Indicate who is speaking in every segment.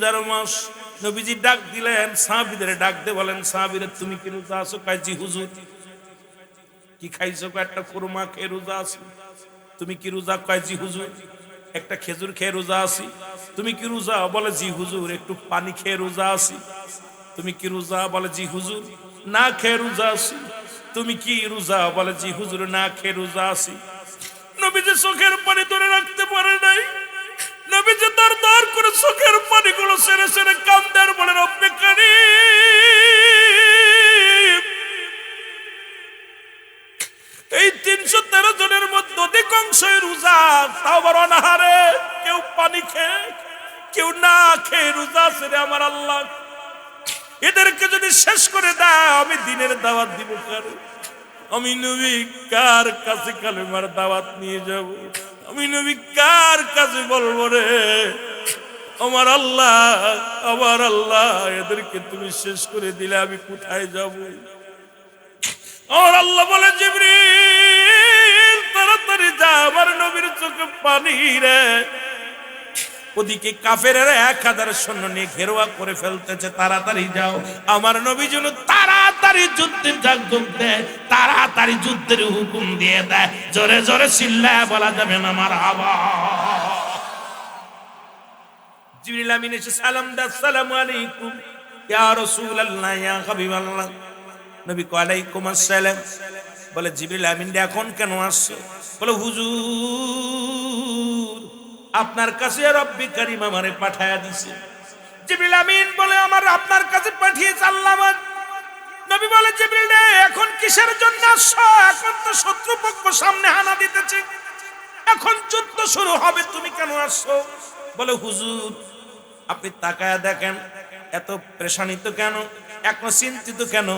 Speaker 1: রোজার মাস। নবীজি ডাক দিলেন, সাহাবীদের ডাক দিয়ে বলেন, সাহাবীরা তুমি কি রোজা আছো? কয় জি হুজুর। কি খাইছো? কয় একটা খুরমা খেয়ে রোজা আছি। তুমি কি রোজা? কয় জি হুজুর। একটা খেজুর খেয়ে রোজা আছি। তুমি কি রোজা? বলে জি হুজুর। একটু পানি খেয়ে রোজা আছি। তুমি কি রোজা? বলে জি হুজুর। না খেয়ে রোজা আছি। তুমি কি রোজা? বলে জি হুজুর, না খেয়ে রোজা আছি। নবীজি চোখের পানি ধরে রাখতে পারে নাই। নবীজি দর দর করে চোখের পানিগুলো ছেড়ে ছেড়ে কান্দার বলে, রব্বে কারীম, এই 313 জনের মধ্যে অধিকাংশই রোজা, তাও আবার অনাহারে, কেউ পানি খেয়ে কেউ না খেয়ে রোজা আছে রে আমার আল্লাহ। এদেরকে যদি শেষ করে দাও আমি দিনের দাওয়াত দিব কারে? আমি নবী কার কাছে কালেমার দাওয়াত নিয়ে যাব? আমি নবী কার কাছে বলবো রে আমার আল্লাহ, আমার আল্লাহ, এদেরকে তুমি শেষ করে দিলে আমি কোথায় যাব? আমার আল্লাহ বলে, জিবরিল তাড়াতাড়ি যা, আমার নবীর চোখে পানি রে। ওদিকে কাফেরেরা 1000 সৈন্য নিয়ে ঘেরোয়া করে ফেলতেছে, তাড়াতাড়ি যাও। আমার নবী যেন তাড়াতাড়ি যুদ্ধের যোগ দেয়, তাড়াতাড়ি যুদ্ধের হুকুম দিয়ে দেয়। জোরে জোরে চিল্লায় বলা যাবে না মারহাবা। জিবরিল আমিন এসে সালাম দেয়, আসসালামু আলাইকুম ইয়া রাসূলুল্লাহ, ইয়া হাবিবাল্লাহ। নবী কয় আলাইকুম আসসালাম। বলে জিবরিল আমিন এখন কেন আসছো? বলে হুজুর আপনার কাছে রব্বি কারীম আমারে পাঠায়া দিছে। জিবরিল আমিন বলে, আমার আপনার কাছে পাঠিয়েছে আল্লাহ। নবী বলে, জিবরিল রে এখন কিসের জন্য আসছো? এখন তো শত্রুপক্ষ সামনে হানা দিতেছে, এখন যুদ্ধ শুরু হবে, তুমি কেন আসছো? বলে হুজুর আপনি তাকায়া দেখেন, এত পেরেশানিত কেন, এখন চিন্তিত কেন?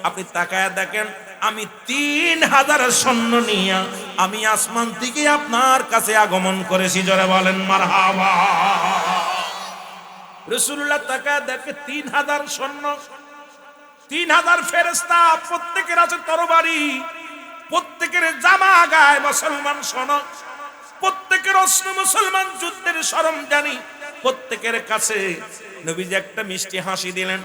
Speaker 1: আপনি তাকায়া দেখেন, আমি 3000 সৈন্য নিয়ে আমি আসমান থেকে আপনার কাছে আগমন করেছি। জোরে বলেন মারহাবা। রাসূলুল্লাহ তাকায়া দেখে 3000 সৈন্য, 3000 ফেরেশতা, প্রত্যেকের আছে তরবারি, প্রত্যেকের জামা গায়ে মুসলমান সনদ, প্রত্যেকের অস্ত্র মুসলমান যুদ্ধের সরঞ্জানি, প্রত্যেকের কাছে। নবীজি একটা মিষ্টি হাসি দিলেন।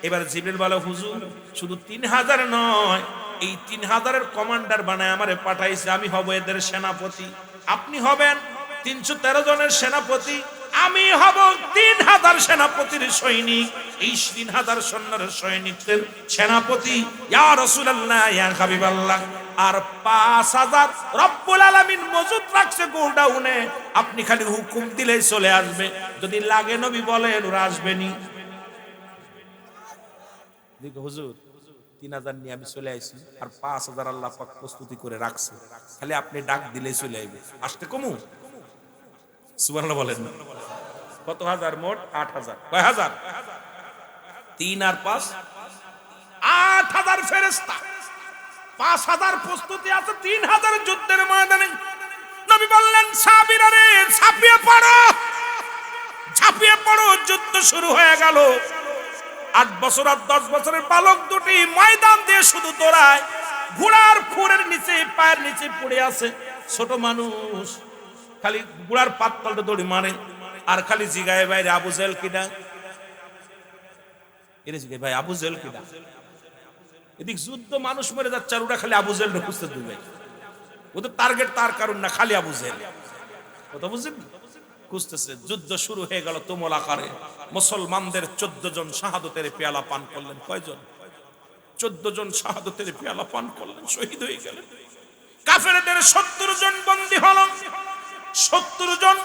Speaker 1: এবার জিবরিল বলে, হুজুর শুধু 3000 নয়, এই 3000-এর কমান্ডার বানায় আমারে পাঠাইছে, আমি হব এদের সেনাপতি। আপনি হবেন 313 জনের সেনাপতি, আমি হব 3000 সেনাপতির সৈনিক। এই 3000 সৈন্যের সৈনিকদের সেনাপতি ইয়া রাসূলুল্লাহ, ইয়া হাবিবাল্লাহ। আর 5000 রব্বুল আলামিন মজুদ রাখছে গোডাউনে, আপনি খালি হুকুম দিলেই চলে আসবে। যদি লাগে নবী বলেন ওরা আসবেনি। দেখো হুজুর 3000 নিয়ে আমি চলে আইছি, আর 5000 আল্লাহ পাক প্রস্তুতি করে রাখছে, খালি আপনি ডাক দিলেই চলে আইবে। আসতে কমু সুবহানাল্লাহ বলেন না? কত হাজার? মোট 8000। কয় হাজার? 3 আর 5 8000 ফেরেশতা। 5000 প্রস্তুতি আছে, 3000 যুদ্ধের ময়দানে। নবী বললেন, সাহাবীরা রে ঝাঁপিয়ে পড়ো, ঝাঁপিয়ে পড়ো। যুদ্ধ শুরু হয়ে গেল। 8 বছর আর 10 বছরের বালক দুটি ময়দান দিয়ে শুধু দৌড়ায়, ঘোড়ার খুরের নিচে পায়ের নিচে পড়ে আছে। ছোট মানুষ খালি ঘোড়ার পাততলটা দড়ি মারে, আর খালি জিগায় বাইরে আবু জেহেল কিডা, এর জিগায় ভাই আবু জেহেল কিডা। এদিক যুদ্ধ মানুষ মরে যাচ্ছে, আর ওরা খালি আবু জেহেল খুঁজতে দুবে। ওদের টার্গেট তার কারণ না, খালি আবু জেহেল। কথা বুঝছেন? খুঁজতেছে। যুদ্ধ শুরু হয়ে গেল তুমুল আকারে। মুসলমানদের 14 জন শাহাদতের পেয়ালা পান করলেন। কয়জন? 14 জন শাহাদতের পেয়ালা পান করলেন, শহীদ হয়ে গেলেন। কাফেরদের 70 জন বন্দী হল, 70 জন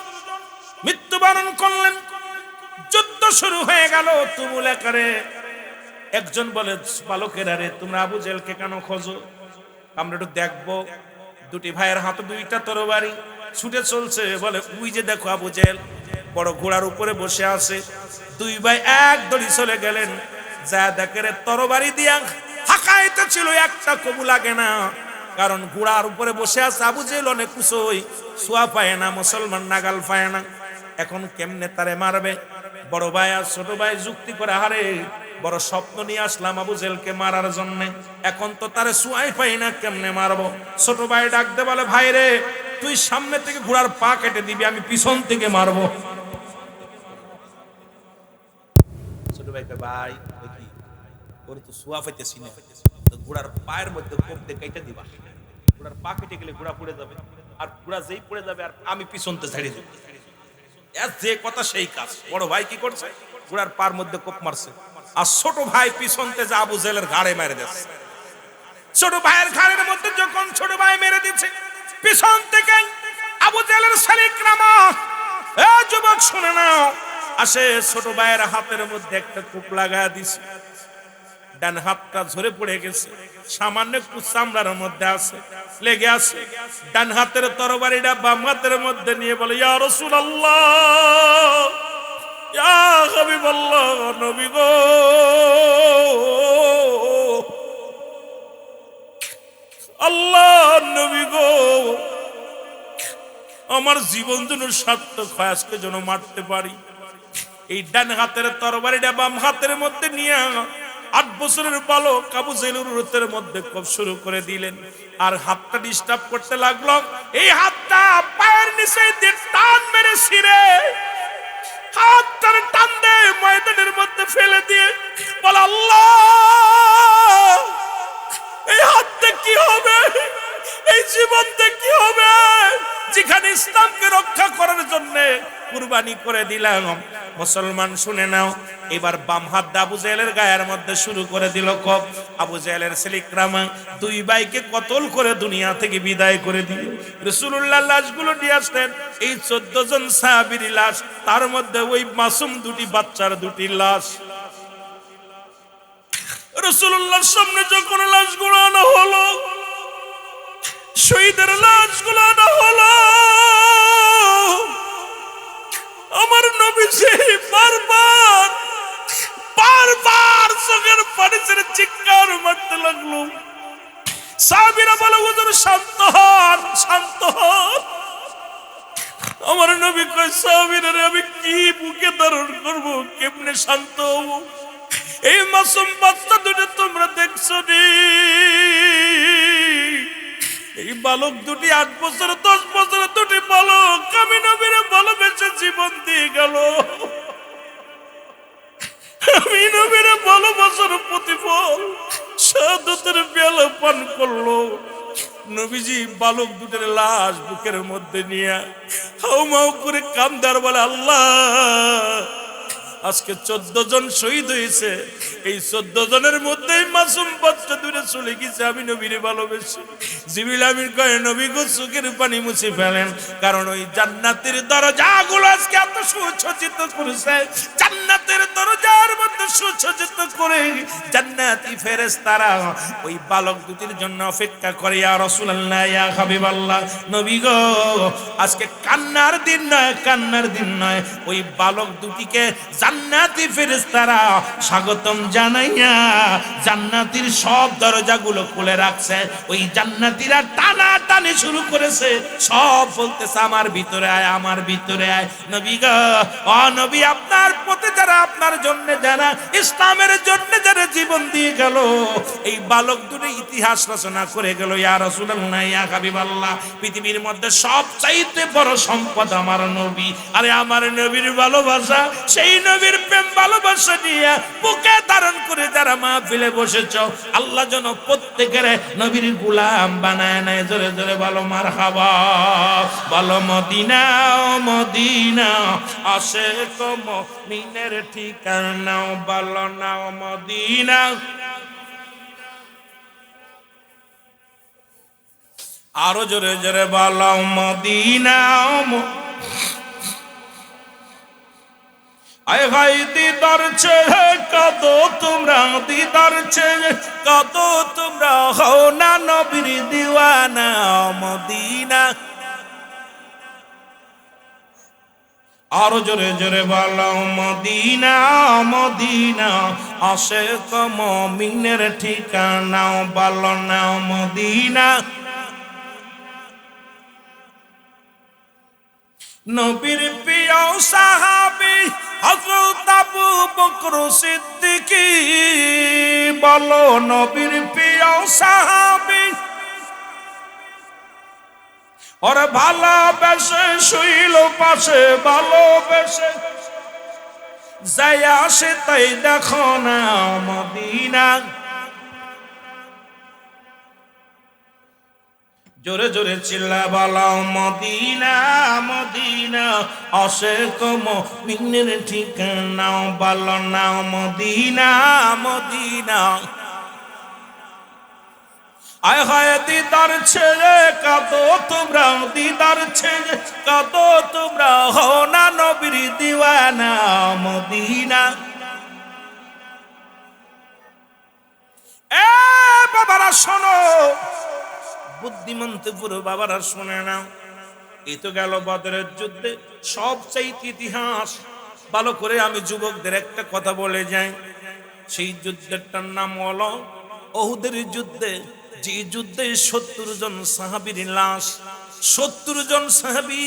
Speaker 1: মৃত্যুবরণ করলেন। যুদ্ধ শুরু হয়ে গেল তুমুল আকারে। একজন বলে, বালকেরা রে তোমরা আবু জেহেলকে কেন খোঁজো? আমরা একটু দেখবো। দুটি ভাইয়ের হাতে 2টা তরবারি, ছুটে চলছে। বলে, ওই যে দেখো আবু জেহেল বড় ঘোড়ার উপরে বসে আছে। 2 ভাই এক দড়ি চলে গেলেন, যা দেখে রে তরবারি দিয়া হাঁকাইতে ছিল, একটা কবু লাগে না, কারণ ঘোড়ার উপরে বসে আছে আবু জেহেল। অনেক কুসই সোয়া পায় না, মুসলমান নাগাল পায় না। এখন কেমনে তারে মারবে? বড় ভাই আর ছোট ভাই যুক্তি করে, আরে বড় স্বপ্ন নিয়ে আসলাম আবু জেহেলকে মারার জন্য, এখন তো তারে সোয়াই পাই না, কেমনে মারবো? ছোট ভাই ডাক দে বলে, ভাই রে তুই সামনে থেকে ঘোড়ার পা কেটে দিবি, আমি পিছন থেকে মারবো। ছোট ভাই কয় ভাই দেখি ওর তো সোয়া পাইতেছি না, তো ঘোড়ার পায়ের মধ্যে কোপ দিয়ে কেটে দিবা, ঘোড়ার পা কেটে গেলে ঘোড়া পড়ে যাবে, আর ঘোড়া যেই পড়ে যাবে আর আমি পিছনতে ছেড়ে দেব। যে কথা সেই কাজ। বড় ভাই কি করছে, ঘোড়ার পার মধ্যে কোপ মারছে, আর ছোট ভাই পিছনতে যা আবু জেলের ঘাড়ে মেরে দিচ্ছে। ছোট ভাইয়ের ঘাড়ের মধ্যে যখন ছোট ভাই মেরে দিচ্ছে, পিছন থেকে আবু জেলের শালিক নামা, এ যুবক শুনে নাও, আসে ছোট ভাইয়ের হাতের মধ্যে একটা কোপ লাগায় দিছে, ডান হাতটা ঝরে পড়ে গেছে, সামান্য একটু চামড়ার মধ্যে আছে, লেগে আছে। ডান হাতের তরবারিটা বাম হাতের মধ্যে নিয়ে বলে, ইয়া রাসূলুল্লাহ, ইয়া হাবিবাল্লাহ, নবী গো, আল্লাহ নবী গো, আমার জীবন যেন সার্থক হয়, আজকে যেন মারতে পারি। এই ডান হাতের তরবারিটা বাম হাতের মধ্যে নিয়ে 8 বছরের বালক আবু জেলের রুতের মধ্যে কোপ শুরু করে দিলেন, আর হাতটা ডিস্টার্ব করতে লাগলো। এই হাতটা পায়ের নিচে দিয়ে টান মেরে ছিঁড়ে হাতটার টান দিয়ে ময়দানের মধ্যে ফেলে দিয়ে বলে, আল্লাহ এই হাতটা কি হবে, এই জীবনটা কি হবে, যেখানে ইসলামকে রক্ষা করার জন্য কুরবানি করে দিলাম। মুসলমান শুনে নাও, এবার বাম হাত আবু জেলের গায়ের মধ্যে শুরু করে দিল কোপ। আবু জেলের ছেলেকরামা দুই ভাইকে কতল করে দুনিয়া থেকে বিদায় করে দিল। রাসূলুল্লাহ লাশগুলো নিয়ে আসলেন, এই 14 জন সাহাবীর লাশ, তার মধ্যে ওই মাসুম দুটি বাচ্চার দুটি লাশ। রাসূলুল্লাহর সামনে যখন লাশগুলো আনা হলো, শহীদের লাশগুলো আনা হলো, আমার নবীজি বারবার বারবার চোখের পানি ছেড়ে চিৎকার মারতে লাগলো। সাহাবীরা বলে, হুজুর শান্ত হন, শান্ত হন। আমার নবী কয়, সাহাবীরা আমি কি বুকে ধারণ করব, কেমনে শান্ত হব? এই মাসুম বাচ্চা দুটো তোমরা দেখছো নি, এই বালক দুটি 8 বছর 10 বছরের দুটি বালক আমি নবীর ভালোবেসে জীবন দিয়ে গেল, আমি নবীর ভালোবাসার প্রতিফল শাহাদাতের পেয়ালা পান করলো। নবীজি বালক দুটের লাশ বুকের মধ্যে নিয়ে হাউমাউ করে কান্দার বলে, আল্লাহ আজকে 14 জন শহীদ হয়েছে, এই 14 জনের মধ্যে মাসুম বাচ্চা দূরে চলে গেছে, আমি নবীরে ভালোবেসে। জিবরিল আমিন কয়, নবী গো চোখের পানি মুছে ফেলেন, কারণ ওই জান্নাতের দরজাগুলো আজকে এত সুসজ্জিত করেছে, জান্নাতের দরজার মধ্যে সুসজ্জিত করে জান্নাতি ফেরেশতারা ওই বালক দুটির জন্য অপেক্ষা করে। ইয়া রাসূলুল্লাহ, ইয়া হাবিবাল্লাহ, নবী গো আজকে কান্নার দিন নয়, কান্নার দিন নয়, ওই বালক দুটিকে জান্নাতি ফেরেশতারা স্বাগতম জানাইয়া জান্নাতের সব দরজাগুলো খুলে রাখছে। ওই জান্নাতীরা টানা টানি শুরু করেছে, সব বলতেছে, আমার ভিতরে আয়, আমার ভিতরে আয়। নবী গো, ও নবী, আপনার পথে যারা, আপনার জন্য যারা, ইসলামের জন্য যারা জীবন দিয়ে গেল, এই বালক দুটো ইতিহাস রচনা করে গেল। ইয়া রাসূলুল্লাহ, ইয়া হাবিবাল্লাহ, পৃথিবীর মধ্যে সবচাইতে বড় সম্পদ আমার নবী। আরে আমার নবীর ভালোবাসা, সেই নবীর প্রেম ভালোবাসা নিয়ে বুকে ধারণ করে যারা মাহফিলে বসেছ, আল্লাহ যেন প্রত্যেকের নবীর গোলাম বানায় নেয়। জোরে জোরে বলো মারহাবা, বলো মদিনা, ও মদিনা আশিক মুমিনের ঠিকানা, বলো না মদিনা। আরো জোরে জোরে বলো মদিনা, আয় হায় দিদার ছেড়ে কাঁদো তোমরা, দিদার ছেড়ে কাঁদো তোমরা, হও না নবীর দিওয়ানা মদিনা। আরো জোরে জোরে বলো মদিনা, মদিনা আশিক মুমিনের ঠিকানা, বলো না মদিনা। নবীর প্রিয় সাহাবী হযরত আবু বকর সিদ্দিক, বলো নবীর প্রিয় সাহাবী, ওর ভালোবেসে শুইল পাশে, ভালোবেসে যাই আসে তাই দেখো না মদিনা। জোরে জোরে চিল্লা বলো মদিনা মদিনা, আশিক মুমিনের ঠিকানা বলো না মদিনা মদিনা। আয় হায় দিদার ছেড়ে কাঁদো তোমরা, দিদার ছেড়ে কাঁদো তোমরা, হও না নবীর দিওয়ানা মদিনা। এ বাবারা শোনো, বুদ্ধিমন্ত পুরো বাবারা শুনে নাও। এই তো গেল বদরের যুদ্ধে সবচাইতে ইতিহাস ভালো করে আমি যুবকদের একটা কথা বলে যাই। সেই যুদ্ধেরটার নাম হলো উহুদের যুদ্ধে। যে যুদ্ধে ৭০ জন সাহাবীর লাশ, ৭০ জন সাহাবী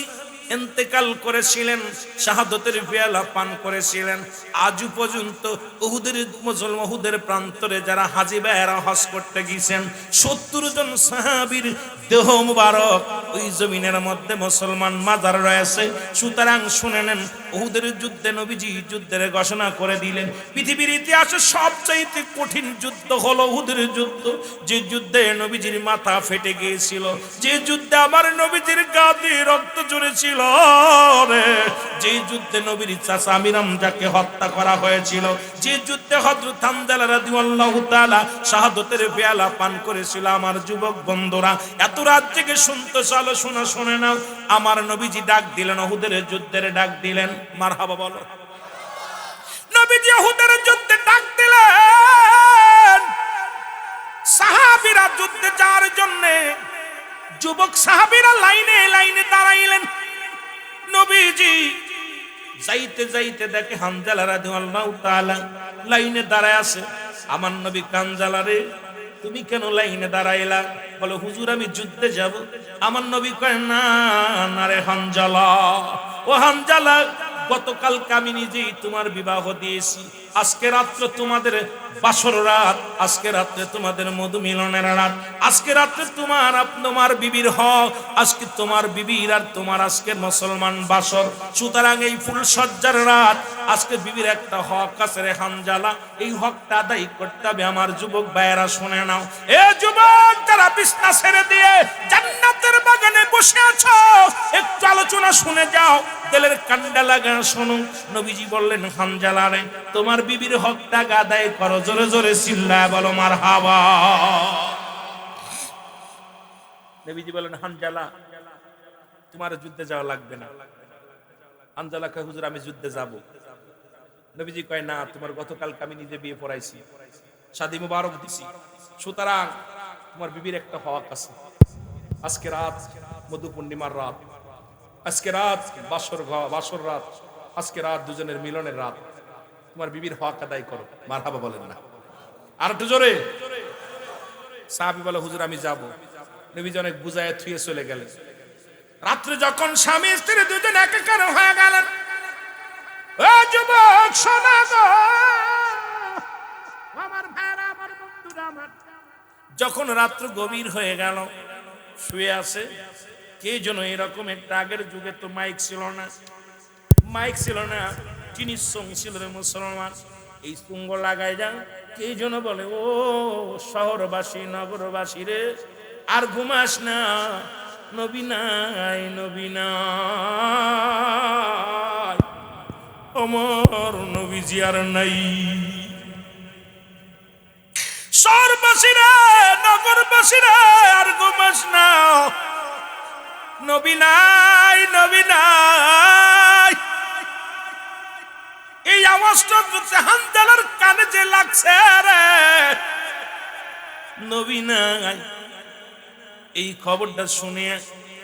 Speaker 1: ইন্তেকাল করেছিলেন, শাহাদতের পেয়ালা পান করেছিলেন। আজ পর্যন্ত উহুদের প্রান্তরে যারা হাজী ভাইয়েরা হজ করতে গিয়েছেন, ৭০ জন সাহাবীর দেহ মুবারক ওই জমিনের মধ্যে মুসলমান মাজার রয়েছে। সুতরাং শুনে নেন, উহুদের যুদ্ধে নবীজি যুদ্ধের ঘোষণা করে দিলেন, পৃথিবীর ইতিহাসে সবচাইতে কঠিন যুদ্ধ হলো উহুদের যুদ্ধ। যে যুদ্ধে নবীজির মাথা ফেটে গিয়েছিল, যে যুদ্ধে আমার নবীজির গা দিয়ে রক্ত ঝরেছিল রে, যে যুদ্ধে নবীর চাচা আমির হামজাকে হত্যা করা হয়েছিল, যে যুদ্ধে হযরত হামজা রাদিয়াল্লাহু তাআলা শাহাদাতের পেয়ালা পান করেছিল। আমার যুবক বন্ধুরা, এত রাত থেকে শুনতে চলো, শোনা শুনে নাও। আমার নবীজি ডাক দিলেন, উহুদের যুদ্ধের ডাক দিলেন। মারহাবা বলো। নবীজি উহুদের যুদ্ধে ডাক দিলেন। সাহাবীরা যুদ্ধে যাওয়ার জন্য যুবক সাহাবীরা লাইনে লাইনে দাঁড়াইলেন। নবীজি যাইতে যাইতে দেখে হামজা রাদিয়াল্লাহু তাআলা লাইনে দাঁড়ায় আছে। আমার নবী কানজালা রে, তুমি কেন লাইনে দাঁড়াইলা? বলে হুজুর আমি যুদ্ধে যাব। আমার নবী কয় না না রে হানজালা, ও হানজালা, গতকালকে আমি নিজেই তোমার বিবাহ দিয়েছি। আজকে রাত্রে তোমাদের বাসর রাত, আজকে রাত্রে তোমাদের মধু মিলনের রাত, আজকে রাত্রে তোমার বিবির হক, আজকে তোমার বিবির আর তোমার আজকে মুসলমান বাসর। সুতরাং এই ফুল সজ্জার রাত, আজকে বিবির একটা হক আছে রে হানজালা, এই হকটা আদায় করতে হবে। আমার যুবক ভাইয়েরা শুনে নাও। এ যুবক যারা বিছনা ছেড়ে দিয়ে জান্নাতের বাগানে বসে আছো, একটু আলোচনা শুনে যাও, দিলের কান্ডা লাগা শোনো। নবীজি বললেন, হানজালা রে, তোমার বিবির হকটা আদায় করো। জোরে জোরে চিল্লায় বলো মারহাবা। নবীজি বললেন, হানজালা তোমার যুদ্ধে যাওয়া লাগবে না। হানজালা কয়, হুজুর আমি যুদ্ধে যাব। নবীজি কয়, না, তোমার গতকালকে আমি নিজে বিয়ে পড়াইছি, শাদী মুবারক দিছি, সুতরাং তোমার বিবির একটা হক আছে। আজকে রাত মধু পূর্ণিমার রাত, আজকে রাত বাসর রাত, আজকে রাত দুজনের মিলনের রাত, তোমার বিবির হক আদায় করো। মারহাবা বলেন না আর একটু জোরে। সাহাবী বলে, হুজুর আমি যাব। নবীজি অনেক বুঝায় থুয়ে চলে গেলেন। রাত্রে যখন স্বামী স্ত্রী দুজন একাকার হয়ে গেলেন, ও যুবক শোনা গো, আমার ভাইরা, আমার বন্ধুরা, আমার যখন রাত্র গভীর হয়ে গেল, শুয়ে আছে কে যেন এরকম একটা, আগের যুগে তো মাইক ছিল না, মাইক ছিল না, টিনির সং ছিল রে মুসলমান, এই সুঙ্গ লাগাই যা, কে যেন বলে, ও শহরবাসী নগরবাসী রে, আর ঘুমাস না, নবী নাই, নবী নাই, আমার নবীজি আর নাই। শহরবাসীরা নগরবাসীরা আর ঘুমাস না, নবী নাই, নবী নাই। এই আওয়াজটা হানজালার কানে যে লাগছে রে, নবী নাই, এই খবরটা শুনে,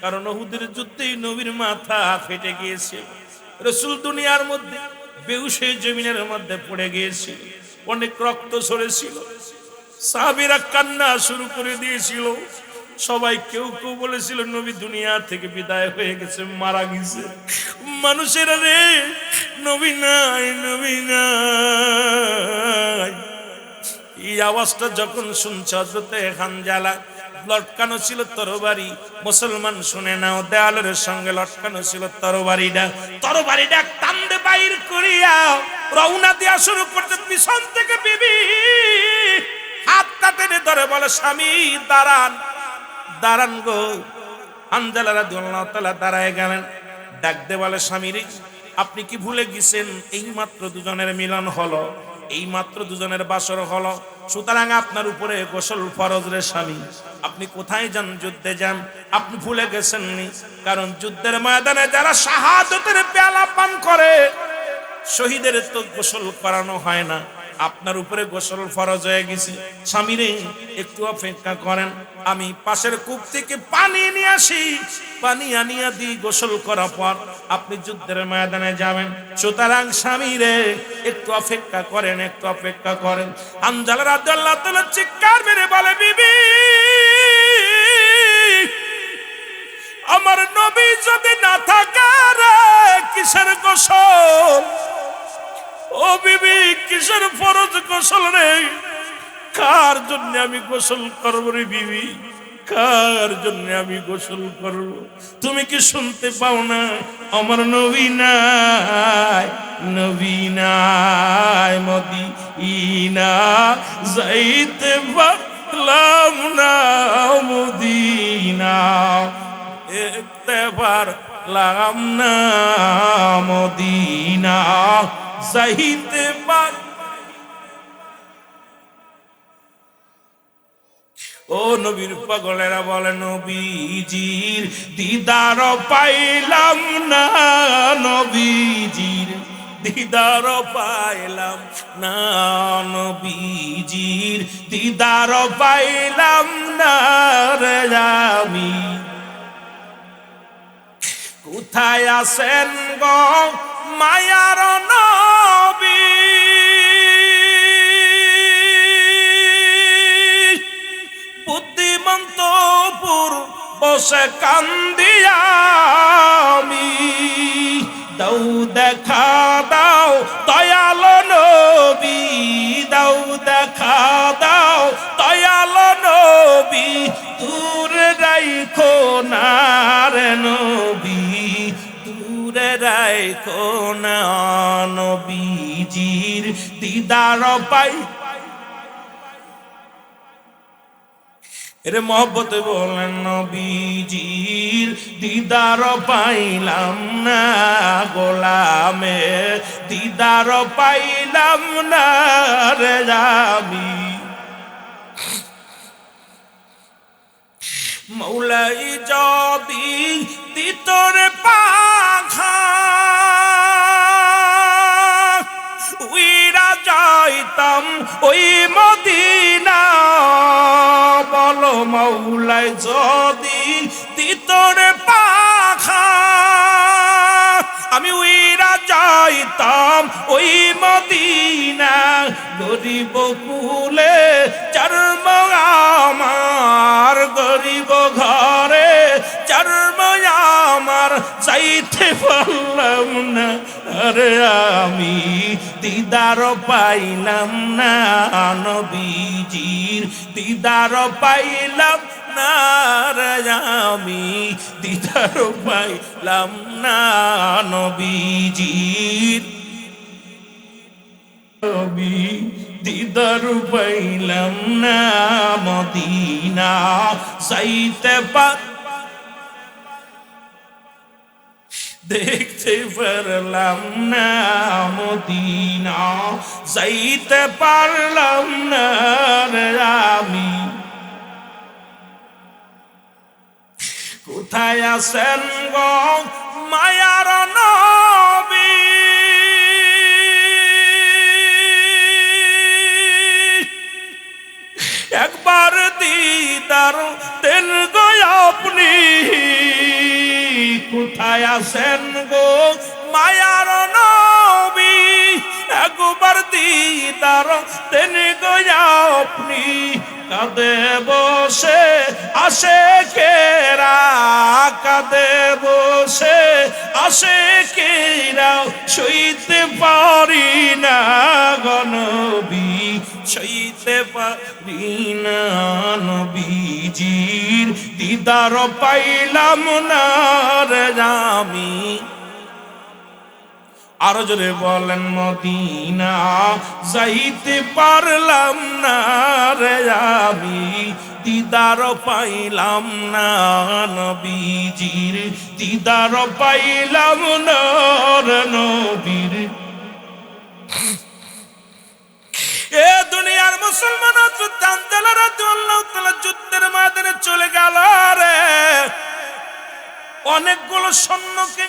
Speaker 1: কারণ উহুদের যুদ্ধে নবীর মাথা ফেটে গিয়েছে, রাসূল দুনিয়ার মধ্যে বেহুশ হয়ে জমিনের মধ্যে পড়ে গিয়েছিল, অনেক রক্ত ঝরেছিল, সাহাবীরা কান্না শুরু করে দিয়েছিল। সবাই কেউ কেউ বলেছিল নবী দুনিয়া থেকে বিদায় হয়ে গেছে, মারা গেছে। মানুষেরা রে, নবী নাই, নবী নাই। এই আওয়াজটা যখন শুনছে হযরতে হানজালা, লটকানো ছিল তরবারি। মুসলমান শুনে নাও, দেয়ালের সঙ্গে লটকানো ছিল তরবারিটা, তরবারিটা টান দিয়ে বাইর করিয়া রওনা দিয়া শুরু করতে, পিছন থেকে বিবি হাতটা টেনে ধরে বলে, স্বামী দাঁড়ান, দাঁড়ান গো। হানজালা রাদিয়াল্লাহু তাআলা দাঁড়ায় গেলেন, ডাক দে বলে, স্বামী রে, আপনি কি ভুলে গেছেন এই মাত্র দুজনের মিলন হলো, এই মাত্র দুজনের বাসর হলো, সুতরাং আপনার উপরে গোসল ফরজ রে স্বামী। আপনি কোথায় যান? যুদ্ধে যান। আপনি ভুলে গেছেন নি? কারণ যুদ্ধের ময়দানে যারা শাহাদাতের পেয়ালা পান করে, শহীদের তো গোসল করানো হয় না, আপনার উপরে গোসল ফরজ হয়ে গেছে। স্বামী রে, একটু অপেক্ষা করেন, আমি পাশের কূপ থেকে পানি নিয়ে আসি, পানি আনিয়া দিই, গোসল করার পর আপনি যুদ্ধের ময়দানে যাবেন। সুতরাং স্বামী রে, একটু অপেক্ষা করেন, একটু অপেক্ষা করেন। হানজালা রাদিয়াল্লাহু তাআলা চিৎকার মেরে বলে, বিবি, আমার নবী যদি না থাকে রে, কিসের গোসল? ও বিবি, কিসের ফরজ গোসল রে? কার জন্য আমি গোসল করব রে বিবি? কার জন্য আমি গোসল করব? তুমি কি শুনতে পাও না? আমার নবী নাই, নবী নাই, মদিনা যাইতে পারলাম না, মদিনা দেখতে পারলাম না, মদিনা যাইতে পার। ও নবীর পাগলেরা বলে, নবীজির দিদার পাইলাম না, নবীজির দিদার পাইলাম না, নবীজির দিদার পাইলাম না রে আমি। কোথায় আছেন গো মায়ার নবী? বুদ্ধিমন্তপুর বসে কান্দিয়া আমি, দাও দেখা দাও দয়াল নবী, দাও দেখা দাও দয়াল নবী, দূরে রাইখো না রে নবী, দূরে রাইখো না, নবীজির দিদার পাই। এরে মহব্বতে বলেন, নবীজির দিদার পাইলাম না, গোলামে দিদার পাইলাম না রে আমি। মৌলাই যদি দিতরে পাখা, উইরা যাইতাম ওই মদিনা। বলো মৌলাই যদি দিতরে পাখা, আমি উইরা যাইতাম ওই মদিনা। গরিব কুলে জন্ম আমার, গরিব ঘরে জন্ম আমার, চাইতে পারলাম না আরে আমি, দিদার পাইলাম না, নবীজির দিদার পাইলাম না রে আমি, দিদার পাইলাম না, নবীজির নবী দিদার পাইলাম না, মদিনা যাইতে পার, দেখতে পারলাম না, মদিনা যাইতে পারলাম না রে আমি। কোথায় আছেন গো মায়ার নবী? একবার দিদার দেন গো আপনি। কোথায় আছেন গো মায়ার নবী? একবার দিদার দেন গো আপনি। কাঁদে বসে আসে কেরা, কাঁদে বসে আসে কেরা, সইতে পারি না গো নবী, সইতে পারি না, নবীজির দিদার পাইলাম না রে আমি। আরো জোরে বলেন মদিনা যাইতে পারলাম না রে আমি, দিদার পাইলাম না নবীজির, দিদার পাইলাম না রে নবীর। এ দুনিয়ার মুসলমান যুদ্ধের ময়দানে চলে গেল রে, অনেকগুলো সৈন্যকে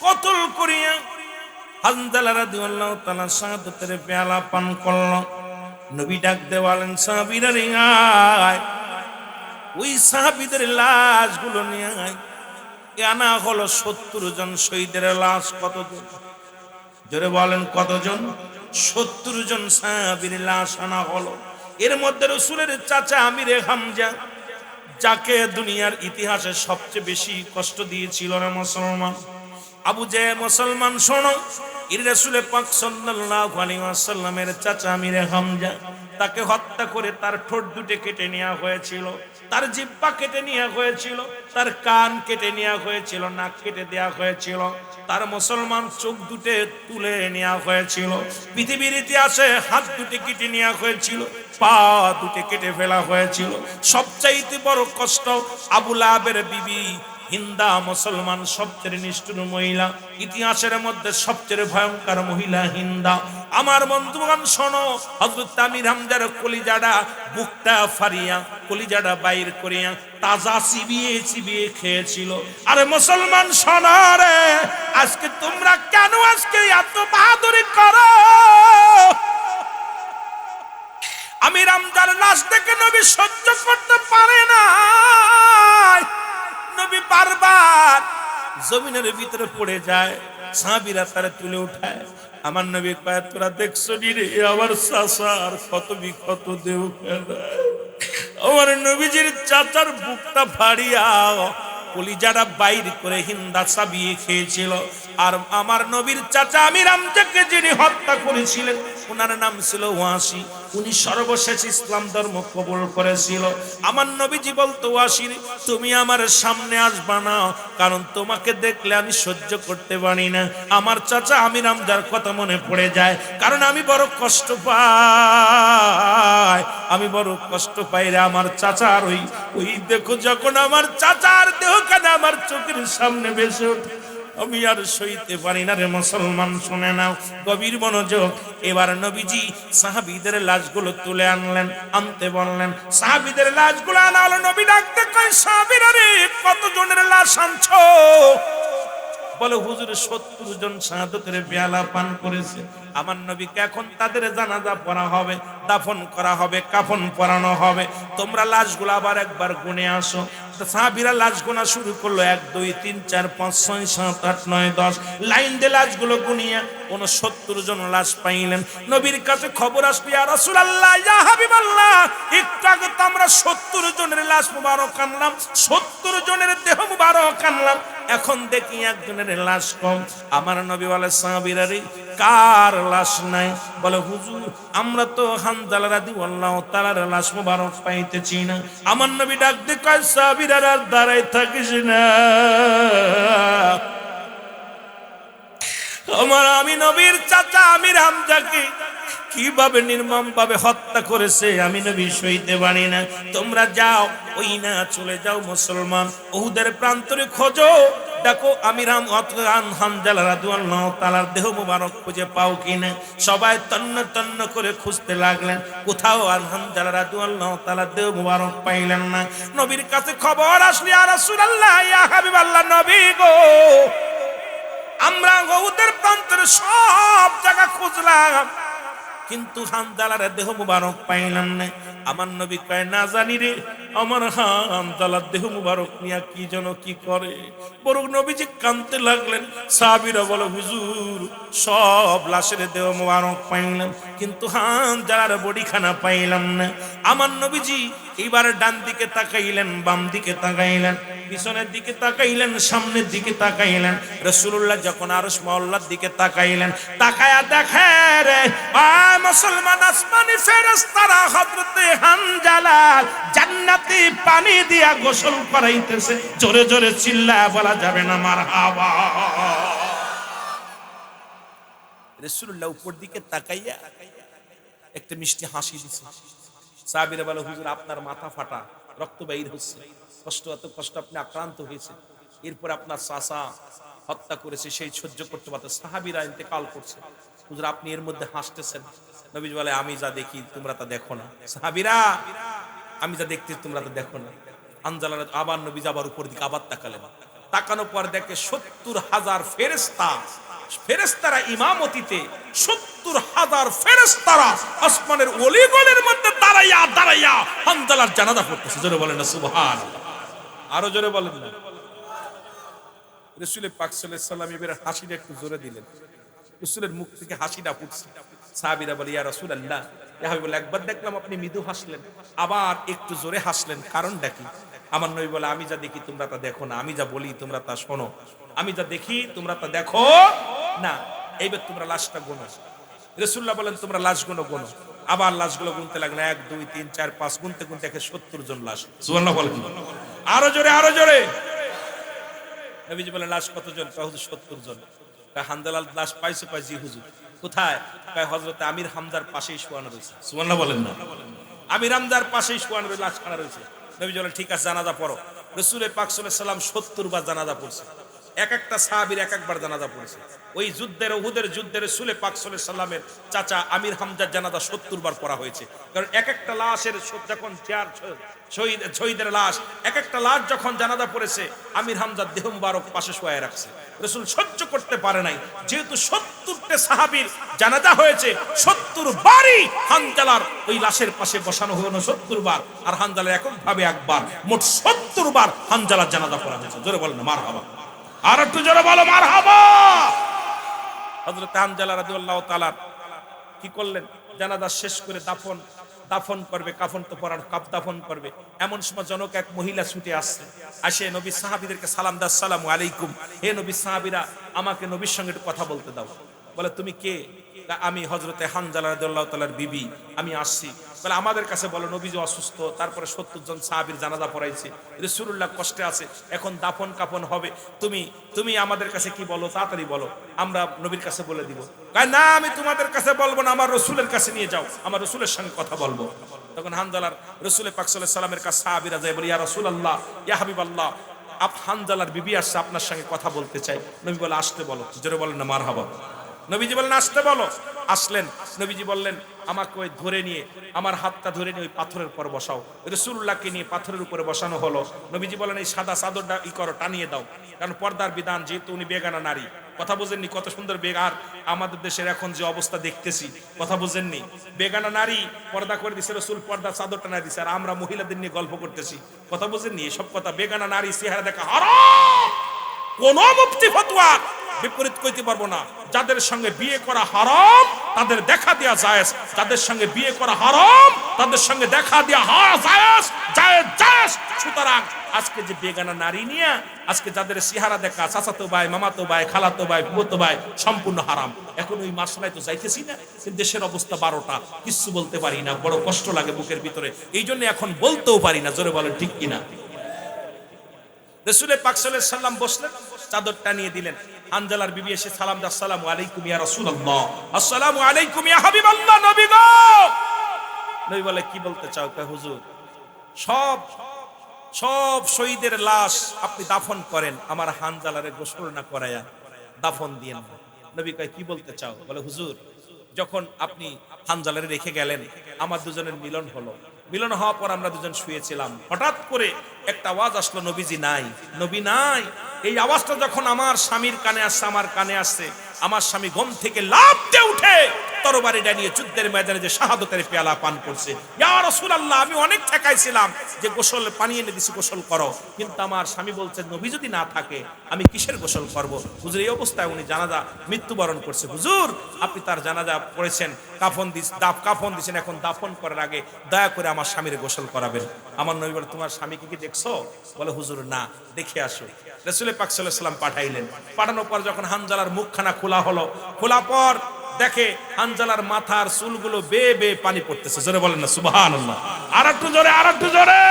Speaker 1: কতল করিয়া হানজালা রাদিয়াল্লাহু তাআলা শাহাদাতের পেয়ালা পান করল। নবী ডাক দেওয়ালেন সাহাবীরা রে আয়, ওই সাহাবীদের লাশগুলো নিয়ে আয়। আনা হলো 70 জন শহীদের লাশ। কতজন? জোরে বলেন কতজন? 70 জন সাহাবীর লাশ আনা হলো। এর মধ্যে রাসূলের চাচা আমিরে হামজা, যাকে দুনিয়ার ইতিহাসে সবচেয়ে বেশি কষ্ট দিয়েছিল রে মুসলমান, আবু জেহেল। মুসলমান শোনো, রাসূল পাক সাল্লাল্লাহু আলাইহি ওয়াসাল্লামের চাচা আমিরে হামজা, তাকে হত্যা করে তার ঠোঁট দুটো কেটে নেওয়া হয়েছিল, তার জিহ্বা কেটে নেওয়া হয়েছিল, তার কান কেটে নেওয়া হয়েছিল, নাক কেটে দেওয়া হয়েছিল, তার মুসলমান চোখ দুটো তুলে নেওয়া হয়েছিল। পৃথিবীর ইতিহাসে হাত দুটো কেটে নেওয়া হয়েছিল, পা দুটো কেটে ফেলা হয়েছিল। সবচাইতে বড় কষ্ট আবু লাহাবের বিবি হিন্দা, মুসলমান সবচেয়ে নিষ্ঠুর মহিলা, ইতিহাসের মধ্যে সবচেয়ে ভয়ঙ্কর মহিলা হিন্দা। আমার বন্ধুগণ শোনো, হযরত আমির হামজার কলিজাটা বুকটা ফারিয়া, কলিজাটা বাইর করিয়া তাজা চিবিয়ে চিবিয়ে খেয়েছিল। আরে মুসলমান শোনো রে, আজকে তোমরা কেন আজকে এত বাহাদুরি করো? আমির হামজার লাশ দেখে নবী সহ্য করতে পারে না, নবী বারবার জমিনের ভিতরে পড়ে যায়, সাহাবীরা তারে তুলে উঠায়। আমার নবী কয়, তোরা দেখছো নি রে আমার চাচার কত বিক্ষত দেহ, আমার নবীজির চাচার বুকটা ফাড়িয়া কলিজাটা বাইর করে হিন্দা চাবিয়ে খেয়েছিল। আর আমার নবীর চাচা আমির হামজাকে যিনি হত্যা করেছিলেন, ওনার নাম ছিল ওয়াসি। উনি সর্বশেষ ইসলাম ধর্ম কবুল করেছিল। আমার নবীজি বলতো, ওয়াসি তুমি আমার সামনে আসবা না, কারণ তোমাকে দেখলে আমি সহ্য করতে পারি না। আমার চাচা আমির হামজার কথা মনে পড়ে যায়, কারণ আমি বড় কষ্ট পাই, আমি বড় কষ্ট পাই রে আমার চাচার। ওই দেখো, যখন আমার চাচার দেহ কানে আমার চোখের সামনে ভেসে ওঠে, আমি আর সইতে পারি না রে মুসলমান। শুনে নাও, গভীর মনোযোগ। এবার নবীজি সাহাবীদের লাশগুলো তুলে আনতে বললেন। সাহাবীদের লাশগুলো আনা হলো। নবী ডাকতে কয়, সাহাবীরা রে কত জনের লাশ আনছো? বলে, হুজুর 70 জন শাহাদাতের পেয়ালা পান করেছে। আমার নবীকে এখন তাদের জানাজা পড়া হবে, দাফন করা হবে, কাফন পরানো হবে। তোমরা লাশগুলো আবার একবার গুনে আসো। সাহাবীরা লাশ গোনা শুরু করলো। 1 2 3 4 5 6 7 8 9 10 লাইন দিয়ে লাশগুলো গুনিয়া 69 জন লাশ পাইলেন। নবীর কাছে খবর আসলো, ইয়া রাসূলুল্লাহ, ইয়া হাবিবাল্লাহ, একটু আগে তো আমরা 70 জনের লাশ মুবারক আনলাম, 70 জনের দেহ মুবারক আনলাম, এখন দেখি একজনের লাশ কম। আমার নবী বলে, সাহাবীরা রে কার লাশ নাই? বলে, হুজুর আমরা তো হানজালা রাদিয়াল্লাহু তাআলার লাশ মুবারক পাইতেছি না। আমার নবী ডাক দিয়ে কয়, সাহাবীরা আর দাঁড়ায় থাকিস না, আমি নবীর চাচা আমির হামজাকে কিভাবে নির্মম ভাবে হত্যা করেছে আমি নবী সইতে পারি না। তোমরা যাও, ওই না চলে যাও মুসলমান, উহুদের প্রান্তরে খোঁজো, দেখো আমির হামজালা রাদিয়াল্লাহু তাআলার দেহ মুবারক খুঁজে পাও কিনা। সবাই তন্ন তন্ন করে খুঁজতে লাগলেন, কোথাও আর হামজালা রাদিয়াল্লাহু তাআলার দেহ মুবারক পাইলেন না। নবীর কাছে খবর আসলো, ইয়া রাসূলুল্লাহ, ইয়া হাবিবাল্লাহ, নবী গো, আমরা উহুদের প্রান্তরে সব জায়গা খুঁজলাম, কিন্তু হানজালার দেহ মুবারক পাইলাম না। আমার নবী কয়, না জানি রে আমার হানজালার দেহ মুবারক নিয়া কি যেন কি করে। বরং নবীজি কাঁদতে লাগলেন। সাহাবীরা বলে, হুজুর সব লাশের দেহ মুবারক পাইলাম, কিন্তু হানজালার বডিখানা পাইলাম না। আমার নবীজি এবার ডান দিকে তাকাইলেন, বাম দিকে তাকাইলেন, পিছনের দিকে তাকাইলেন, সামনের দিকে তাকাইলেন। রাসূলুল্লাহ যখন আরশ মহল্লার দিকে তাকাইলেন, তাকায়া দেখে রে মুসলমান আসমানি ফেরেশতারা হযরতে হানজালা জান্নাতি পানি দিয়া গোসল করাইতেছে। জোরে জোরে চিল্লায়া বলা যাবে না মারহাবা। রাসূলুল্লাহ উপর দিকে তাকাইয়া একটা মিষ্টি হাসি দিছে। সাহাবীরা বলে, হুজুর আপনার মাথা ফাটা, রক্ত বাইর হচ্ছে, এত কষ্ট আপনি আক্রান্ত হয়েছে, এরপর আপনার চাচা হত্যা করেছে, সেই সহ্য করতে পারতে সাহাবীরা ইন্তেকাল করছে, হুজুর আপনি এর মধ্যে হাসতেছেন। নবীজি বলে, আমি যা দেখি তোমরা তা দেখো না। সাহাবীরা, আমি যা দেখতে তোমরা তা দেখো না। হানজালা আবার নবীজি আবার উপর দিকে আবার তাকালেন, তাকানোর পর দেখে 70,000 ফেরেশতা, ফেরেশতারা ইমামতিতে 70,000 ফেরেশতারা আসমানের অলিগলির মধ্যে দাঁড়াইয়া দাঁড়াইয়া হানজালার জানাজা পড়তেছে। জোরে বলেন না সুবহানাল্লাহ, আরো জোরে বলেন না। রাসূল পাক সাল্লাল্লাহু আলাইহি ওয়াসাল্লাম এবারে হাসিটা একটু জোরে দিলেন, রাসূলের মুখ থেকে হাসিটা ফুটছে। সাহাবীরা বলে, ইয়া রাসূলুল্লাহ, ইয়া হাবিবাল্লাহ, একবার দেখলাম আপনি মৃদু হাসলেন, আবার একটু জোরে হাসলেন, কারণটা কি? আমার নবী বলে, আমি যা দেখি তোমরা তা দেখো না, আমি যা বলি তোমরা তা শোনো, আমি যা দেখি তোমরা তা দেখো না। এইবার তোমরা লাশটা গোনো। রাসূলুল্লাহ বলেন, তোমরা লাশগুলো গোনো। আবার লাশগুলো গুনতে লাগলেন, 1 2 3 4 5 গুনতে গুনতে দেখে 70 জন লাশ। সুবহানাল্লাহ বলেন, আরো জোরে আরো জোরে। নবীজি বলেন, লাশ কতজন? হুজুর 70 জন। হানজালার লাশ পাইছে? পাই, জি হুজুর। কোথায়? হযরত আমির হামজার পাশেই শোয়ানো রয়েছে। সুবহানাল্লাহ বলেন না। আমির হামজার পাশেই শোয়ানো রয়েছে, লাশ খানা রয়েছে। নবীজি বলেন, ঠিক আছে, জানাজা পড়ো। রাসূল পাক সাল্লাল্লাহু আলাইহি ওয়াসাল্লাম 70 বার জানাজা পড়ছে, এক একটা সাহাবীর এক একবার জানাজা পড়েছে। ওই যুদ্ধের, উহুদের যুদ্ধের রাসূল পাক সাল্লাল্লাহু আলাইহি ওয়াসাল্লামের চাচা আমির হামজার জানাজা 70 বার পড়া হয়েছে। কারণ এক একটা লাশের যখন চার শহীদের লাশ, এক একটা লাশ যখন জানাজা পড়েছে, আমির হামজার দেহ মুবারক পাশে শোয়ায় রাখছে। রাসূল সহ্য করতে পারে নাই, যেহেতু 70টা সাহাবীর জানাজা হয়েছে, 70 বারই হানজালার ওই লাশের পাশে বসানো হলো 70 বার, আর হানজালার এককভাবে একবার, মোট 70 বার হানজালার জানাজা পড়া হয়েছে। জোরে বলেন না মারহাবা, আর একটু জোরে বলো মারহাবা। হযরত হানজালা রাদিয়াল্লাহু তাআলা কি করলেন? জানাজা শেষ করে দাফন করবে, কাফন তো পরার, দাফন করবে। এমন সময় জনক এক মহিলা ছুটে আসছে, আসে নবী সাহাবীদেরকে সালাম দাও, আসসালামু আলাইকুম, হে নবী সাহাবীরা, আমাকে নবীর সঙ্গে একটু কথা বলতে দাও। বলে, তুমি কে? আমি হযরতে হানজালা রাদিয়াল্লাহু তাআলার বিবি, আমি আসছি। বলে, আমাদের কাছে বলো, নবীজি অসুস্থ, তারপরে 70 জন সাহাবীর জানাজা পড়াইছে, রাসূলুল্লাহ কষ্টে আছে, এখন দাফন কাফন হবে, তুমি আমাদের কাছে কি বলো, তাড়াতাড়ি বলো, আমরা নবীর কাছে বলে দিব। কয়, না, আমি তোমাদের কাছে বলবো না, আমার রাসূলের কাছে নিয়ে যাও, আমার রাসূলের সঙ্গে কথা বলবো। তখন হানজালার রাসূল পাক সাল্লাল্লাহু আলাইহি ওয়াসাল্লামের কাছে সাহাবীরা যায়, বলে, ইয়া রাসূলুল্লাহ, ইয়া হাবিবাল্লাহ, হানজালার বিবি আসছে, আপনার সঙ্গে কথা বলতে চাই। নবী বলে, আসতে বলো। জোরে বলেন না মারহাবা। নবীজি বললেন, আসতে বলো। আসলেন। নবীজি বললেন, আমাকে ওই ধরে নিয়ে, আমার হাতটা ধরে নিয়ে ওই পাথরের উপর বসাও। রাসূলুল্লাহকে নিয়ে পাথরের উপরে বসানো হলো। নবীজি বলেন, এই সাদা চাদরটা করো, টানিয়ে দাও, কারণ পর্দার বিধান, যেহেতু উনি বেগানা নারী। কথা বুঝেননি? কত সুন্দর বেগার আমাদের দেশের এখন যে অবস্থা দেখতেছি, কথা বুঝেননি? বেগানা নারী পর্দা করে দিছে, রাসূল পর্দা চাদর টানিয়ে দিছে, আর আমরা মহিলাদের নিয়ে গল্প করতেছি। কথা বুঝেননি? এসব কথা, বেগানা নারী চেহারা দেখা হারাম। কোন মুফতি ফতোয়া বিপরীত কইতে পারবো না। যাদের সঙ্গে বিয়ে করা হারাম তাদের দেখা দেয়া জায়েজ, যাদের সঙ্গে বিয়ে করা হারাম তাদের সঙ্গে দেখা দেয়া জায়েজ, জায়েজ জায়েজ। সুতরাং আজকে যে বেগানা নারী নিয়ে আজকে যাদের চেহারা দেখা, চাচাতো ভাই, মামাতো ভাই, খালাতো ভাই, ফুফাতো ভাই, সম্পূর্ণ হারাম। এখন ওই মাসলায় তো যাইতেছি না, কিন্তু দেশের অবস্থা 12টা, কিচ্ছু বলতে পারি না, বড় কষ্ট লাগে বুকের ভিতরে, এই জন্য এখন বলতেও পারি না। জোরে বলেন ঠিক কিনা? রাসূল পাক সাল্লাল্লাহু আলাইহি ওয়াসাল্লাম বসলেন, চাদরটা নিয়ে দিলেন। হানজালার বিবি এসে সালাম দাও, আসসালামু আলাইকুম ইয়া রাসূলুল্লাহ, আসসালামু আলাইকুম ইয়া হাবিবাল্লাহ, নবী গো। নবী বলে, কি বলতে চাও? কয়, হুজুর, সব শহীদের লাশ আপনি দাফন করেন, আমার হানজালারে গোসল না করায়া দাফন দিয়েন না। নবী কয়, কি বলতে চাও? বলে, হুজুর, যখন আপনি হানজালারে রেখে গেলেন, আমার দুজনের মিলন হলো, মিলন হওয়ার পর আমরা দুজন শুয়েছিলাম, হঠাৎ করে একটা আওয়াজ আসলো, নবীজি নাই, নবী নাই। এই আওয়াজটা যখন আমার স্বামীর কানে আসছে, আমার কানে আসছে, আমার স্বামী ঘুম থেকে লাফ দিয়ে উঠে তরবারি ডানিয়ে যুদ্ধের ময়দানে যে শাহাদাতের পেয়ালা পান করছে। ইয়া রাসূলুল্লাহ, আমি অনেক ঠেকাইছিলাম যে গোসল পানি এনে দিছি, গোসল করো, কিন্তু আমার স্বামী বলছে, নবী যদি না থাকে আমি কিসের গোসল করব? হুজুর, এই অবস্থায় উনি জানাজা মৃত্যুবরণ করছে। হুজুর, আপনি তার জানাজা পড়েছেন, কাফন দিয়েছেন, এখন দাফন করার আগে দয়া করে আমার স্বামীর গোসল করাবেন। আমার নবী বলে, তোমার স্বামীকে কি দেখছো? বলে, হুজুর, না। দেখে আসো। রাসূল পাক সাল্লাল্লাহু আলাইহি ওয়াসাল্লাম পাঠাইলেন। পাঠানোর পর যখন হানজালার মুখখানা খোলা হলো, খোলা পর দেখে হানজালার মাথার চুলগুলো বেয়ে বেয়ে পানি পড়তেছে। জোরে বলেন না সুবহানাল্লাহ, আর একটু জোরে, আর একটু জোরে।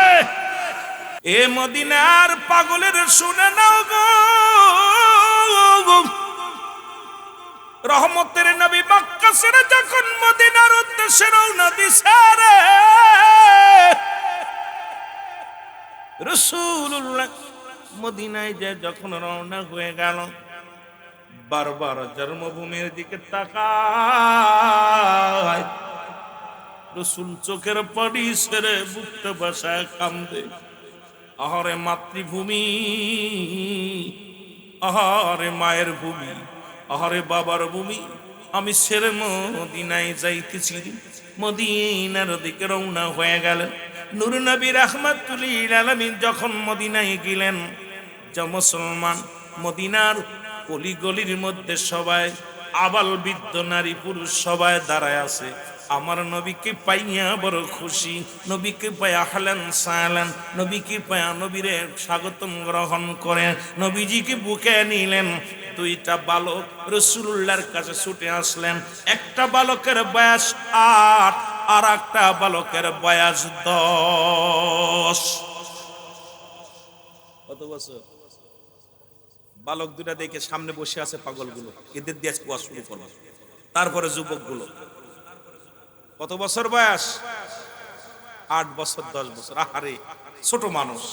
Speaker 1: এ মদিনার পাগলের শুনে নাও গো, রহমতের নবী মক্কা ছেড়ে যখন মদিনার উদ্দেশ্যে রওনা দিছে রে রাসূলুল্লাহ মদিনায় যে যখন রওনা হয়ে গেল বারবার জন্মভূমির দিকে তাকায় রাসূল চোখের পানি ছেড়ে বুকটা ভাসায় কান্দে আহারে মাতৃভূমি আহারে মায়ের ভূমি আহারে বাবার ভূমি আমি ছেড়ে মদিনায় যাইতেছি মদিনার দিকে রওনা হয়ে গেলেন নূর নবী রাহমাতুল লিল আলামিন যখন মদিনায় গেলেন যে মুসলমান মদিনার অলিগলির মধ্যে সবাই আবাল বৃদ্ধ নারী পুরুষ সবাই দাঁড়ায় আছে আমার নবীকে পাইয়া বড় খুশি নবীকে পায়া হালান সালান নবীকে পায়া নবীরে স্বাগতম গ্রহণ করে নবীজিকে বুকে নিলেন দুইটা বালক রাসূলুল্লাহর কাছে ছুটে আসলেন একটা বালকের বয়স 8 আর একটা বালকের বয়স 10 কত বছর বালক দুটা দেখে সামনে বসে আছে পাগলগুলো এদের দিয়ে কুয়া শুরু করলো তারপরে যুবকগুলো কত বছর বয়স 8 বছর 10 বছর আহারে ছোট মানুষ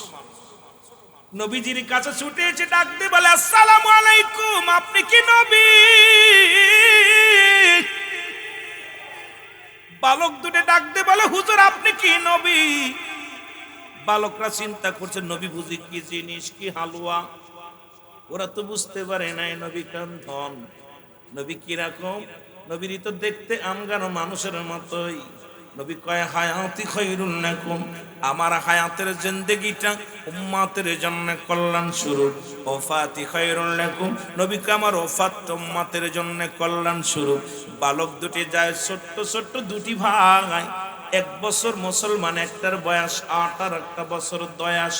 Speaker 1: নবীজির কাছে ছুটে এসে ডাক দিয়ে বলে আসসালামু আলাইকুম আপনি কি নবী বালক দুটো ডাক দিয়ে বলে হুজুর আপনি কি নবী বালকরা চিন্তা করছে নবী বুঝি কি জিনিস কি হালুয়া ওরা তো বুঝতে পারে নাই নবী কান্ধন নবী কিরকম নবীর তো দেখতে আমগানো মানুষের মতোই নবী কয় হায়াতি খায়রুন লাকুম আমার হায়াতের জিন্দেগিটা উম্মতের জন্য কল্যাণ স্বরূপ ওফাতি খায়রুন লাকুম নবী কয় আমার ওফাত উম্মতের জন্য কল্যাণ স্বরূপ বালক দুটি যায় ছোট্ট ছোট্ট দুটি ভাই 1 বছর মুসলমান একটার বয়স 8 আর একটা বছর বয়স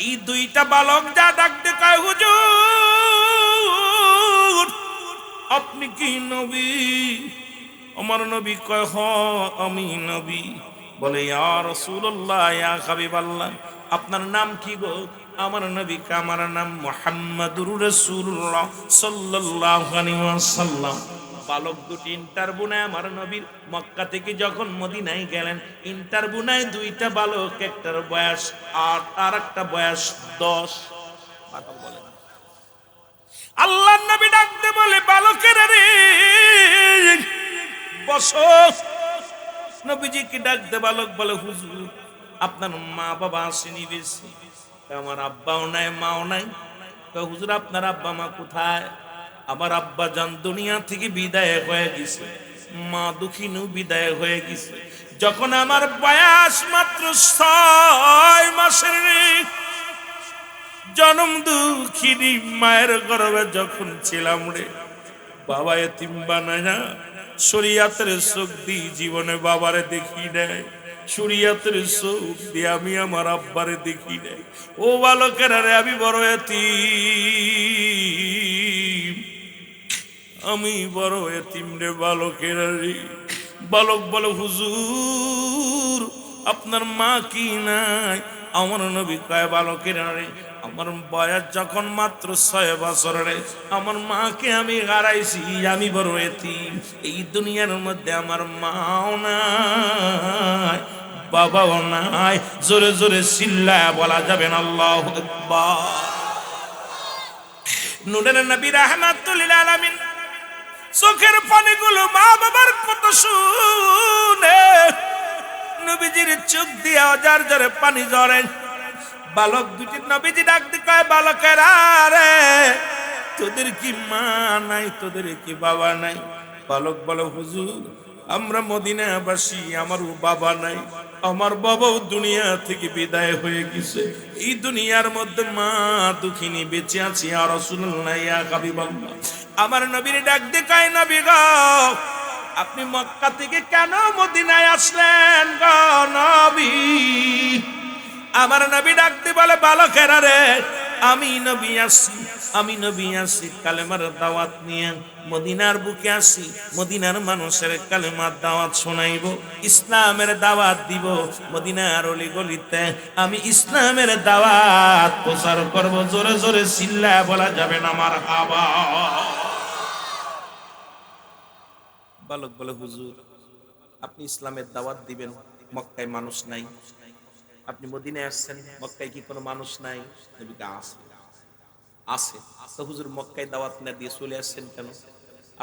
Speaker 1: এই দুইটা বালক যা ডাকতে কয় হুজুর আপনি কি নবী আমার নবী কয় হ আমি নবী বলে ইয়া রাসূলুল্লাহ ইয়া হাবিবাল্লাহ আপনার নাম কি গো আমার নবী কা আমার নাম মুহাম্মাদুর রাসূলুল্লাহ সাল্লাল্লাহু আলাইহি ওয়াসাল্লাম বালক দুটি ইন্টারভিউ নেয় আমার নবীর মক্কা থেকে যখন মদিনায় গেলেন ইন্টারভিউ নেয় দুইটা বালক একটার বয়স 8 আর একটা বয়স 10 কথা বলে আল্লাহর নবী ডাকতে বলে বালকের রে বসো নবীজি কি ডাকতে বালক বলে হুজুর আপনার মা বাবা আসেনি বেশি আমার আব্বাও নাই মাও নাই হুজুর আপনার আব্বা মা কোথায় আমার আব্বা জান দুনিয়া থেকে বিদায় হয়ে গেছে মা দুঃখিনু বিদায় হয়ে গেছে যখন আমার বয়স মাত্র 6 মাসের জন্ম দুঃখিনী মায়ের গর্ভে যখন ছিলাম রে বাবা এতিম বানায়া শরীয়তের চোখ দিয়ে জীবনে বাবারে দেখি নাই শরীয়তের চোখ দিয়ে আমি আমার আব্বারে দেখি নাই ও বালকেরা রে আমি বড় এতিম আমি বড় এতিম রে বালকেরা রে বালক বলে হুজুর আপনার মা কি নাই আমার নবী কয় বালকেরা রে আমার বয়স যখন মাত্র 6 বছর রে আমার মাকে আমি হারাইছি আমি বড় এতিম এই দুনিয়ার মধ্যে আমার মাও নাই বাবাও নাই জোরে জোরে চিল্লায়া বলা যাবে না আল্লাহু আকবার নূরের নবী রাহমাতুল লিল আলামিন চোখের পানিগুলো মা বাবার কথা শুনে নবীজির চোখ দিয়ে অজার জরে পানি ঝরে বালক দুটি নবীজি ডাক দিয়ে কয় বালকেরা রে তোদের কি মা নাই তোদের কি বাবা নাই বালক বলে হুজুর আমরা মদিনাবাসী আমারও বাবা নাই আমার বাবাও দুনিয়া থেকে বিদায় হয়ে গেছে এই দুনিয়ার মধ্যে মা দুঃখিনী বেঁচে আছে আর রাসূলুল্লাহ ইয়া হাবিবাল্লাহ আমার নবীর ডাক দিয়ে কয় নবী গো আপনি মক্কা থেকে কেন মদিনায় আসলেন গো নবী আমার নবী ডাক দিয়ে বলে বালকেরা রে আমি নবী আসি কালেমার দাওয়াত নিয়ে মদিনার বুকে আসি মদিনার মানুষের কালেমার দাওয়াত শোনাইব ইসলামের দাওয়াত দিব মদিনার অলি গলিতে আমি ইসলামের দাওয়াত প্রচার করব জোরে জোরে চিল্লায়া বলা যাবে না মারহাবা বালক বলে, হুজুর আপনি ইসলামের দাওয়াত দিবেন, মক্কায় মানুষ নাই, আপনি মদিনায় আসছেন, মক্কায় কি কোনো মানুষ নাই? নবীকে আছে, আছে। তো হুজুর মক্কায় দাওয়াত না দিয়ে চলে আসছেন কেন?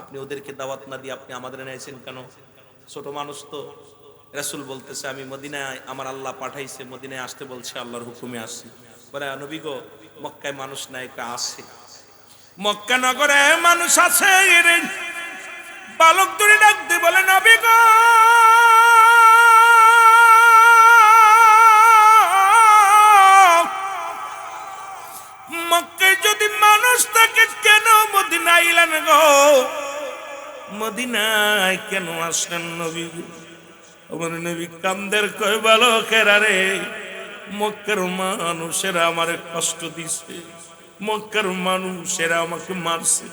Speaker 1: আপনি ওদেরকে দাওয়াত না দিয়ে আপনি আমাদের এনেছেন কেন? ছোট মানুষ তো। রাসূল বলতেছে, আমি মদিনায়, আমার আল্লাহ পাঠাইছে, মদিনায় আসতে বলছে, আল্লাহর হুকুমে আসছি। বলে, নবী গো মক্কায় মানুষ নাই? কা আছে, মক্কা নগরে মানুষ আছে রে। বালক ধরে ডাকতে বলে, নবী গো মক্কায় যদি মানুষ থাকে কেন মদিনায় এলেন গো? মদিনায় কেন আসলেন নবী গো? আমার নবী কান্দের কয়, বালকেরা রে, মক্কার মানুষেরা আমারে কষ্ট দিছে, মক্কার মানুষেরা আমাকে মারছে,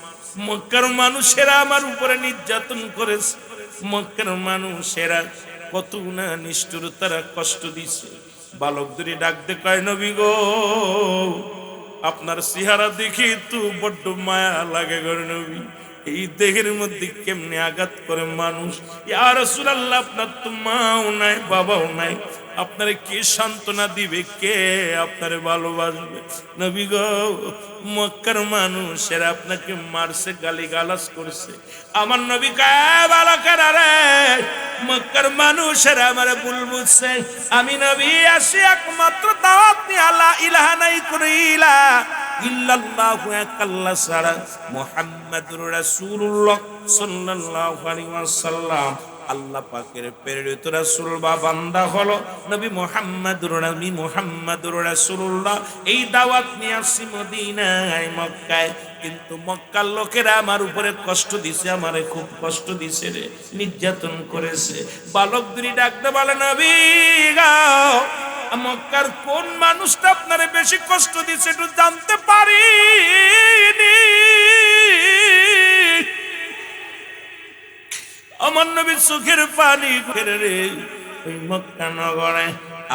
Speaker 1: মক্কার মানুষেরা আমার উপরে নির্যাতন করেছে, মক্কার মানুষেরা কত না নিষ্ঠুর, তারা কষ্ট দিছে। বালক ধরে ডাকতে কয়, নবী গো আপনার চেহারা দেখি তো বড্ড মায়া লাগে গো নবী, এই দেহের মধ্যে কেমনে আঘাত করে মানুষ। ইয়া রাসূলুল্লাহ আপনার তো মাও নাই বাবাও নাই, আপনারে কে সান্ত্বনা দিবে, কে আপনারে ভালোবাসবে? নবী গো মক্কার মানুষেরা আপনাকে মারছে, গালিগালাজ করছে। আমার নবী কয়, বালকেরা রে, মক্কার মানুষেরা আমারে ভুল বুঝছে, আমি নবী আসি একমাত্র দাওয়াত নিয়ে, লা ইলাহা নাই কুরিলা ইল্লাল্লাহু এক আল্লাহ ছাড়া, মুহাম্মাদুর রাসূলুল্লাহ সাল্লাল্লাহু আলাইহি ওয়াসাল্লাম আল্লাহ পাকের প্রেরিত রাসূল বা বান্দা হলো নবী মুহাম্মাদুর রাসূলুল্লাহ। এই দাওয়াত নিয়ে আসি মদিনায়, মক্কায়। কিন্তু মক্কার লোকেরা আমার উপরে কষ্ট দিছে, আমারে খুব কষ্ট দিছে রে, নির্যাতন করেছে। বালক দুই ডাকতে বলে, নবী গো মক্কার কোন মানুষটা আপনারে বেশি কষ্ট দিছে একটু জানতে পারিনি? আমার নবী চোখের পানি ফেরে রে। ওই মক্কা নগরে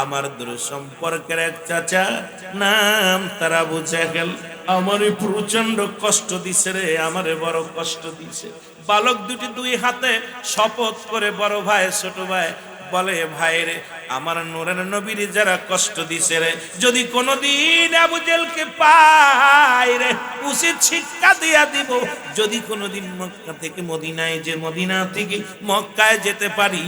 Speaker 1: আমার দূর সম্পর্কের এক চাচা, নাম তার আবু জেহেল, আমারে প্রচন্ড কষ্ট দিছে রে, আমারে বড় কষ্ট দিছে। বালক দুটি দুই হাতে শপথ করে, বড় ভাই ছোট ভাই বলে, ভাই রে আমার নূরের নবীর যারা কষ্ট দিছে রে, যদি কোনদিন আবু জেহেলকে পাই রে উচিত শিক্ষা দিয়া দিব। যদি কোনদিন মক্কা থেকে মদিনায়, যে মদিনা থেকে মক্কায় যেতে পারি,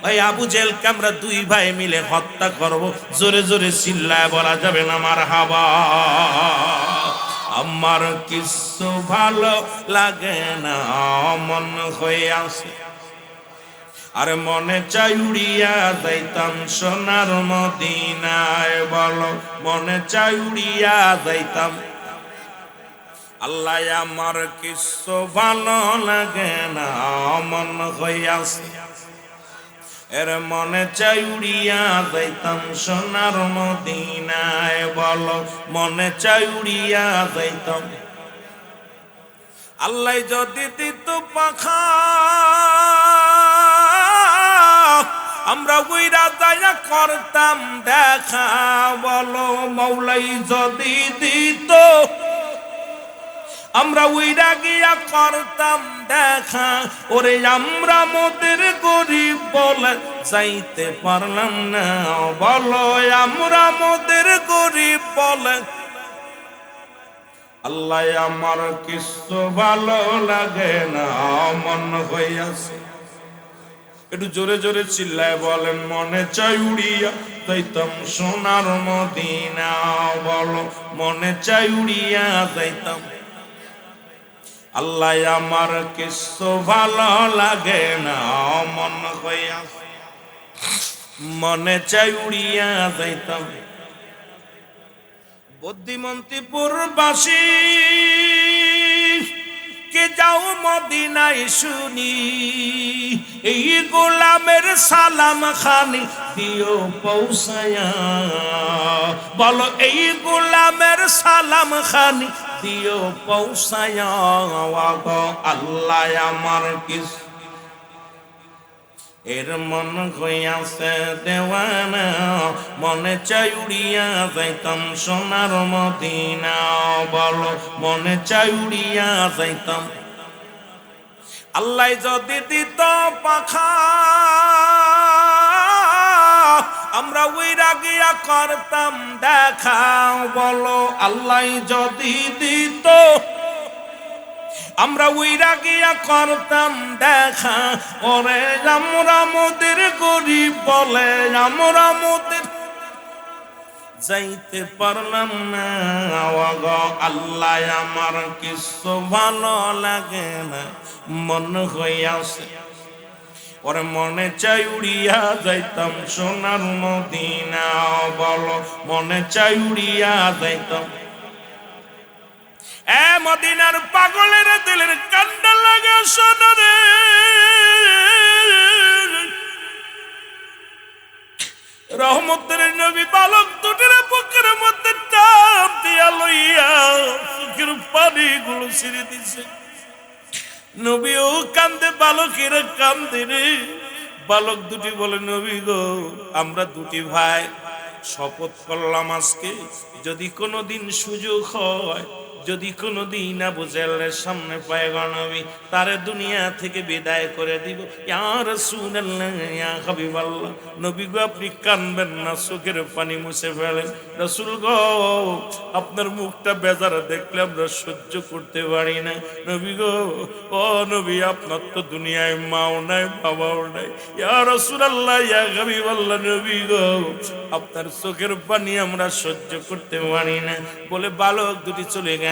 Speaker 1: ভাই আবু জেহেলকে আমরা দুই ভাই মিলে হত্যা করব। জোরে জোরে চিল্লায় বলা যাবে না মারহাবা? আমার কিছু ভালো লাগে না, মন হয়ে আসে আর মনে চাই উড়িয়া যাইতাম সোনার মদিনায়। বলো মনে চাই উড়িয়া যাইতাম। আল্লাহ আমার কিছু ভালো লাগে না, মন হইয়াছে এর মনে চাই উড়িয়া যাইতাম সোনার মদিনায়। বলো মনে চাই উড়িয়া যাইতাম। আল্লাহ যদি দিত পাখা আমরা উইরা যায়া করতাম দেখা। বলো মৌলাই যদি দিত আমরা উইরা গিয়া করতাম দেখা। ওরে আমরা মোদের গরিব বলে যাইতে পারলাম না। বলো আমরা মোদের গরিব বলে। আল্লাহ আমার কিছু ভালো লাগে না, মন হইয়াছে। একটু জোরে জোরে চিল্লায় বলেন, মনে চাই উড়িয়া যাইতাম সোনার মদিনা। বলো মনে চাই উড়িয়া যাইতাম। আল্লাহ আমার কিছু ভালো লাগে না, মন হইয়াছে। মনে চাই উড়িয়া যাইতাম। বুদ্ধিমন্তীপুর বাসী কে যাও মদিনায় শুনি, এই গোলামের সালাম খানি দিও পৌঁছায়া। বলো এই গোলামের সালাম খানি দিও পৌঁছায়া। আল্লাহ আমার কিছু এর মন হইয়াছে দেওয়ানা। মনে চাই উড়িয়া যাইতাম সোনার মদিনা। বলো মনে চাই উড়িয়া যাইতাম। আল্লাহ যদি দিত পাখা আমরা উইরা গিয়া করতাম দেখা, বলো আল্লাহ যদি দিত আমরা উইরা গিয়া করতাম দেখা। ওরে আমরা মোদের গরিব বলে আমরা মোদের যাইতে পারলাম না। আল্লাহ আমার কিছু ভালো লাগে না মন হইয়াছে, ওরে মনে চাই উড়িয়া যাইতাম সোনার মদিনা। বলো মনে চাই উড়িয়া যাইতাম। এ মদিনার পাগলের দিলের কান্না লাগে সোনারে, রহমতের নবী বালক দুটির বুকের মধ্যে চাপ দিয়া লইয়া চোখের পানিগুলো ছিঁড়ে দিছে। নবীও কান্দে, বালকের কান্দে রে। বালক দুটি বলে নবী গো আমরা দুটি ভাই শপথ করলাম আজকে যদি কোনোদিন সুযোগ হয়, যদি কোনোদিন আবু জাহলের সামনে পায় গো নবী তারে দুনিয়া থেকে বিদায় করে দিব। ইয়া রাসূলুল্লাহ ইয়া হাবিবাল্লাহ, নবী গো আপনি কাঁদবেন না, চোখের পানি মুছে ফেলেন। রাসূল গো আপনার মুখটা বেজার দেখলে আমরা সহ্য করতে পারি না। নবী গো ও নবী আপনার তো দুনিয়ায় মাও নাই বাবাও নাই। ইয়া রাসূলুল্লাহ ইয়া হাবিবাল্লাহ, নবী গো আপনার চোখের পানি আমরা সহ্য করতে পারি না বলে বালক দুটি চলে গেলেন।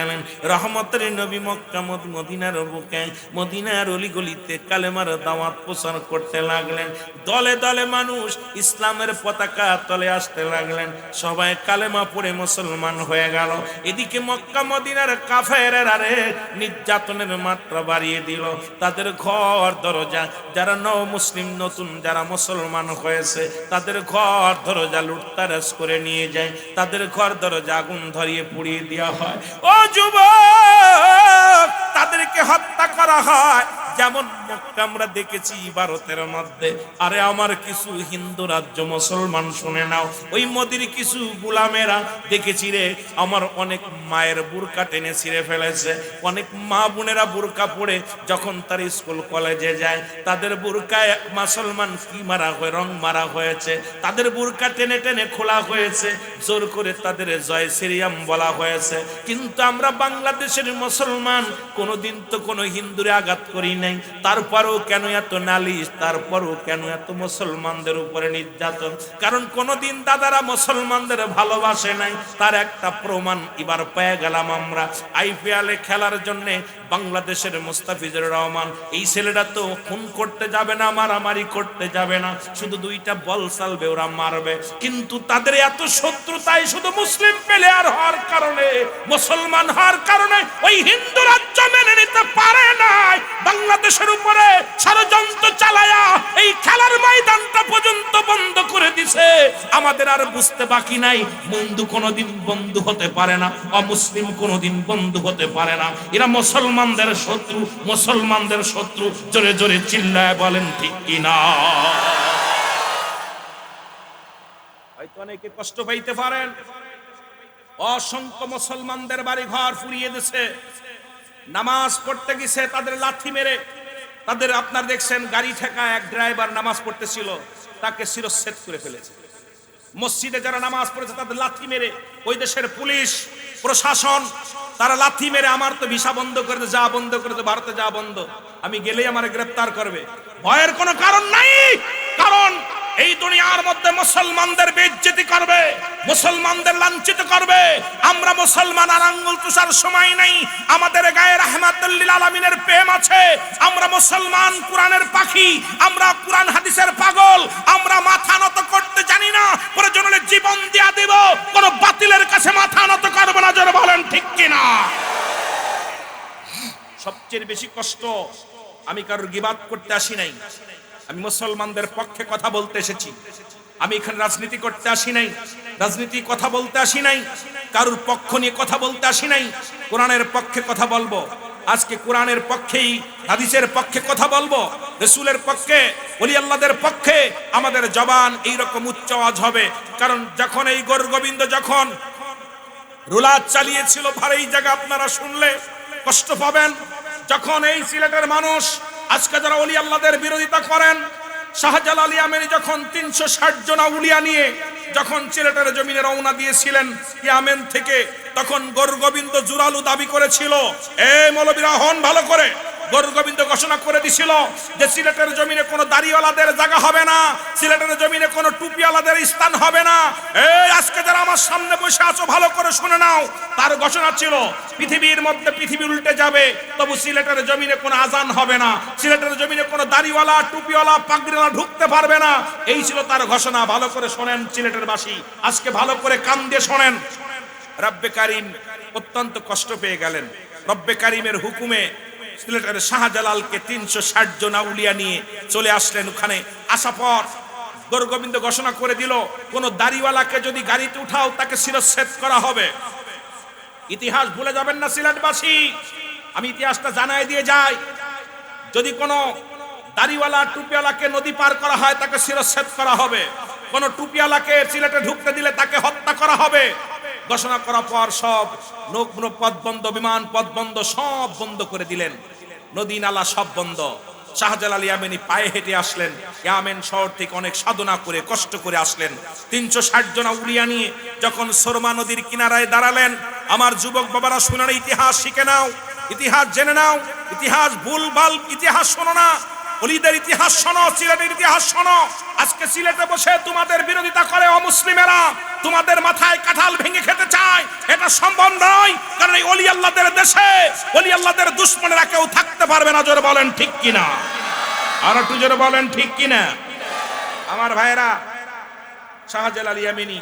Speaker 1: রহমতের নবী মক্কা মদিনার বুকে মদিনার অলিগলিতে কালেমার দাওয়াত প্রচার করতে লাগলেন। দলে দলে মানুষ ইসলামের পতাকা তলে আসতে লাগলেন, সবাই কালেমা পড়ে মুসলমান হয়ে গেল। এদিকে মক্কা মদিনার কাফেররা রে নির্যাতনের মাত্রা বাড়িয়ে দিল। তাদের ঘর দরজা যারা মুসলিম নতুন যারা মুসলমান হয়েছে তাদের ঘর দরজা লুটতারাজ করে নিয়ে যায়, তাদের ঘর দরজা আগুন ধরিয়ে পুড়িয়ে দেওয়া হয়। ও যুবক তাদেরকে হত্যা করা হয় যেমন মক্কা আমরা দেখেছি ভারতের মধ্যে। আরে আমার কিছু হিন্দু রাজ্য মুসলমান শুনে নাও, ওই মোদির কিছু গোলামেরা দেখেছি রে আমার অনেক মায়ের বুরকা টেনে ছিঁড়ে ফেলেছে। অনেক মা বোনেরা বুরকা পরে যখন তার স্কুল কলেজে যায় তাদের বুরকায় মুসলমান কি মারা হয় রং মারা হয়েছে, তাদের বুরকা টেনে টেনে খোলা হয়েছে, জোর করে তাদের জয় শ্রীরাম বলা হয়েছে। কিন্তু আমরা বাংলাদেশের মুসলমান কোনোদিন তো কোনো হিন্দুরে আঘাত করি নাই, তারপরেও কেন এত নালিশ, তারপরেও কেন এত মুসলমানদের উপরে নির্যাতন? কারণ কোনোদিন দাদারা মুসলমানদের ভালোবাসে নাই, তার একটা প্রমাণ এবার পেয়ে গেলাম আমরা। আইপিএলে খেলার জন্য বাংলাদেশের মুস্তাফিজুর রহমান এই ছেলেটা তো খুন করতে যাবে না, মারামারি করতে যাবে না, শুধু দুইটা বল চালবে ওরা মারবে। কিন্তু তাদের এত শত্রুতাই শুধু মুসলিম প্লেয়ার হওয়ার কারণে, মুসলমান হওয়ার কারণে ওই হিন্দু রাজ্য মেনে নিতে পারে নাই। বাংলাদেশের উপরে ষড়যন্ত্র চালায়া এই খেলার ময়দানটা পর্যন্ত বন্ধ করে দিছে। আমাদের আর বুঝতে বাকি নাই বন্ধু কোনোদিন বন্ধু হতে পারে না, অমুসলিম কোনোদিন বন্ধু হতে পারে না। এরা মুসলমানদের শত্রু, মুসলমানদের শত্রু। জোরে জোরে চিল্লায় বলেন ঠিক কিনা? হয়তো অনেকে কষ্ট পাইতে পারেন, অসংখ্য মুসলমানদের বাড়ি ঘর ফুরিয়ে দিছে, নামাজ পড়তে গেছে তাদের লাথি মেরে, তাদের আপনার দেখছেন গাড়ি ঠেকা এক ড্রাইভার নামাজ পড়তেছিল তাকে শিরচ্ছেদ করে ফেলেছে। মসজিদে যারা নামাজ পড়েছে তাদের লাথি মেরে, ওই দেশের পুলিশ প্রশাসন তারা লাথি মেরে আমার তো ভিসা বন্ধ করে দে, যা বন্ধ করে দে, ভারতে যা বন্ধ, আমি গেলেই আমার গ্রেফতার করবে। ভয়ের কোনো কারণ নাই, কারণ এই দুনিয়ার মধ্যে মুসলমানদের বেইজ্জতি করবে, মুসলমানদের লাঞ্ছিত করবে। আমরা মুসলমান আর আঙ্গুল তুষার সময় নাই, আমাদের গায়ে রাহমাতুল লিল আলামিনের প্রেম আছে। আমরা মুসলমান কোরআনের পাখি, আমরা কোরআন হাদিসের পাগল, আমরা মাথা নত করতে জানি না, প্রয়োজন হলে জীবন দিয়া দেব, কোন বাতিলের কাছে মাথা নত করব না। যারা বলেন ঠিক কিনা? সবচেয়ে বেশি কষ্ট, আমি কারোর গিবাত করতে আসি নাই, আমি মুসলমানদের পক্ষে কথা বলতে এসেছি। আমি এখানে রাজনীতি করতে আসি নাই, রাজনীতি কথা বলতে আসি নাই, কারোর পক্ষ নিয়ে কথা বলতে আসি নাই, কোরআনের পক্ষে কথা বলবো। আজকে কোরআনের পক্ষেই, হাদিসের পক্ষে কথা বলবো, রাসূলের পক্ষে, ওলি আল্লাহদের পক্ষে আমাদের জবান এইরকম উচ্চ আওয়াজ হবে। কারণ যখন এই গৌর গোবিন্দ যখন রুলাত চালিয়েছিল, ভারী জায়গা আপনারা শুনলে কষ্ট পাবেন। যখন এই সিলেটের মানুষ আজকে যারা ওলি আল্লাহদের বিরোধিতা করেন, শাহজালাল ইয়ামানি যখন 360 জন আউলিয়া নিয়ে যখন সিলেটের জমিনে রওনা দিয়েছিলেন ইয়ামেন থেকে, তখন গৌরগোবিন্দ জুরালু দাবি করেছিল, এই মৌলবীরা হন ভালো করে, গৌরগোবিন্দ ঘোষণা করে দিছিল যে সিলেটের জমিনে কোনো দাড়িওয়ালাদের জায়গা হবে না, সিলেটের জমিনে কোনো টুপিওয়ালাদের স্থান হবে না। এই আজকে যারা আমার সামনে বসে আছো ভালো করে শুনে নাও, তার ঘোষণা ছিল পৃথিবীর মধ্যে পৃথিবী উল্টে যাবে, তবু সিলেটের জমিনে কোনো আজান হবে না, সিলেটের জমিনে কোনো দাড়িওয়ালা টুপিওয়ালা পাগড়িওয়ালা ঢুকতে পারবে না। এই ছিল তার ঘোষণা। ভালো করে শোনেন সিলেটের বাসী, আজকে ভালো করে কান দিয়ে শোনেন। রব্বে কারিম অত্যন্ত কষ্ট পেয়ে গেলেন। রব্বে কারিমের হুকুমে সিলেটের শাহজালালকে 360 জন আউলিয়া নিয়ে চলে আসলেন। ওখানে আসা পর গৌরগোবিন্দ ঘোষণা করে দিল, কোন দাড়িওয়ালাকে যদি গাড়িতে উঠাও তাকে শিরচ্ছেদ করা হবে। ইতিহাস ভুলে যাবেন না সিলেটবাসী, আমি ইতিহাসটা জানাই দিয়ে যাই। যদি কোনো দাড়িওয়ালা টুপিওয়ালাকে নদী পার করা হয় তাকে শিরচ্ছেদ করা হবে, কোন টুপিওয়ালাকে সিলেটে ঢুকতে দিলে তাকে হত্যা করা হবে। ঘোষণা করার পর সব নগ্ন পথ বন্ধ, বিমান পথ বন্ধ, সব বন্ধ করে দিলেন, নদী নালা সব বন্ধ। শাহজালাল ইয়ামানি পায়ে হেঁটে আসলেন, ইয়ামেন শহর থেকে অনেক সাধনা করে কষ্ট করে আসলেন। 360 জন আউলিয়া নিয়ে যখন সুরমা নদীর কিনারায় দাঁড়ালেন, আমার যুবক বাবারা শুনে নাও, ইতিহাস শিখে নাও, ইতিহাস জেনে নাও, ইতিহাস ভুলভাল ইতিহাস শোনো না, ওলিদের ইতিহাস শোনো, সিলেটের ইতিহাস শোনো। আজকে সিলেটে বসে তোমাদের বিরোধিতা করে অমুসলিমেরা, তোমাদের মাথায় কাঁঠাল ভেঙে খেতে চায়, এটা সম্ভব নয়। কারণ এই ওলি আল্লাহদের দেশে ওলি আল্লাহদের দুশমনেরা কেউ থাকতে পারবে না। জোরে বলেন ঠিক কিনা, আর একটু জোরে বলেন ঠিক কিনা। আমার ভাইয়েরা, শাহজালাল ইয়ামানি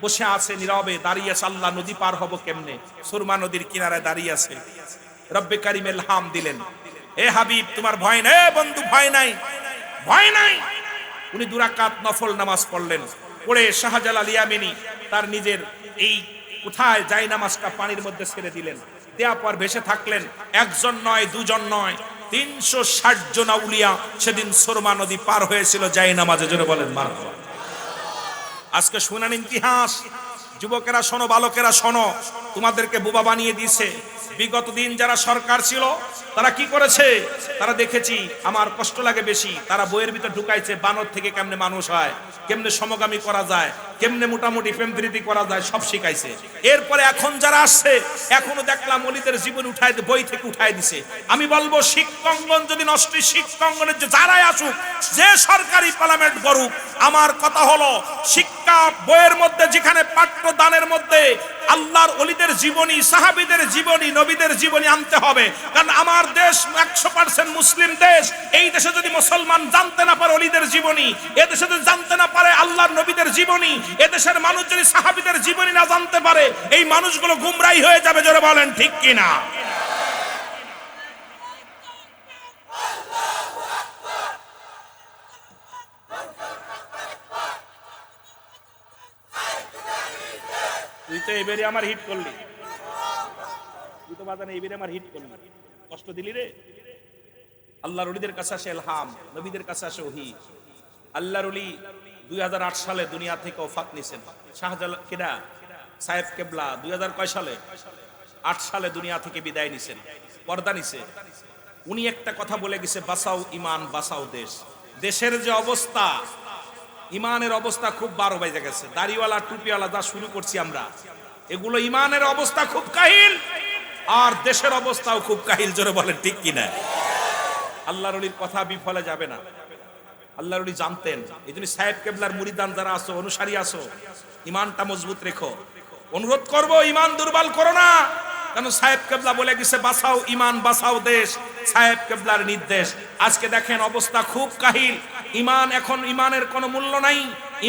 Speaker 1: বসে আছে নীরবে, দাঁড়িয়ে আছে, আল্লাহ নদী পার হব কেমনে, সুরমা নদীর কিনারায় দাঁড়িয়ে আছে। রব্বে কারিম ইলহাম দিলেন, এ হাবিব তোমার ভয় নেই, বন্ধু ভয় নাই, ভয় নাই। উনি 2 রাকাত নফল নামাজ পড়লেন, পড়ে শাহজালাল ইয়ামানি তার নিজের এই কোথায় যাই নামাজটা পানির মধ্যে ছেড়ে দিলেন। দেওয়ার পর ভেসে থাকলেন। একজন নয়, দুজন নয়, 360 জন আউলিয়া সেদিন সুরমা নদী পার হয়েছিল যাই নামাজে। জোরে বলেন মারহাবা। আজকে শুনান ইতিহাস, যুবকেরা শোনো, বালকেরা শোনো, তোমাদেরকে বোবা বানিয়ে দিয়েছে। বিগত দিন যারা সরকার ছিল তারা কি করেছে, তারা দেখেছি, আমার কষ্ট লাগে বেশি, তারা বইয়ের ভিতর ঢুকাইছে বানর থেকে কেমনে মানুষ হয়, কেমনে সমগামী করা যায়, কেমনে মোটামুটি প্রেমপ্রীতি করা যায়, সব শিখাইছে। এরপরে এখন যারা আসছে, এখনো দেখলাম ওলিদের জীবন উঠায় বই থেকে উঠায় দিছে। আমি বলবো শিক্ষাঙ্গন যদি নষ্ট, শিক্ষাঙ্গনের যে যারাই আসুক, যে সরকারি পার্লামেন্ট করুক, আমার কথা হলো শিক্ষা বইয়ের মধ্যে যেখানে পাঠ্যদানের মধ্যে আল্লাহর ওলিদের জীবনী, সাহাবীদের জীবনী, নবীদের জীবনী আনতে হবে। কারণ আমার দেশ 100% মুসলিম দেশ। এই দেশে যদি মুসলমান জানতে না পারে ওলিদের জীবনী, এ দেশে যদি জানতে না পারে আল্লাহর নবীদের জীবনী, এ দেশের মানুষ যদি সাহাবীদের জীবনী না জানতে পারে, এই মানুষগুলো গুমরাহী হয়ে যাবে। জোরে বলেন ঠিক কিনা। তুই তো এবারে আমার হিট করলি, তুই তো বাজানে এবারে আমার হিট করলি, কষ্ট দিলি রে। আল্লাহর ওলিদের কাছে আসে ইলহাম, নবীদের কাছে আসে ওহী। আল্লাহর ওলি 2008 সালে দুনিয়া থেকে ওফাত নিছেন। শাহজালাল কিনা সাহেব কেবলা 2000 কয় সালে, 8 সালে দুনিয়া থেকে বিদায় নিছেন, পর্দা নিছে। উনি একটা কথা বলে গেছে, বাঁচাও ইমান, বাঁচাও দেশ। দেশের যে অবস্থা, ইমানের অবস্থা খুব 12 বাজে গেছে। দাড়িওয়ালা টুপিওয়ালা যা শুরু করছি আমরা, এগুলো ইমানের অবস্থা খুব কাহিল, আর দেশের অবস্থাও খুব কাহিল। জোরে বলেন ঠিক কিনা। আল্লাহর ওলির কথা বিফলে যাবে না। আল্লাহর ওলি জানতেন। এই জন্য সাহেব কেবলার মুরিদান যারা আছো, অনুসারী আছো, ইমানটা মজবুত রেখো। অনুরোধ করব, ইমান দুর্বল করো না। কারণ সাহেব কেবলা বলে গেছে, বাঁচাও ইমান, বাঁচাও দেশ, সাহেব কেবলার নির্দেশ। আজকে দেখেন অবস্থা খুব কাহিল। ইমান এখন, ইমানের কোনো মূল্য নাই।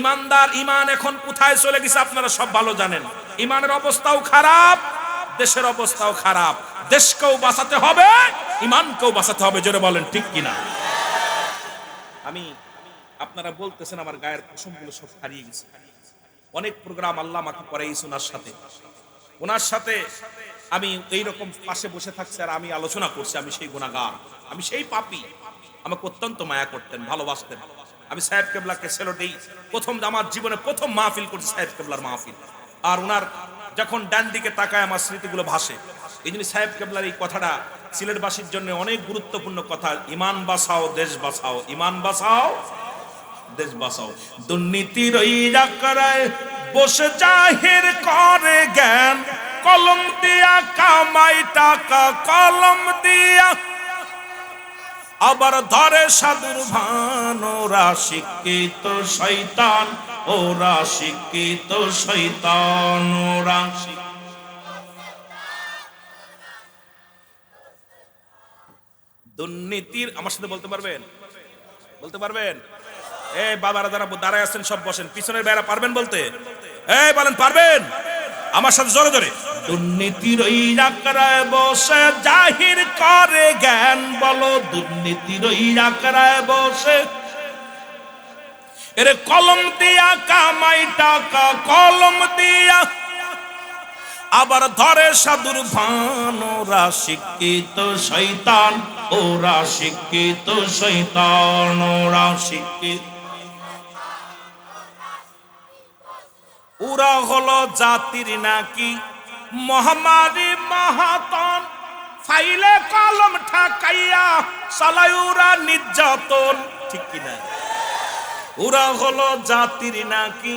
Speaker 1: ইমানদার ইমান এখন কোথায় চলে গেছে আপনারা সব ভালো জানেন। ইমানের অবস্থাও খারাপ, দেশের অবস্থাও খারাপ। দেশকেও বাঁচাতে হবে, ইমানকেও বাঁচাতে হবে। জোরে বলেন ঠিক কিনা। আমি, আপনারা বলতেছেন আমার গায়ের পশমগুলো সব হারিয়ে গেছে। অনেক প্রোগ্রাম আল্লাহ আমাকে করাইছে ওনার সাথে আমি এইরকম পাশে বসে থাকছি আর আমি আলোচনা করছি। আমি সেই গুনাহগার, আমি সেই পাপী। আমাকে অত্যন্ত মায়া করতেন, ভালোবাসতেন। আমি সাহেব কেবলাকে সেলো দেই। প্রথম আমার জীবনে প্রথম মাহফিল করছি সাহেব কেবলার মাহফিল। আর ওনার যখন ডান দিকে তাকায় আমার স্মৃতিগুলো ভাসে। এই জন্য সাহেব কেবলার এই কথাটা সিলেটবাসীর জন্য অনেক গুরুত্বপূর্ণ কথা, ইমান বাঁচাও দেশ বাঁচাও, ইমান বাঁচাও দেশ বাঁচাও। দুর্নীতির ওই রাকারায় বসে জাহির করে জ্ঞান, কলম দিয়া কামাই টাকা কলম দিয়া, আবার ধরে সাধুর ভান, ওরা শিক্ষিত শয়তান, ওরা শিক্ষিত শয়তান, ওরা দুর্নীতির। আমার সাথে বলতে পারবেন? বলতে পারবেন? এই বাবারা যারা দাঁড়ায় আছেন সব বসেন, পিছনের বেড়া পারবেন বলতে? এই বলেন পারবেন? আমার সাথে জোরে জোরে। দুর্নীতির ওই রাকারায় বসে জাহির করে জ্ঞান, বলো দুর্নীতির ওই রাকারায় বসে, এর কলম দিয়া কামাই টাকা কলম দিয়া, আবার ধরে সাধুর ভান, ওরা শিক্ষিত শয়তান, ওরা শিক্ষিত শয়তান, ওরা শিক্ষিত। ওরা হলো জাতির নাকি মহামারী মহাতন, ফাইলে কলম ঠাকাইয়া চালায় ওরা নির্যাতন, ঠিক কিনা? ওরা হলো জাতির নাকি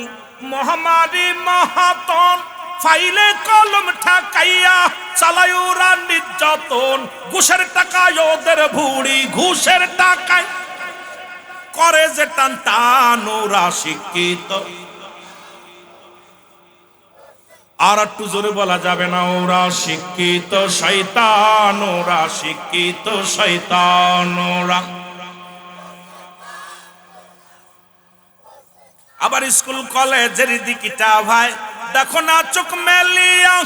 Speaker 1: মহামারী মহাতন, ফাইলে কলম ঠাকাইয়া চালায় ওরা নির্যাতন, ঘুষের টাকায় ওদের ভুড়ি, ঘুষের টাকায় করে যে টান টান, ওরা শিক্ষিত। আর একটু জোরে বলা যাবে না? ওরা শিক্ষিত শয়তান, ওরা শিক্ষিত শয়তান, ওরা। আবার স্কুল কলেজের দিকটা ভাই দেখো না চোখ মেলিয়া,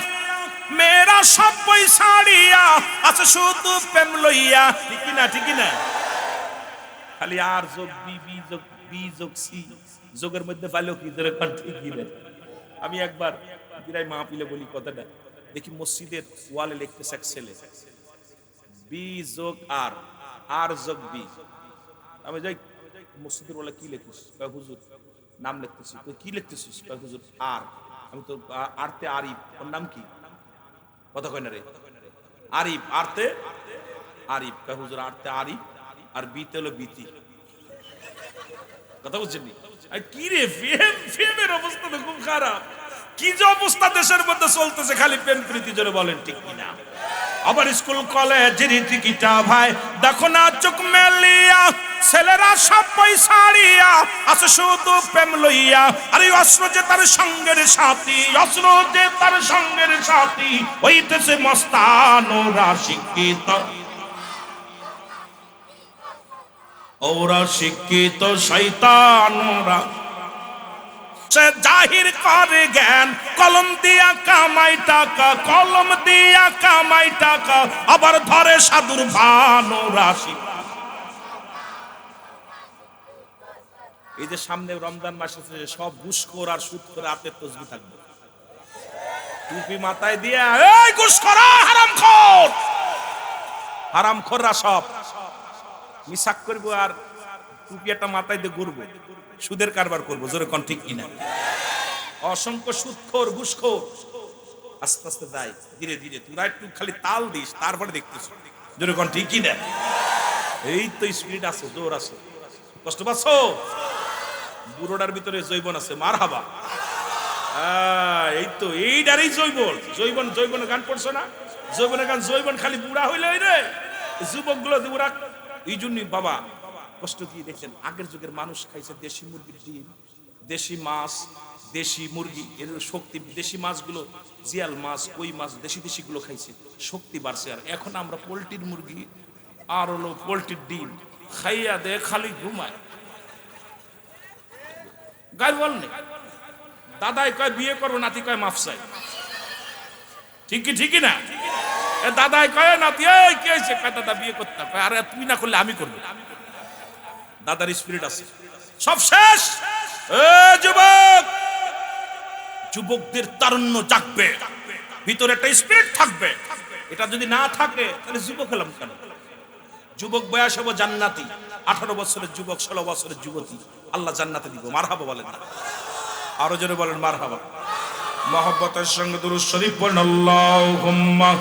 Speaker 1: মেয়েরা সব পয়সাড়িয়া আছে শুধু প্রেম লইয়া, ঠিক না? ঠিক না? খালি আর যোগ বি যোগ বি যোগ সি, যোগের মধ্যে পাইলো কি ধরে ঠিকই রে। আমি একবার বিরাই মাহফিলে বলি কথাটা, দেখি মসজিদের ওয়ালে লিখতেছে এক ছেলে বি যোগ আর, আর যোগ বি। আমি যাই মসজিদের ওয়ালে কি লিখিস? হুজুর নাম লিখতেছি। কি লিখতেছিস? হুজুর আর। আমি তো আরতে আরিফ, ওর নাম কি? কথা কয় না রে? আরিফ, আরতে আরিফ। হুজুর আরতে আরিফ আর বিতে হলো বিতি। কথা বুঝছেন? কি রে ফেমের অবস্থা তো খুব খারাপ। কি যে অবস্থা দেশের মধ্যে চলতেছে, খালি প্রেম প্রীতি জোরে বলেন ঠিক কিনা? আবার স্কুল কলেজের দিকটা ভাই দেখো না চোখ মেলিয়া, ছেলেরা সব পয়সাড়িয়া আছে শুধু প্রেম লইয়া, আরে অস্ত্র যে তার সঙ্গের সাথী, অস্ত্র যে তার সঙ্গের সাথী, হইতেছে মস্তান, ওরা শিক্ষিত, ওরা শিক্ষিত শয়তান, ওরা সে জাহির করে জ্ঞান, কলম দিয়া কামাই টাকা কলম দিয়া কামাই টাকা, আবার ধরে সাধুর ভান, ওরা শিক্ষিত। এই যে সামনে রমজান মাস আছে, সব ঘুষখোর আর সুদখোর হাতে তসবিহ থাকবে, টুপি মাথায় দিয়া, এই ঘুষখোর হারামখোর, হারামখোররা সব মিসাক করবো আর টুপি একটা মাথায় দিয়ে ঘুরবো, সুদের কারবার করবো, জোরে কোন ঠিক কিনা? অসংখ্য সুদখোর ঘুষখোর আস্তে আস্তে যায়, ধীরে ধীরে তোরা একটু খালি তাল দিস, তারপরে দেখতেছ, জোরে কোন ঠিক কিনা? এই তো স্পিরিট আছে, জোর আছে। কষ্ট পাচ্ছ? বুড়োটার ভিতরে জৈবন আছে, মারহাবা। এই তো এইটারই জৈবন, জৈবন জৈবনের গান পড়ছো না? জৈবনের গান, জৈবন খালি বুড়া হইলে রে যুবক গুলো বুড়া। এই জন্যই বাবা কষ্ট দিয়ে দেখছেন, আগের যুগের মানুষ খাইছে দেশি মুরগির ডিম, দেশি মাছ, দেশি মুরগি, এর শক্তি, দেশি মাছগুলো জিয়াল মাছ, কই মাছ, দেশি দেশি গুলো খাইছে, শক্তি বাড়ছে। আর এখন আমরা পোল্ট্রির মুরগি আর হলো পোল্ট্রির ডিম খাইয়া দে, খালি ঘুমায়, গায়ে বল নেই। দাদাই কয় বিয়ে করবো, নাতি কয় মাফ চাই, ঠিকই ঠিকই না? দাদাই কয় নাতি কি হয়েছে? দাদা বিয়ে করতে, আরে তুই না করলে আমি করবো। দাদার স্পিরিট আছে, সব শেষ। যুবক, যুবকদের তারুণ্য জাগবে, ভিতরে একটা স্পিরিট থাকবে। এটা যদি না থাকে তাহলে যুবক হলাম কেন? যুবক বয়স হবো জান্নাতি, 18 বছরের যুবক, 16 বছরের যুবতী আল্লাহ জান্নাতে দিব। মারহাবা বলেন না? আরো জোরে বলেন মারহাবা। মহব্বতের সঙ্গে দুরূদ শরীফ পড়ুন, আল্লাহুম্মা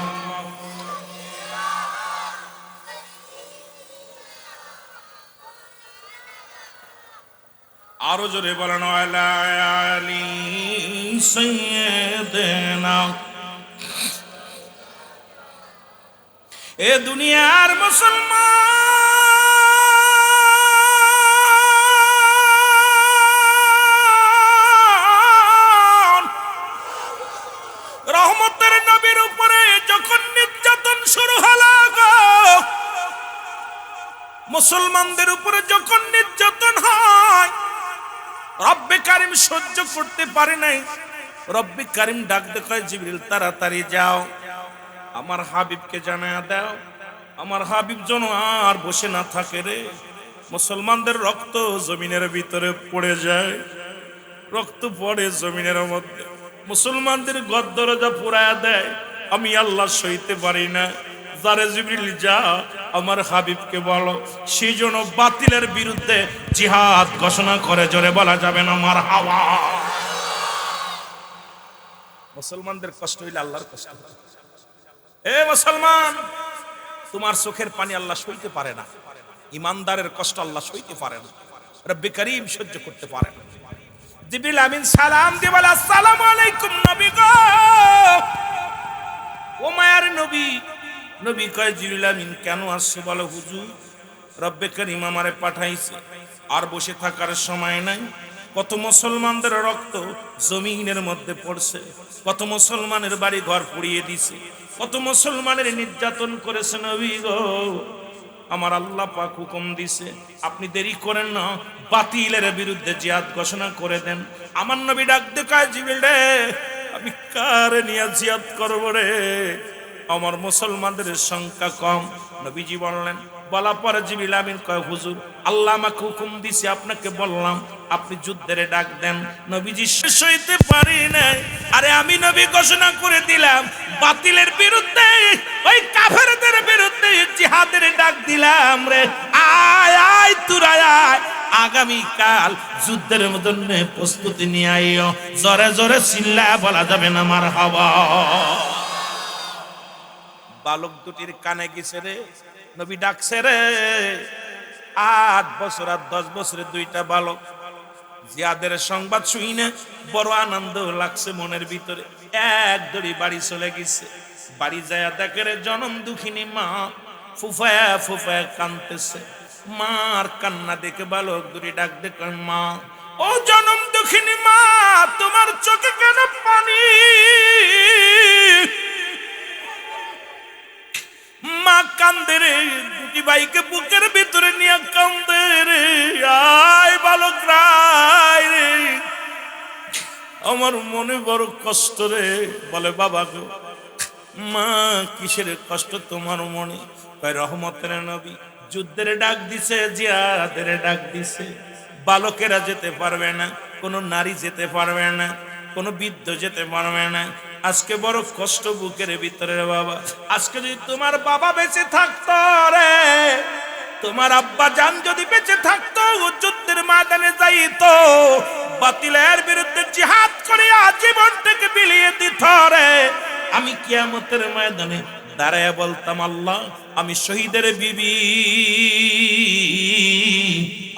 Speaker 1: আরো জোরে বলেন ওয়ালা আলি সাইয়্যিদিনা। এ দুনিয়ার মুসলমান, রহমতের নবীর উপরে যখন নির্যাতন শুরু হলো গো, মুসলমানদের উপরে যখন নির্যাতন হয়, রব্বে কারিম সহ্য করতে পারে নাই। রব্বে কারিম ডাক দেয় জিবরিল তাড়াতাড়ি যাও, আমার হাবিবকে জানায়া দাও, আমার হাবিব যেন আর বসে না থাকে রে। মুসলমানদের রক্ত জমিনের ভিতরে পড়ে যায়, রক্ত পড়ে জমিনের মধ্যে, মুসলমানদের ঘর দরজা পুরায়া দেয়। আমি আল্লাহ সইতে পারি না। যারে জিবরিল যা আমার হাবিবকে বলো, সেই জন্য বাতিলের বিরুদ্ধে জিহাদ ঘোষণা করে, জোরে বলা যাবে না মারহাবা। মুসলমানদের কষ্ট হইলে আল্লাহর কষ্ট। এ মুসলমান, তোমার চোখের পানি আল্লাহ সইতে পারে না, ইমানদারের কষ্ট আল্লাহ সইতে পারে না, রব্বে করিম সহ্য করতে পারে না। জিবরিল আমিন সালাম দিয়ে বলে আসসালামু আলাইকুম নবী গো। ও মায়ার নবী। নবী কয় জিবরিল আমিন কেন আসছো বলো হুজুর? রব্বে করিম আমারে পাঠাইছে, আর বসে থাকার সময় নাই। কত মুসলমানদের রক্ত জমিনের মধ্যে পড়ছে, কত মুসলমানের বাড়ি ঘর পুড়িয়ে দিছে, কত মুসলমানের নির্যাতন করেছে নবী গো। আমার আল্লাহ পাক হুকুম দিছে আপনি দেরি করেন না, বাতিলের বিরুদ্ধে জিহাদ ঘোষণা করে দেন। আমার নবী ডাক দিয়ে কয় জিবরিল রে, আমি কারে নিয়ে জিহাদ করব রে? আমার মুসলমানদের সংখ্যা কম। নবীজি বললেন, বলা পরে জিবরিল আমিন কয় হুজুর আল্লাহ আমাকে হুকুম দিছে, আপনাকে বললাম আপনি যুদ্ধের ডাক দেন। নবীজি শেষ হইতে পারি নাই। আরে আমি নবী ঘোষণা করে দিলাম বাতিলের বিরুদ্ধে, ওই কাফেরদের বিরুদ্ধে জিহাদের ডাক দিলাম রে। আয় আয় তোরা আয়, আগামী কাল যুদ্ধের জন্য প্রস্তুতি নিয়ে আইও। জোরে জোরে চিল্লায় বলা যাবে না মারহাবা। বালক দুটির কানে গেছে রে, নবী ডাকছে রে। 8 বছর আর 10 বছরের দুইটা বালক। জিহাদের সংবাদ শুনে বড় আনন্দ লাগছে মনের ভিতরে। এক দড়ি বাড়ি চলে গেছে। বাড়ি যায় দেখে রে জনম দুঃখিনী মা ফুফায়া ফুফায়া কাঁদতেছে। মার কান্না দেখে বালক দুটি ডাক দেখে, মা ও জনম দুঃখিনী মা, তোমার চোখে কেন পানি? মা কান্দে রে, দুটি ভাইকে বুকের ভিতরে নিয়ে কান্দে রে। আয় বালক রায় রে, আমার মনে বড় কষ্ট রে। বলে বাবা গো। মা কিসের কষ্ট তোমার মনে? রহমতের নবী যুদ্ধের ডাক দিছে, জিহাদের ডাক দিছে। বালকেরা যেতে পারবে না, কোনো নারী যেতে পারবে না, কোনো বৃদ্ধ যেতে পারবে না। আজকে বড় কষ্ট বুকের ভিতরে রে বাবা। আজকে যদি তোমার বাবা বেঁচে থাকতো রে, তোমার আব্বা জান যদি বেঁচে থাকতো, যুদ্ধের ময়দানে যাইতো, বাতিলের বিরুদ্ধে জিহাদ করে জীবনটাকে বিলিয়ে দিত রে। আমি কিয়ামতের ময়দানে দাঁড়ায় বলতাম, আল্লাহ আমি শহীদের বিবি,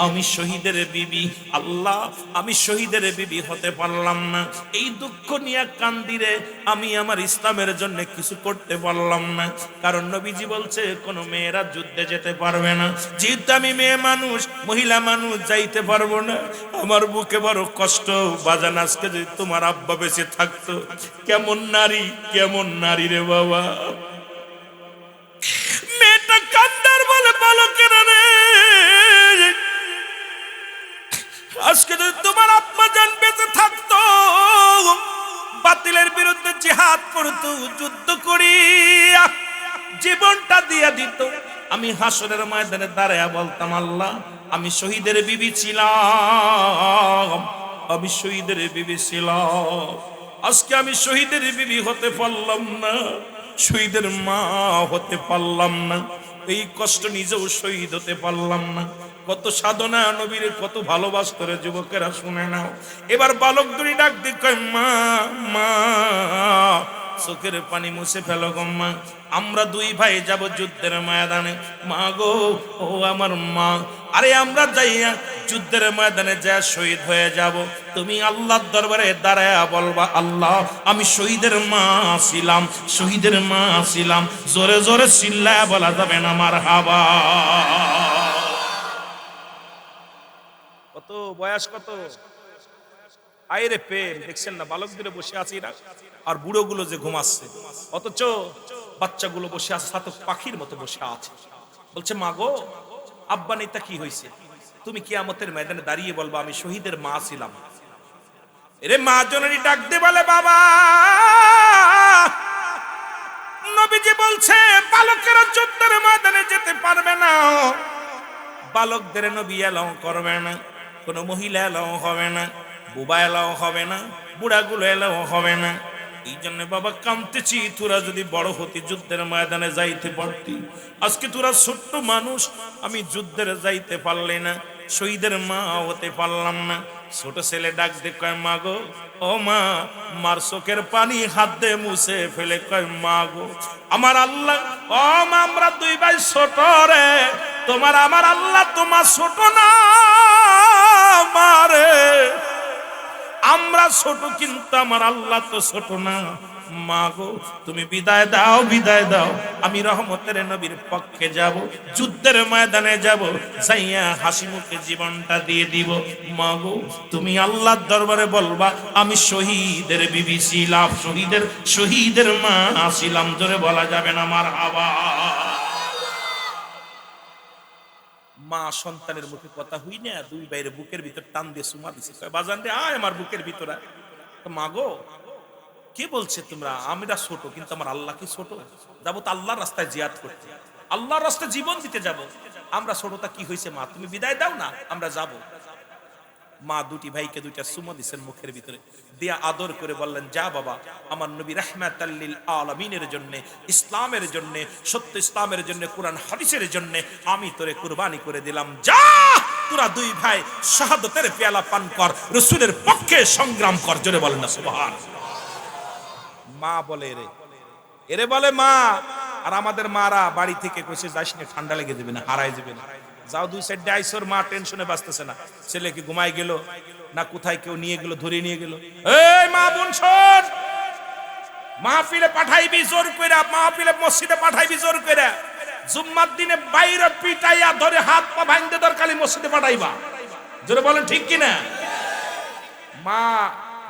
Speaker 1: আমি শহীদের বিবি। আল্লাহ আমি শহীদের বিবি হতে পারলাম না, এই দুঃখ নিয়ে কান্দিরে আমি আমার ইসলামের জন্য কিছু করতে পারলাম না। কারণ নবীজি বলছে কোন মেয়েরা যুদ্ধে যেতে পারবে না। যেহেতু আমি মেয়ে মানুষ, মহিলা মানুষ, যাইতে পারবো না। আমার বুকে বড় কষ্ট। বাজান আজকে যদি তোমার আব্বা বেঁচে থাকতো, কেমন নারী, কেমন নারী রে বাবা। মেয়েটা কান্দার বলে বালকেরা রে, আজকে যদি তোমার আব্বা জান বেঁচে থাকতো, বাতিলের বিরুদ্ধে জিহাদ করতো, যুদ্ধ করিয়া জীবনটা দিয়ে দিত, আমি হাসরের ময়দানে দাঁড়ায়া বলতাম, আল্লাহ আমি শহীদের বিবি ছিলাম, আমি শহীদের বিবি ছিলাম। আজকে আমি শহীদের বিবি হতে পারলাম না, শহীদের মা হতে পারলাম না, এই কষ্ট নিজেও শহীদ হতে পারলাম না। কত সাধনা, নবীর কত ভালোবাসত রে যুবকেরা, শুনে নাও। এবার বালক দুই ডাক দিয়ে কয়, মা মা, চোখের পানি মুছে ফেলো গো মা, আমরা দুই ভাই যাব যুদ্ধের ময়দানে। মা গো, ও আমার মা। আরে আমরা যাইয়া যুদ্ধের ময়দানে যা শহীদ হয়ে যাব, তুমি আল্লাহর দরবারে দাঁড়ায় বলবা, আল্লাহ আমি শহীদের মা ছিলাম, শহীদের মা ছিলাম। জোরে জোরে চিল্লায় বলা যাবে না মারহাবা। কত বয়স, কত আইরে প্রেম দেখছেন না, বালকদের বসে আছে এরা, আর বুড়োগুলো যে ঘুমাচ্ছে, অথচ বাচ্চাগুলো বসে আছে সাথে পাখির মতো বসে আছে। বলছে মা গো, আব্বা নেতা কি হয়েছে? তুমি কিয়ামতের ময়দানে দাঁড়িয়ে বলবা আমি শহীদের মা ছিলাম। এরে মা জননী ডাক দে বলে, বাবা নবীজি বলছে বালকেরা যুদ্ধের ময়দানে যেতে পারবে না, বালকদের নবী এলাও করবে না, কোনো মহিলা এলাও হবে না, বুবা এলাও হবে না, বুড়াগুলো এলাও হবে না। এই জন্য বাবা কামতেছি, তোরা যদি বড় হতি যুদ্ধের ময়দানে যাইতে পারতি। আজকে তোরা ছোট্ট মানুষ, আমি যুদ্ধের যাইতে পারলে না, শহীদের মা হতে পারলাম না। ছোট ছেলে ডাক দে কয় মা গো, ও মা, মার চোখের পানি হাত দিয়ে মুছে ফেলে কয় মা গো আমার আল্লাহ, ও মা আমরা দুই ভাই ছোট রে, তোমার আমার আল্লাহ তোমার ছোট না মারে, আমরা ছোট কিন্তু আমার আল্লাহ তো ছোট না। মা গো তুমি বিদায় দাও, বিদায় দাও, আমি রহমতের নবীর পক্ষে যাব, যুদ্ধের ময়দানে যাব, যাইয়া হাসি মুখে জীবনটা দিয়ে দিব। মা গো তুমি আল্লাহর দরবারে বলবা আমি শহীদের বিবি ছিলাম, শহীদের মা ছিলাম। জোরে বলা যাবে না মারহাবা। মা সন্তানের মুখে কথা হই না, দুই বাইরে বুকের ভিতর টান দিয়ে সুমা দিছে, বাজান রে আয় আমার বুকের ভিতরে। মা গো কে বলছে তোমরা আমরা ছোট, কিন্তু আমার আল্লাহ কি ছোট? যাবো তো আল্লাহর রাস্তায় জিহাদ করতে, আল্লাহর রাস্তায় জীবন দিতে যাব, আমরা ছোটটা কি হয়েছে? মা তুমি বিদায় দাও না, আমরা যাব। মা দুটি ভাইকে দুইটা সুমা দিছেন মুখের ভিতরে দিয়া আদর করে বললেন, যা বাবা, আমার নবী রাহমাতাল লিল আলামিনের জন্য, ইসলামের জন্য, সত্য ইসলামের জন্য, কোরআন হাদিসের জন্য আমি তোরে কুরবানি করে দিলাম। যা তোরা দুই ভাই শাহাদাতের পেয়ালা পান কর, রাসূলের পক্ষে সংগ্রাম কর। জোরে বলেন না সুবহানাল্লাহ। মা বলে এরে বলে মা, আর আমাদের মারা বাড়ি থেকে কইছে যাস না, ঠান্ডা লেগে যাবে না, হারাই যাবে না, যাও দুই সাইডে আইসোর। মা টেনশনে বাঁচতেছে না, ছেলে কি ঘুমাই গেল না কোথায় কেউ নিয়ে গেল, ধরে নিয়ে গেল। এই মা বোন শোন, মাহফিলে পাঠাইবি জোর কইরা, মাহফিলে মসজিদে পাঠাইবি জোর কইরা, জুম্মার দিনে বাইরে পিটাইয়া ধরে হাত পা ভাঙতে দরকারি মসজিদে পাঠাইবা। জোরে বলেন ঠিক কিনা?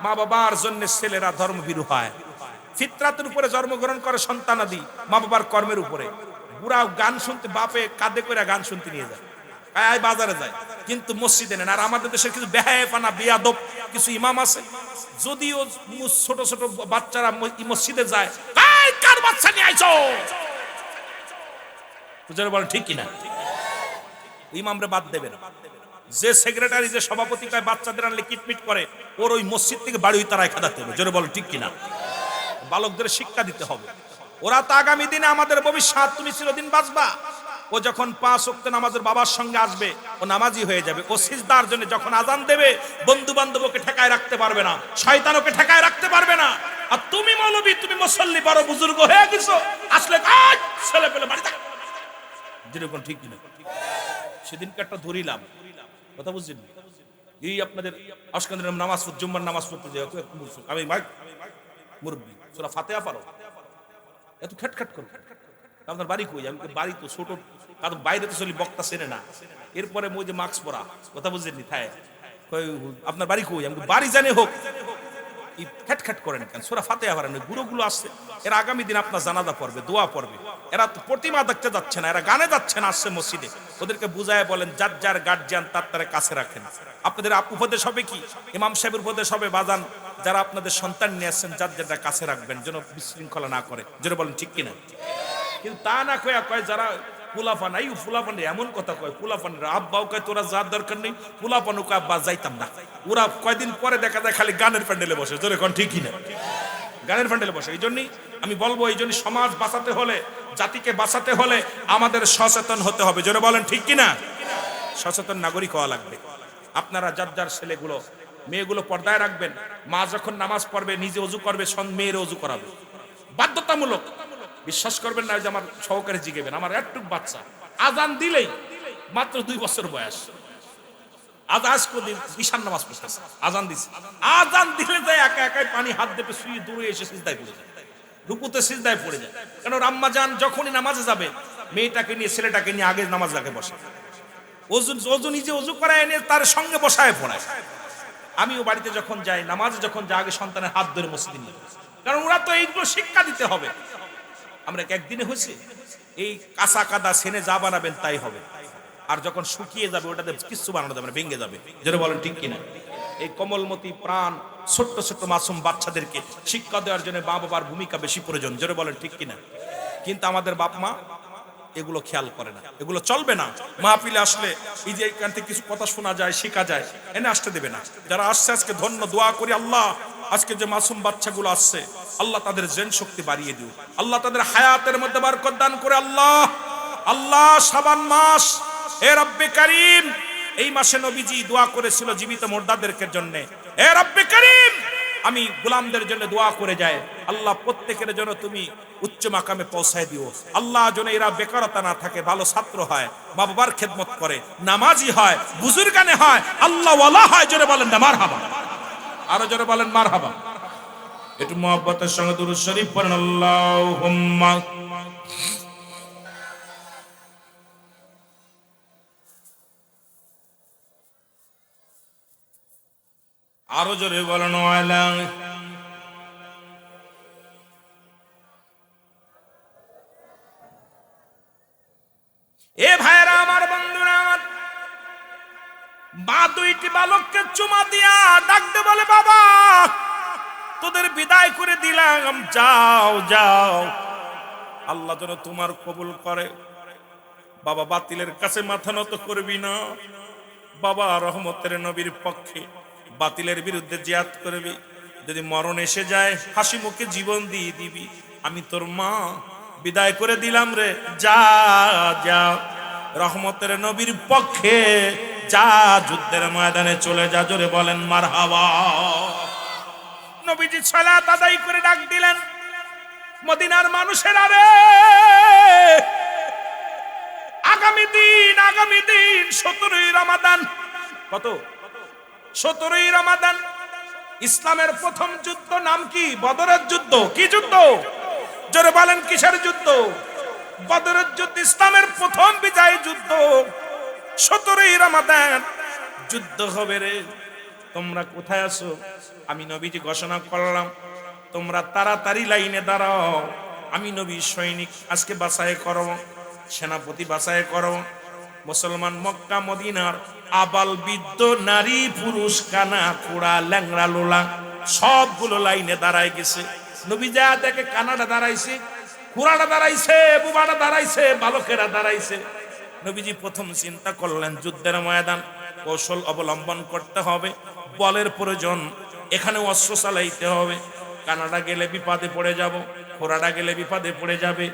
Speaker 1: মা বাবার জন্য ছেলেরা ধর্মভীরু হয়, ফিতরাতের উপরে জন্মগ্রহণ করে সন্তানাদি, মা বাবার কর্মের উপরে। বুড়া গান শুনতে বাপে কাঁধে করে গান শুনতে নিয়ে যায়, আয় বাজারে যায়, কিন্তু মসজিদে নেন। আর আমাদের দেশের কিছু বেহায়াপানা বেয়াদব কিছু ইমাম আছে, যদিও ছোট ছোট বাচ্চারা মসজিদে যায়, কার বাচ্চা নিয়ে আইছো? বলেন ঠিক কিনা? ইমামরে বাদ দেবে না। যে সেক্রেটারি, যে সভাপতি কয় বাচ্চাদের আনলে কিটমিট করে, ওর ওই মসজিদ থেকে বাড়ি তারাই খাদাতে হবে। জোরে বলেন ঠিক কিনা? বালকদের শিক্ষা দিতে হবে, ওরা তো আগামী দিনে আমাদের ভবিষ্যৎ, তুমি চিরদিন বাঁচবা। ও যখন 5 ওয়াক্ত নামাজের বাবার সঙ্গে আসবে, ও নামাজি হয়ে যাবে। ও সিজদার জন্য যখন আজান দেবে, বন্ধু বান্ধবকে ঠেকায় রাখতে পারবে না, শয়তানকে ঠেকায় রাখতে পারবে না। আর তুমি মৌলবী, তুমি মুসল্লি, বড় বুজুর্গ হয়ে গেছো, আসলে কাজ ছেলে পেলে বাড়ি থাক। যেরকম ঠিক কিনা? সেদিনকে একটা ধরিলাম, কথা বুঝছেন? এই আপনাদের আশকান্দের নামাজ, জুম্মার নামাজ পড়তে যাই, আমি ভাই মুরব্বী, সূরা ফাতিহা পারো, এত খেটখাট করো, আপনার বাড়ি কই? আমি বাড়ি তো ছোট, কারণ বাইরে তো চলি বক্তা চেনে না। এরপরে মই যে মাস্ক পরা, কথা বুঝছেন? থায় আপনার বাড়ি কই? আমি বাড়ি জানে হোক, খেটখাট করেন কেন? সূরা ফাতিহা পারেন। গুরুগুলো আসছে, এরা আগামী দিন আপনার জানাজা পড়বে, দোয়া পড়বে। এরা তো প্রতিমা দেখতে যাচ্ছে না, এরা গানে যাচ্ছে না, আসছে মসজিদে। ওদেরকে বুঝায় বলেন, যার যার গার্জিয়ান তার তারা কাছে রাখেন। আপনাদের উপদেশ হবে কি? ইমাম সাহেবের উপদেশ হবে, বাজান যারা আপনাদের সন্তান নিয়ে আসছেন, যার যারা কাছে রাখবেন, যেন বিশৃঙ্খলা না করে। যেন বলেন ঠিক কিনা? কিন্তু তা না কয় যারা ফুলাফান, এই ফুলাফান এমন কথা কয়, ফুলাফানরা আব্বাও কয় তোরা যার দরকার নেই, ফুলাফানও কয় আব্বা যাইতাম না। ওরা কয়দিন পরে দেখা যায় খালি গানের প্যান্ডেলে বসে। জোরে কোন ঠিক কিনা? গানের প্যান্ডেলে বসে। এই জন্যই আমি বলবো, এই জন্য সমাজ বাঁচাতে হলে, জাতিকে বাঁচাতে হলে আমাদের সচেতন হতে হবে। জোরে বলেন ঠিক কিনা? সচেতন নাগরিক হওয়া লাগবে। আপনারা যার যার ছেলেগুলো, মেয়েগুলো পর্দায় রাখবেন। মা যখন নামাজ পড়বে, নিজে ওযু করবে, মেয়ের ওযু করাবে, বাধ্যতামূলক। বিশ্বাস করবেন না যে আমার সহকারে জিগেবেন, আমার একটুক বাচ্চা আজান দিলেই মাত্র 2 বছর বয়স। আজ কদিন ঈশান নামাজ পড়তেছে, আজান দিছে, আজান দিলে যায় একা একাই পানি হাত দেবে শুয়ে দৌড়ে এসে সিজদায় পড়ে যায়, রুকুতে সিজদায় পড়ে যায়। কেন আম্মা জান যখনই নামাজে যাবে মেয়েটাকে নিয়ে ছেলেটাকে নিয়ে আগে নামাজ লাগে বসে, অজু নিজে অজু করায় এনে তার সঙ্গে বসায় পড়ায়। আমিও বাড়িতে যখন যাই নামাজে যখন যাই আগে সন্তানের হাত ধরে মসজিদে নিয়ে, কারণ ওরা তো এইগুলো শিক্ষা দিতে হবে। আমরা একদিনে হয়েছে এই কাঁচা কাদা সেনে যা বানাবেন তাই হবে, আর যখন শুকিয়ে যাবে ওটাতে কিছু বানানো যাবে না, ভেঙে যাবে। যেটা বলেন ঠিক কিনা? এই কোমলমতি প্রাণ ছোট্ট ছোট্ট মাসুম বাচ্চাদেরকে শিক্ষা দেওয়ার জন্য মা বাবার ভূমিকা বেশি প্রয়োজন। যেটা বলেন ঠিক কিনা? কিন্তু আমাদের বাপ মা এগুলো খেয়াল করে না, এগুলো চলবে না। মাহফিলে আসলে এই যে এখান থেকে কিছু কথা শোনা যায়, শেখা যায়, এনে আসতে দেবে না। যারা আসছে আজকে ধন্য, দোয়া করি আল্লাহ আজকে যে মাসুম বাচ্চাগুলো আসছে আল্লাহ তাদের জেন শক্তি বাড়িয়ে দিও, আল্লাহ তাদের হায়াতের মধ্যে বরকত দান করে। আল্লাহ আল্লাহ শাবান মাস, এ রব্বে কারীম, এই মাসে নবীজি দোয়া করেছিল জীবিত মুর্দাদেরকে জন্য, এ রব্বে কারীম আমি গোলামদের জন্য দোয়া করে যায়, আল্লাহ প্রত্যেকের জন্য তুমি উচ্চ মাকামে পৌঁছায় দিও। আল্লাহ যেন এরা বেকারতা না থাকে, ভালো ছাত্র হয়, মা বাবার খেদমত করে, নামাজি হয়, বুজুর্গানে হয়, আল্লাহ ওয়ালা হয়। জোরে বলেন না মারহাবা, আরো জোরে বলেন মারহাবা। একটু মুহাব্বতের সঙ্গে দুরূদ শরীফ পড়েন আল্লাহুম্মা। আরো জোরে বলেন ওয়ালা। এ ভাইরা আমার, বন্ধুরা আমার, মা দুইটি বালককে চুমা দিয়া ডাকতে বলে বাবা তোদের বিদায় করে দিলাম, যাও যাও, আল্লাহ যেন তোমার কবুল করে। বাবা বাতিলের কাছে মাথা নত করবি না, বাবা রহমতের নবীর পক্ষে বাতিলের বিরুদ্ধে জিহাদ করবি, যদি মরণ এসে যায় হাসি মুখে জীবন দিয়ে দিবি। আমি তোর মা বিদায় করে দিলাম রে, যা যা রহমতের নবীর পক্ষে যা, যুদ্ধের ময়দানে চলে যা। জোরে বলেন মারহাবা। নবীজি সালাত আদায় করে ডাক দিলেন, মদিনার মানুষেরা রে, আগামী দিন 17ই রমাদান। কত? 17ই রমাদান ইসলামের প্রথম যুদ্ধ নাম কি? বদরের যুদ্ধ। কি যুদ্ধ? জোরে বলেন কিসের যুদ্ধ? বদরের যুদ্ধ, ইসলামের প্রথম বিজয় যুদ্ধ। 17ই রমাদান যুদ্ধ হবে রে। তোমরা কোথায় আছো? আমি নবীজি ঘোষণা করলাম তোমরা তাড়াতাড়ি লাইনে দাঁড়াও। আমি নবী সৈনিক আজকে বাছাই করো, সেনাপতি বাছাই করো। মুসলমান মক্কা মদিনার আবাল বৃদ্ধ নারী পুরুষ কানা কোড়া ল্যাংড়া লোলা সবগুলো লাইনে দাঁড়ায় গেছে। নবী যা দেখে কানাটা দাঁড়াইছে, কুড়াটা দাঁড়াইছে, বুবাটা দাঁড়াইছে, বালকেরা দাঁড়াইছে। নবীজি প্রথম চিন্তা করলেন যুদ্ধের ময়দান, কৌশল অবলম্বন করতে হবে, বলের প্রয়োজন, এখানে অস্ত্র চালাইতে হবে। কানাডা গেলে বিপদে পড়ে যাব, খোরাটা গেলে বিপদে পড়ে যাবে,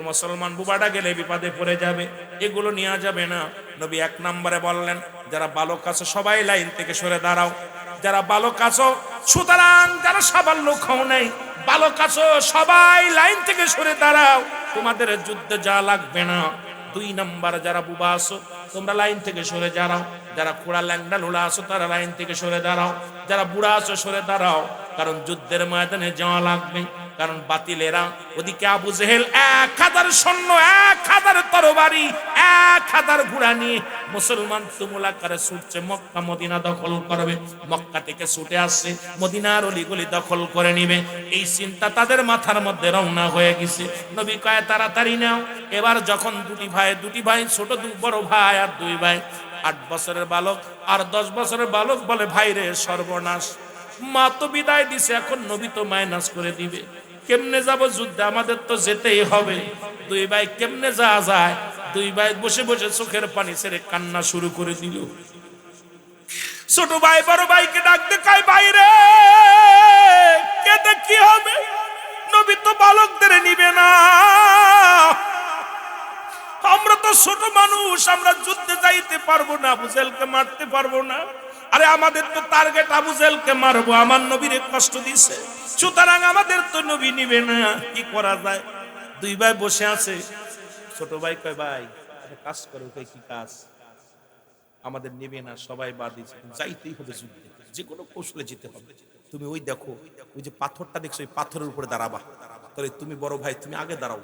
Speaker 1: মুসলমান বুবাটা গেলে বিপদে পড়ে যাবে, এগুলো নেওয়া যাবে না। নবী 1 নম্বরে বললেন যারা বালক আছো সবাই লাইন থেকে সরে দাঁড়াও। যারা বালক আছো, সুতরাং যারা সাবাল লোক হও নাই, বালক আছো সবাই লাইন থেকে সরে দাঁড়াও, তোমাদের যুদ্ধে যা লাগবে না। 2 নম্বর যারা বুবা আছো তোমরা লাইন থেকে সরে দাঁড়াও। যারা খোড়া ল্যাংডা লোলা আছো তারা লাইন থেকে সরে দাঁড়াও। যারা বুড়া আছো সরে দাঁড়াও, কারণ যুদ্ধের ময়দানে যাওয়া লাগবে। কারণ বাতিলেরা ওদিকে আবু জেহেল 1000 সৈন্য, 1000 তরবারি, 1000 ঘোড়া নিয়ে মুসলমান তুমুলাকারে ছুটছে, মক্কা মদিনা দখল করবে। মক্কা থেকে ছুটে আসছে, মদিনার অলিগলি দখল করে নিবে, এই চিন্তা তাদের মাথার মধ্যে রওনা হয়ে গেছে। নবী কয় তাড়াতাড়ি নাও। এবার যখন দুটি ভাই ছোট, বড় ভাই আর 2 ভাই, 8 বছরের বালক আর 10 বছরের বালক বলে ভাই রে সর্বনাশ, মা তো বিদায় দিছে, এখন নবী তো মাইনাস করে দিবে, কেমনে যাব যুদ্ধে? আমাদের তো যেতেই হবে। 2 ভাই কেমনে যাওয়া যায়? 2 ভাই বসে বসে চোখের পানি ছেড়ে কান্না শুরু করে দিল। ছোট ভাই বড় ভাইকে ডাকতে কয় ভাই রে কেঁদে কি হবে? নবী তো বালকদের নিবে না, আমরা তো ছোট মানুষ, আমরা যুদ্ধে যাইতে পারবো না, আবু জেহেলকে মারতে পারবো না। আরে আমাদের তো টার্গেট আবু জেহেলকে মারবো, আমার নবীর কষ্ট দিছে, সুতরাং আমাদের তো নবী নিবে না, কি করা যায়? 2 ভাই বসে আছে। ছোট ভাই কয় ভাই কাজ করো। কি কাজ? আমাদের নেবে না, সবাই বাদ দিয়েছে, যাইতেই হবে যুদ্ধে, যে কোনো কৌশলে যেতে হবে। তুমি ওই দেখো, ওই যে পাথরটা দেখছো, ওই পাথরের উপরে দাঁড়াবা, তাহলে তুমি বড় ভাই তুমি আগে দাঁড়াও,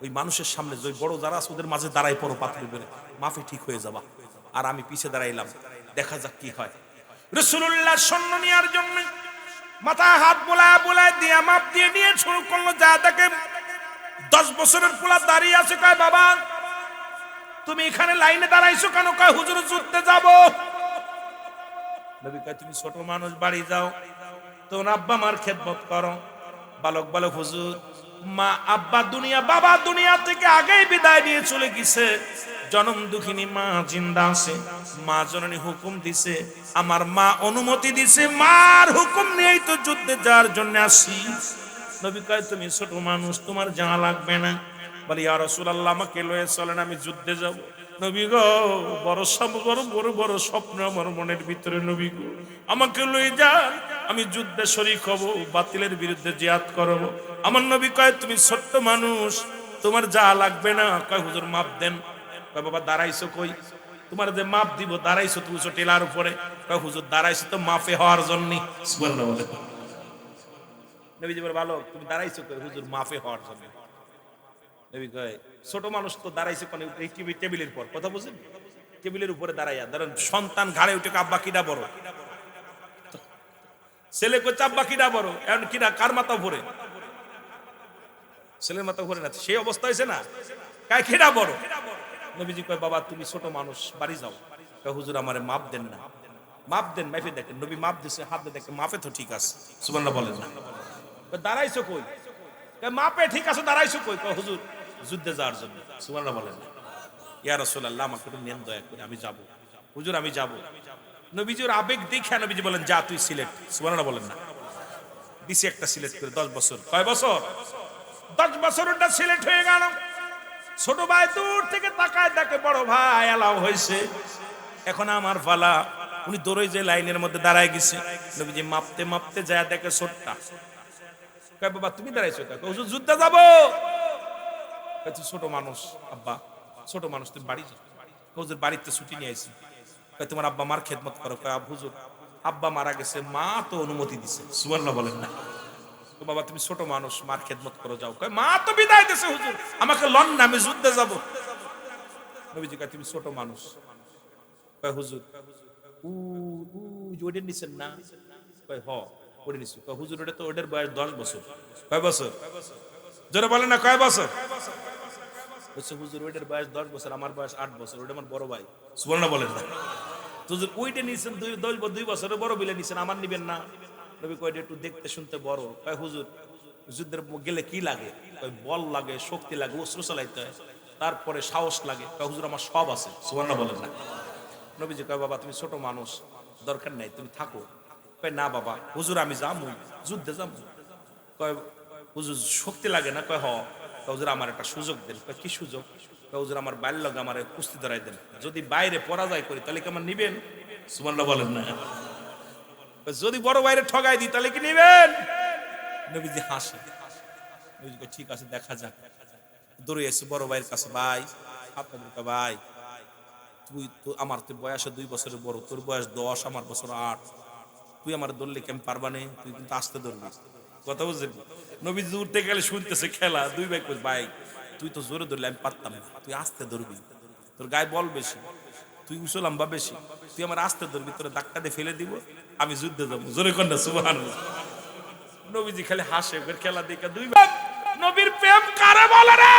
Speaker 1: ওই মানুষের সামনে যে বড় যারা আছে ওদের মাঝে দাঁড়াই পড়ো, পাথরের উপরে মাফি ঠিক হয়ে যাবা। আর আমি পিছে দাঁড়াইলাম, দেখা যাক কি হয়। রাসূলুল্লাহ সৈন্য নেওয়ার জন্য মাথায় হাত বোলায় বোলায় দিয়া মাপ দিয়ে নিয়ে শুরু করলো। যা দেখে 10 বছরের পোলা দাঁড়িয়ে আছে, কয় বাবা তুমি এখানে লাইনে দাঁড়াইছো কেন? কয় হুজুর যুদ্ধে যাব। নবী কয় তুমি ছোট মানুষ, বাড়ি যাও, তোর আব্বা মার খেদমত করো। বালক বালক হুজুর, মা আব্বা দুনিয়া, বাবা দুনিয়া থেকে আগেই বিদায় নিয়ে চলে গেছে, জনম দুঃখিনী মা জিন্দা আছে, মা জননী হুকুম দিছে, আমার মা অনুমতি দিছে, মার হুকুম নিয়েই তো যুদ্ধে যাওয়ার জন্য আসি। নবী কয় তুমি ছোট মানুষ, তোমার জানা লাগবে না। বলি ইয়া রাসূলুল্লাহ আমাকে লয়ে চলেন, আমি যুদ্ধে যাব। নবী গো, বড় বড় বড় বড় স্বপ্ন আমার মনের ভিতরে, নবী গো আমাকে লয়ে যান, আমি যুদ্ধে শরীক হব, বাতিলের বিরুদ্ধে জিহাদ করব। আমার নবী কয় তুমি ছোট্ট মানুষ, তোমার যা লাগবে না। কয় হুজুর মাপ দেন। কয় বাবা দাঁড়াইছো কই? তোমার যে মাপ দিব, দাঁড়াইছো তুমি টেলার উপরে। কয় হুজুর দাঁড়াইছো তো মাফে হওয়ার জন্য। সুবহানাল্লাহ বলে। নবীজি বলে ভালো, তুমি দাঁড়াইছো কই? হুজুর মাফে হওয়ার জন্য। নবী কয় ছোট মানুষ তো দাঁড়াইছে কোন? টেবিলের পর, কথা বুঝেন? টেবিলের উপরে দাঁড়াইয়া, ধরেন সন্তান ঘাড়ে উঠে আব্বা কিডা বড়, ছেলে কই আব্বা কিডা বড়, এখন কিডা কার মাথা ভরে? ছেলের মাথা ভরে না, সেই অবস্থা হয়েছে না? কাই কিডা বড়? নবীজি কয় বাবা তুমি ছোট মানুষ, বাড়ি যাও। কয় হুজুর আমারে মাপ দেন না। মাপ দেন, মাফে দেখেন। নবী মাপ দিছে, হাত দিয়ে দেখেন মাপে তো ঠিক আছে। সুবহানাল্লাহ বলেন না? দাঁড়াইছো কই? মাপে ঠিক আছে, দাঁড়াইছো কই? কয় হুজুর যুদ্ধে যাওয়ার জন্য। সুবহানাল্লাহ বলেন না? ইয়া রাসূলুল্লাহ আমাকে একটু নেন দয়া করে, আমি যাব। হুজুর আমি যাব। নবীজির আবেগ দেখে নবীজি বলেন যা তুই সিলেট। সুবহানাল্লাহ বলেন না? দিছি একটা সিলেট করে 10 বছর। কয় বছর? 10 বছর ওটা সিলেট হয়ে গেল। ছোট ভাই দূর থেকে তাকায় দেখে বড় ভাই এলাও হয়েছে, এখন আমার ফালা। উনি দৌড়ে যে লাইনের মধ্যে দাঁড়ায় গেছে, নবীজি মাপতে মাপতে যায় দেখে ছোটটা। কয় বাবা তুমি দাঁড়াইছো? কয় হুজুর যুদ্ধে যাব। কয় তুই ছোট মানুষ আব্বা, ছোট মানুষ, তুমি বাড়ি যাও। হুজুর বাড়িতে ছুটি নিয়ে আইছি। কয় তোমার আব্বা মার খেদমত করো। কয় হুজুর আব্বা মারা গেছে, মা তো অনুমতি দিছে। সুবহানাল্লাহ বলেন না? তো বাবা তুমি ছোট মানুষ, মার খেদমত করো, যাও। কয় মা তো বিদায় দিছে হুজুর, আমাকে লন না, আমি যুদ্ধে যাব। নবীজি কয় তুমি ছোট মানুষ। কয় হুজুর ওইটা নিছেন না? কয় হ ওটা নিছি। কয় হুজুর ওটা তো ওটার বয়স 10 বছর। কয় বছর? জোরে বলেন না, কয় বছর? বলছে হুজুর ওইটার বয়স 10 বছর, আমার বয়স 8 বছর, ওটা আমার বড় ভাই। সুবহানাল্লাহ বলেন না? হুজুর ওইটা নিছেন 2 বছরের বড় বিলে নিছেন, আমার নিবেন না? নবী কয় একটু দেখতে শুনতে বড়। কয় হুজুর যুদ্ধের গেলে কি লাগে? কয় বল লাগে, শক্তি লাগে, অস্ত্র চালাইতে হয়, তারপরে সাহস লাগে। কয় হুজুর আমার সব আছে। সুবহানাল্লাহ বলেন না? নবীজি কয় বাবা তুমি ছোট মানুষ, দরকার নাই, তুমি থাকো। কয় না বাবা হুজুর আমি যাবো, যুদ্ধে যাবো। কয় হুজুর শক্তি লাগে না? কয় হ। কয় হুজুর আমার একটা সুযোগ দেন। কয় কি সুযোগ? কয় হুজুর আমার বাইর লগে আমার কুস্তি ধরাই দেন, যদি বাইরে পরাজয় করি তাহলে কি আমার নিবেন? সুবহানাল্লাহ বলেন না? যদি বড় বাইরে ঠগাই দিই তাহলে কি নিবেন? নবীজি হাসে। নবীজি কয় ঠিক আছে দেখা যাক। দৌড়ে এসে বড় ভাইয়ের কাছে, ভাই আপনাদের ভাই তুই তো আমার তো বয়সে 2 বছরের বড়, তোর বয়স 10, আমার বছর 8, তুই আমার ধরলে কেমন পারবানে? তুই কিন্তু আসতে ধরবি, কথা বুঝলি? নবী দূর থেকে গেলে শুনতেছে খেলা, 2 ভাই কই ভাই তুই তো জোরে ধরলে আমি পারতাম না, তুই আসতে ধরবি, তোর গায়ে বল বেশি, তুই উঁচু লম্বা বেশি, তুই আমার আসতে ধরবি, তোর ধাক্কা দিয়ে ফেলে দিব, আমি যুদ্ধে যাবো। জোরে কন্যা সুবহানাল্লাহ। নবীজি খালি হাসে, খেলা দেখে 2 ভাই। নবীর প্রেম কারে বলে রে?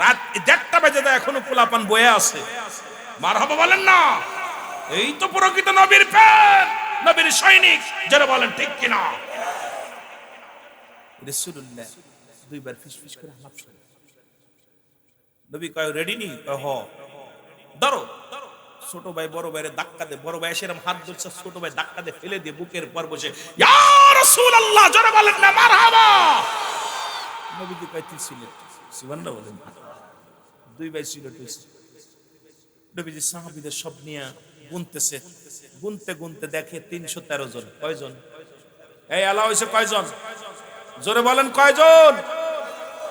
Speaker 1: রাত 1:30 বাজে দেয় এখনো পোলাপান বয়ে আছে, মারহাবা বলেন না? এই তো প্রকৃত নবীর প্রেম, নবীর সৈনিক, যারা বলেন ঠিক কিনা? রাসূলুল্লাহ 2 বার ফিসফিস করে হালাপ শুনে। নবী কয় রেডি নি? কয় হ। ধরো। ছোট ভাই বড় ভাইরে ধাক্কা দে, বড় ভাই এরকম হাত ধরছে, ছোট ভাই ধাক্কা দিয়ে ফেলে দিয়ে বুকের পর বসে ইয়া রাসূলুল্লাহ, যারা বলেন না মারহাবা। নবীজি কয় তুই সিলেট। সুবহানাল্লাহ বলেন। 2 ভাই সিলেট হইছে। নবীজি সাহাবীদের সব নিয়ে গুনতেছে, গুনতে গুনতে দেখে 313 জন। কয়জন? এই আলা হইছে কয়জন? জোরে বলেন কয়জন?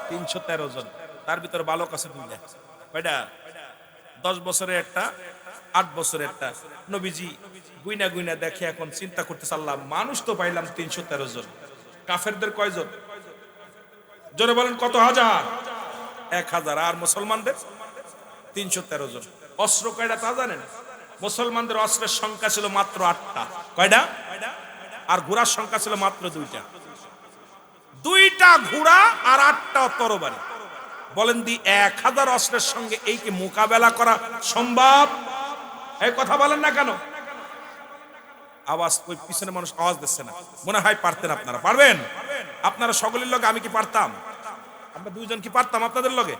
Speaker 1: 313 জন। তার ভিতর বালক আছে 2টা। কয়টা? 10 বছরের একটা, 8 বছরেরটা। নবীজি গুইনা গুইনা দেখে, এখন চিন্তা করতে চাল্লাম, মানুষ তো পাইলাম 313 জন, কাফেরদের কয়জন? জোরে বলেন কত হাজার? 1000। আর মুসলমানদের 313 জন। অস্ত্র কয়টা তা জানেন? মুসলমানদের অস্ত্রের সংখ্যা ছিল মাত্র 8টা। কয়টা? আর ঘোড়ার সংখ্যা ছিল মাত্র 2টা। 2টা ঘোড়া আর 8টা তরবারি। বলেন দি 1000 অস্ত্রের সঙ্গে এই কি মোকাবেলা করা সম্ভব? এই কথা বলেন না কেন? আওয়াজ, ওই পিছনে মানুষ আওয়াজ দিচ্ছে না, মনে হয় পারতেন। আপনারা পারবেন? আপনারা সকলের লগে আমি কি পারতাম? আমরা 2 জন কি পারতাম আপনাদের লগে?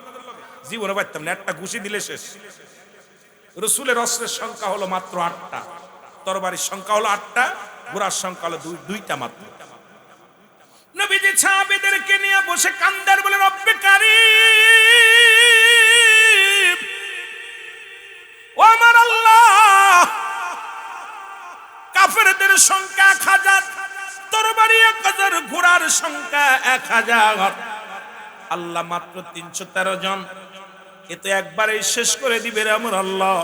Speaker 1: জীবনে পারতাম না, একটা ঘুষি দিলে শেষ। রসুলের অস্ত্রের সংখ্যা হলো মাত্র 8টা, তরবারির সংখ্যা হলো 8টা, ঘোড়ার সংখ্যা হলো 2টা মাত্র। নবীজি সাহাবীদেরকে নিয়ে বসে কান্দার বলে, রব্বে কারীম, ও আমার আল্লাহ, কাফেরদের সংখ্যা 1000, তরবারি 1000, ঘোড়ার সংখ্যা 1000, আল্লাহ মাত্র 313 জন। এ তো একবারে শেষ করে দিবে রে আমার আল্লাহ।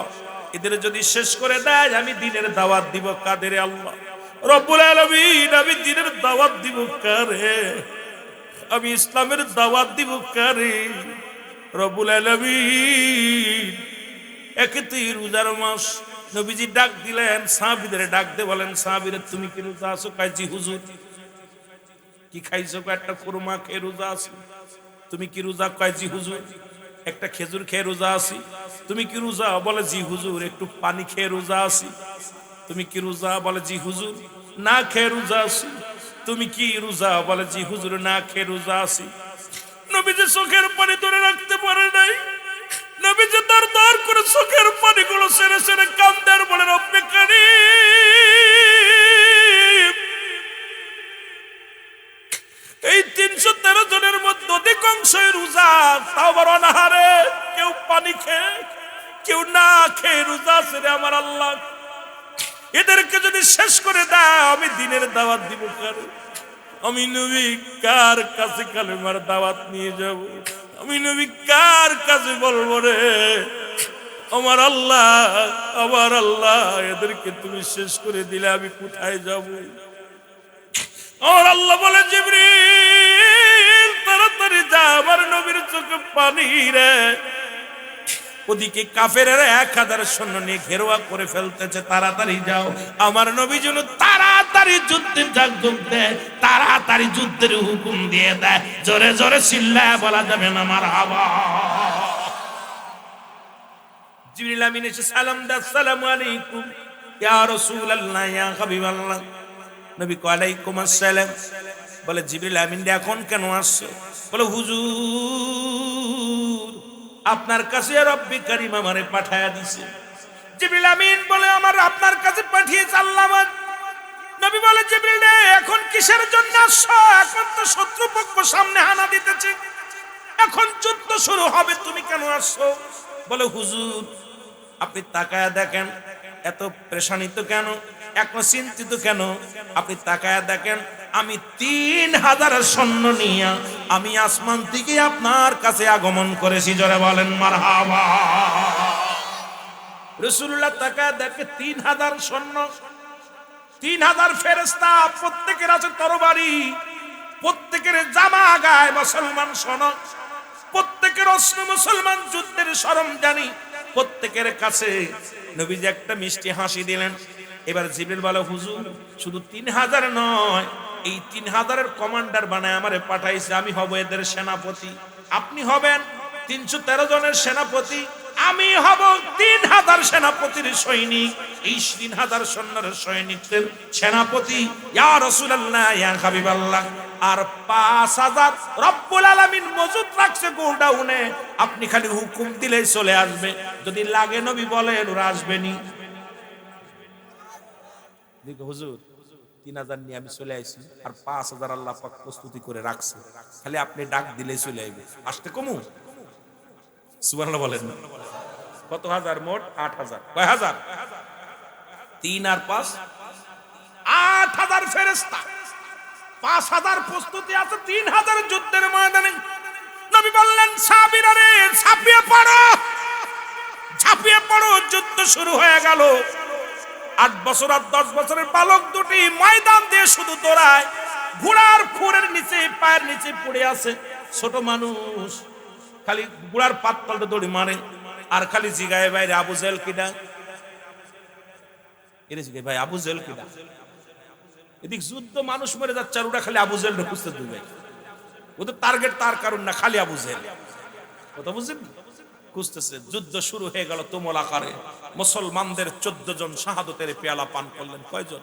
Speaker 1: এদের যদি শেষ করে দেয়, আমি দ্বীনের দাওয়াত দিব কাদের? আল্লাহ রব্বুল আলামিন, আমি দ্বীনের দাওয়াত দিব কারে? আমি ইসলামের দাওয়াত দিব কারে? রব্বুল আলামিন, একে তুই রোজার মাস। নবীজি ডাক দিলেন, সাহাবীদের ডাক দে, বলেন সাহাবীরা তুমি কি রোজা আছো? কয় জি হুজুর। কি খাইছো? একটা কুরমা খেয়ে রোজা আছি। তুমি কি রোজা? কয় জি হুজুর। একটা খেজুর খেয়ে রোজা আছি। তুমি কি রোজা? বলে জি হুজুর। একটু পানি খেয়ে রোজা আছি। তুমি কি রোজা? বলে জি হুজুর। না খেয়ে রোজা আছি। তুমি কি রোজা? বলে জি হুজুর, না খেয়ে রোজা আছি। নবীজি চোখের পানি ধরে রাখতে পারে নাই। নবীজি দর দর করে চোখের পানিগুলো সেরে সেরে কান্দার বলে, রব্বে কারীম, এই 313 জনের মধ্যে অধিকাংশই রোজা, তাও আবার অনাহারে, কেউ পানি খেয়ে, কেউ না খেয়ে রোজা আছে রে আমার আল্লাহ। এদেরকে যদি শেষ করে দাও, আমি দ্বীনের দাওয়াত দিব কারে? আমি নবী কার কাছে কালেমার দাওয়াত নিয়ে যাব? আমি নবী কার কাছে বলবো রে আমার আল্লাহ, আমার আল্লাহ, এদেরকে তুমি শেষ করে দিলে আমি কোথায় যাব? আমার আল্লাহ বলে, জিবরিল তাড়াতাড়ি যা, আমার নবীর চোখে পানি রে। ওদিকে কাফেরেরা 1000 সৈন্য নিয়ে ঘেরোয়া করে ফেলতেছে, তাড়াতাড়ি যাও। আমার নবী যেন তাড়াতাড়ি যুদ্ধে যোগ দেয়, তাড়াতাড়ি যুদ্ধের হুকুম দিয়ে দেয়। জোরে জোরে চিল্লায় বলা যাবে না মারহাবা। জিবরিল আমিন এসে সালাম দেয়, আসসালামু আলাইকুম ইয়া রাসূলুল্লাহ, ইয়া হাবিবাল্লাহ। নবী কয় আলাইকুম আসসালাম। বলে জিবরিল আমিন এখন কেন আসছো? বলে হুজুর, আপনার কাছে রব্বে কারীম আমারে পাঠায়া দিছে। জিবরিল আমিন বলে, আমার আপনার কাছে পাঠিয়েছে আল্লাহ। নবী বলে, জিবরিল এখন কিসের জন্য আসছো? এখন তো শত্রুপক্ষ সামনে হানা দিতেছে, এখন যুদ্ধ শুরু হবে, তুমি কেন আসছো? বলে হুজুর, আপনি তাকায়া দেখেন, এত পেরেশানিত কেন, এখন চিন্তিত কেন? আপনি তাকায়া দেখেন, আমি 3000 সৈন্য নিয়ে আমি আসমান থেকে আপনার কাছে আগমন করেছি। জোরে বলেন মারহাবা। রাসূলুল্লাহ তাকায়া দেখে 3000 সৈন্য, 3000 ফেরেশতা, প্রত্যেকের আছে তরবারি, প্রত্যেকের জামা গায়ে মুসলমান সনদ, প্রত্যেকের অস্ত্র মুসলমান, যুদ্ধের সরঞ্জাম, প্রত্যেকের কাছে। নবীজি একটা মিষ্টি হাসি দিলেন। এবার জিবরিল বলে, হুজুর শুধু 3000 নয়, এই 3000-এর কমান্ডার বানায় আমারে পাঠাইছে, আমি হব এদের সেনাপতি। আপনি হবেন 313 জনের সেনাপতি, আমি হব 3000 সেনাপতির সৈনিক। এই 3000 সৈন্যের সৈনিকদের সেনাপতি ইয়া রাসূলুল্লাহ, ইয়া হাবিবাল্লাহ। আর 5000 রব্বুল আলামিন মজুদ রাখছে গোডাউনে, আপনি খালি হুকুম দিলেই চলে আসবে। যদি লাগে নবী বলেন ওরা আসবেনি। দেখো হুজুর, 3000 নিয়ে আমি চলে আইছি, আর 5000 আল্লাহ পাক প্রস্তুতি করে রাখছে, খালি আপনি ডাক দিলেই চলে আইবে। আসতে কমু? সুবহানাল্লাহ বলেন না? কত হাজার? মোট 8000। কয় হাজার? 3 আর 5 8000 ফেরেশতা। 5000 প্রস্তুতি আছে, 3000 যুদ্ধের ময়দানে। নবী বললেন, সাহাবীরা রে ঝাঁপিয়ে পড়ো, ঝাঁপিয়ে পড়ো, যুদ্ধ শুরু হয়ে গেল। 8 বছর আর 10 বছরের বালক দুটি ময়দান দিয়ে শুধু দৌড়ায়, ঘোড়ার খুরের নিচে পায়ের নিচে পড়ে আছে। ছোট মানুষ খালি ঘোড়ার পাত পাল্টে দড়ি মারে আর খালি জিগায় বাইরে আবু জেহেল কিডা, এর জিগায় ভাই আবু জেহেল কিডা। এদিক যুদ্ধ মানুষ মরে যাচ্ছে আর ওরা খালি আবু জেহেল খুঁজতে দুবে। ওদের টার্গেট তার কারণ না, খালি আবু জেহেল। কথা বুঝছেন? খুঁজতেছে। যুদ্ধ শুরু হয়ে গেল তুমুল আকারে। মুসলমানদের 14 জন শাহাদতের পেয়ালা পান করলেন। কয়জন?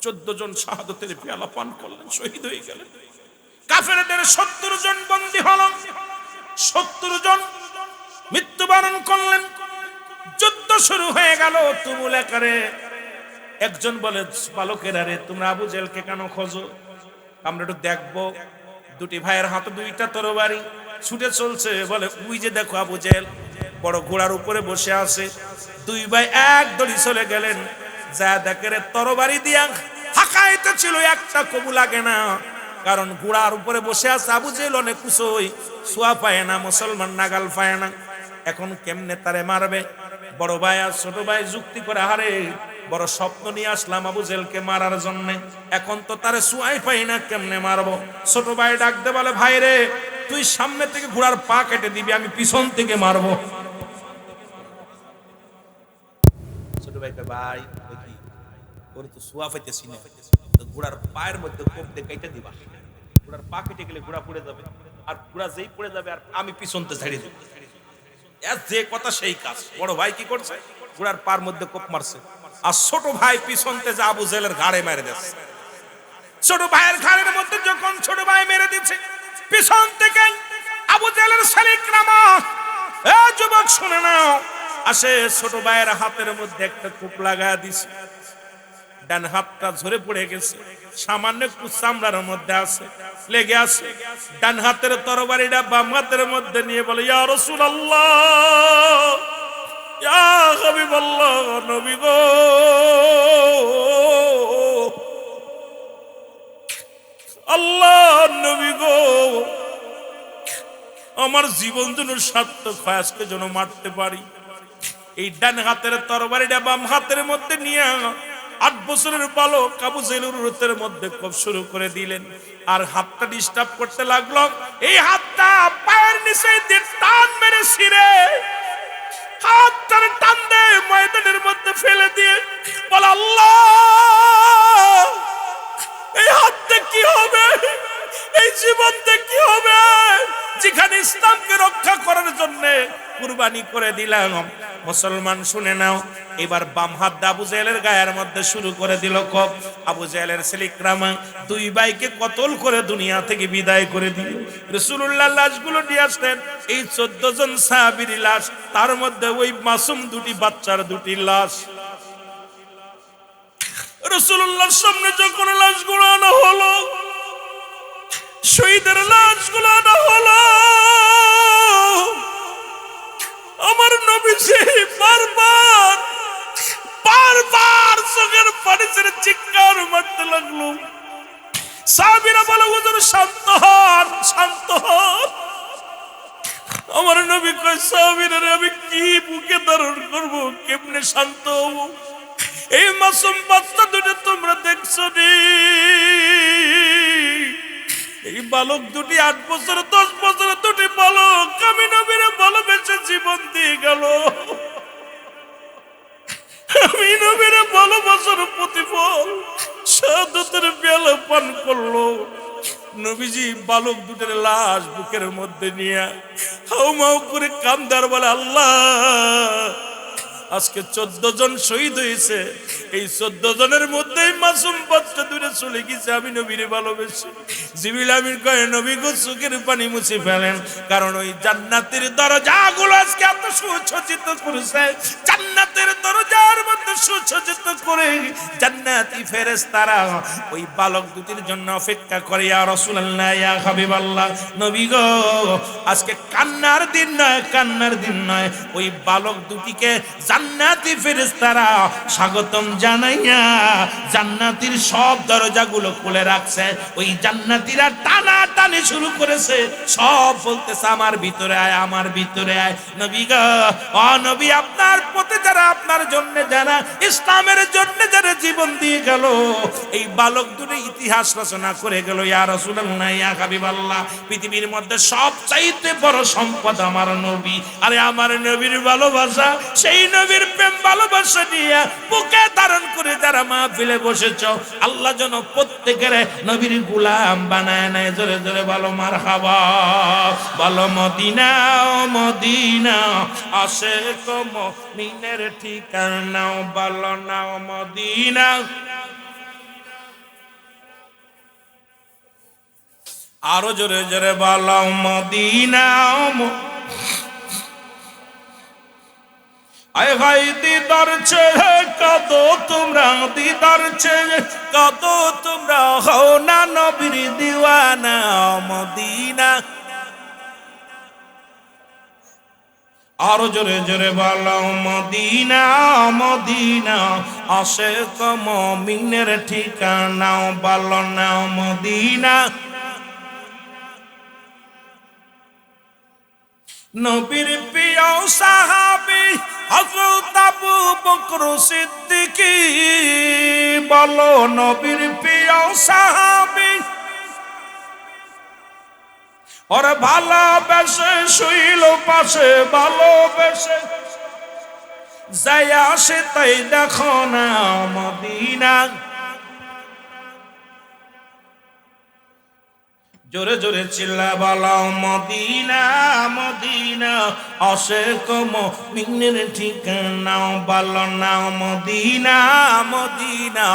Speaker 1: 14 জন শাহাদতের পেয়ালা পান করলেন, শহীদ হয়ে গেলেন। কাফেরদের 70 জন বন্দী হল, 70 জন মৃত্যুবরণ করলেন। যুদ্ধ শুরু হয়ে গেল তুমুল আকারে। একজন বলে, বালকেরা রে, তোমরা আবু জেহেলকে কেন খোঁজো? আমরা একটু দেখবো। দুটি ভাইয়ের হাতে 2টা তরবারি, ছুটে চলছে। বলে, ওই যে দেখো আবু জেহেল বড় ঘোড়ার উপরে বসে আছে। 2 ভাই এক দড়ি চলে গেলেন, যা দেখে রে তরবারি দিয়া হাঁকাইতে ছিল, একটা কবু লাগে না। কারণ ঘোড়ার উপরে বসে আছে আবু জেহেল, অনেক কুসই, সোয়া পায় না, মুসলমান নাগাল পায় না। এখন কেমনে তারে মারবে? বড় ভাই আর ছোট ভাই যুক্তি করে, হারে বড় স্বপ্ন নিয়ে আসলাম আবু জেহেলকে মারার জন্য, এখন তো তারে সোয়াই পাই না, কেমনে মারবো? ছোট ভাই ডাক দে, বলে, ভাই রে, তুই সামনে থেকে ঘোড়ার পা কেটে দিবি, আমি পিছন থেকে মারবো। ছোট ভাইকে, ভাই কি ওরে তো সোয়া পাইতেছি না, ঘোড়ার পায়ের মধ্যে কোপ দিয়ে কেটে দিবা। ঘোড়ার পা কেটে গেলে ঘোড়া পড়ে যাবে, আর ঘোড়া যেই পড়ে যাবে আর আমি পিছনতে ছাড়িয়ে দেবো। যে কথা সেই কাজ। বড় ভাই কি করছে? ঘোড়ার পার মধ্যে কোপ মারছে, আর ছোট ভাই পিছনতে যে আবু জেহেলের ঘাড়ে মেরে দিচ্ছে। ছোট ভাইয়ের ঘাড়ের মধ্যে যখন ছোট ভাই মেরে দিচ্ছে, পিছন থেকে আবু জেহেলের শালিকরামা, এ যুবক শুনে নাও, আসে ছোট ভাইয়ের হাতের মধ্যে একটা কোপ লাগায় দিছে। ডান হাতটা ঝরে পড়ে গেছে, সামান্য একটু চামড়ার মধ্যে আছে, লেগে আছে। ডান হাতের তরবারিটা বাম হাতের মধ্যে নিয়ে বলে, ইয়া রাসূলুল্লাহ, ইয়া হাবিবাল্লাহ, নবী গো, আল্লাহ নবী গো, আমার জীবন যেন সার্থক হয়, আজকে যেন মারতে পারি। এই ডান হাতের তরবারিটা বাম হাতের মধ্যে নিয়ে 8 বছরের বালক আবু জেহেলের রুতের মধ্যে কোপ শুরু করে দিলেন। আর হাতটা ডিস্টার্ব করতে লাগলো। এই হাতটা পায়ের নিচে দিয়ে টান মেরে ছিঁড়ে হাতটার টান দিয়ে ময়দানের মধ্যে ফেলে দিয়ে বলে, আল্লাহ, এই হাতটা কি হবে? এই জীবনটা কি হবে? যেখানে ইসলামকে রক্ষা করার জন্য কুরবানি করে দিলাম। মুসলমান শুনে নাও, এবার বাম হাত আবু জেহেলের গায়ের মধ্যে শুরু করে দিল কোপ। আবু জেহেলের শালিকরামা 2 ভাইকে কতল করে দুনিয়া থেকে বিদায় করে দিল। রাসূলুল্লাহ লাশগুলো নিয়ে আসলেন, এই 14 জন সাহাবীর লাশ, তার মধ্যে ওই মাসুম 2টি বাচ্চার 2টি লাশ। রাসূলুল্লাহর সামনে যখন লাশগুলো আনা হলো, শহীদের লাশগুলো আনা হলো, আমার নবীজি বারবার চোখের পানি ছেড়ে চিৎকার মারতে লাগলো। সাহাবীরা বলে, হুজুর শান্ত হন, শান্ত হন। আমার নবী কয়, সাহাবীরা, আমি কি বুকে ধারণ করবো, কেমনে শান্ত হবো? এই মাসুম বাচ্চা দুটো তোমরা দেখছো নি? এই বালক দুটি 8 বছর 10 বছর 2টি বালক আমি নবীরে ভালোবেসে জীবন দিয়ে গেল। আমি নবীরে ভালোবাসার প্রতিফল শাহাদাতের পেয়ালা পান করলো। নবীজি বালক দুটের লাশ বুকের মধ্যে নিয়ে হাউমাউ করে কান্দার বলে, আল্লাহ, আজকে 14 জন শহীদ হয়েছে, এই 14 জনের মধ্যে মাসুম বাচ্চা দূরে চলে গেছে, আমি নবীরে ভালোবেসে। জিবরিল আমিন কয়, নবী গো, চোখের পানি মুছে ফেলেন, কারণ ওই জান্নাতের দরজাগুলো আজকে এত সুসজ্জিত করেছে, জান্নাতের দরজার মধ্যে সুসজ্জিত করে জান্নাতি ফেরেশতারা ওই বালক দুটির জন্য অপেক্ষা করে। ইয়া রাসূলুল্লাহ, ইয়া হাবিবাল্লাহ, নবী গো, আজকে কান্নার দিন নয়, কান্নার দিন নয়, ওই বালক দুটিকে জান্নাতি ফেরেশতারা স্বাগতম জানাইয়া জান্নাতের সব দরজা দরজাগুলো খুলে রাখছে, ওই জান্নাতীরা টানা টানি শুরু করেছে, সব বলতেছে আমার ভিতরে আয়, আমার ভিতরে আয়। নবী গো, ও নবী, আপনার পথে যারা, আপনার জন্য যারা, ইসলামের জন্য যারা জীবন দিয়ে গেল, এই বালক দুটো ইতিহাস রচনা করে গেল। ইয়া রাসূলুল্লাহ, ইয়া হাবিবাল্লাহ, পৃথিবীর মধ্যে সবচাইতে বড় সম্পদ আমার নবী। আরে আমার নবীর ভালোবাসা, সেই নবীর প্রেম ভালোবাসা নিয়ে বুকে ধারণ করে যারা মাহফিলে বসেছ, আল্লাহ যেন প্রত্যেকের নবীর গোলাম বানায় নেয়। জোরে জোরে বলো মারহাবা, বলো মদিনা মদিনা আশিক মুমিনের ঠিকানা, বলো না মদিনা। আরো জোরে জোরে বলো মদিনা। আয় হাই দিদার ছেড়ে কদো তোমরা, দিদার ছেড়ে কদো তোমরা, হও না নবীর দিওয়ানা মদিনা। আরো জোরে জোরে বলো মদিনা মদিনা আশিক মুমিনের ঠিকানা, বলো না মদিনা। নবীর প্রিয় সাহাবী হযরত আবু বকর সিদ্দিক, বলো নবীর প্রিয় সাহাবী, ওর ভালোবেসে শুইল পাশে, ভালোবেসে যাই আসে তাই দেখো না মদিনা। জোরে জোরে চিল্লা বলো মদিনা মদিনা আশিক মুমিনের ঠিকানা, বলো না মদিনা মদিনা।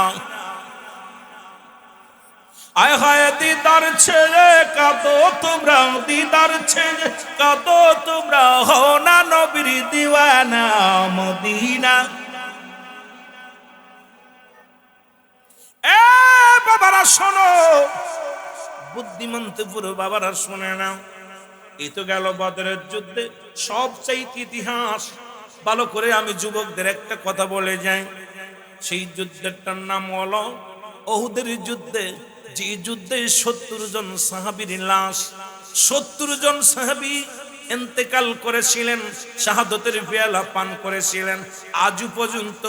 Speaker 1: আয় হায় দিদার ছেড়ে কাঁদো তোমরা, দিদার ছেড়ে কাঁদো তোমরা, হও না নবীর দিওয়ানা মদিনা। এ বাবারা শোনো, বুদ্ধিমন্ত পুরো বাবারা শুনে নাও। এই তো গেল বদরের যুদ্ধে, সবচাইতে ইতিহাস ভালো করে আমি যুবকদের একটা কথা বলে যাই। সেই যুদ্ধেরটার নাম হলো উহুদের যুদ্ধে। যে যুদ্ধে ৭০ জন সাহাবীর লাশ, ৭০ জন সাহাবী ইন্তেকাল করেছিলেন, শাহাদতের পেয়ালা পান করেছিলেন। আজও পর্যন্ত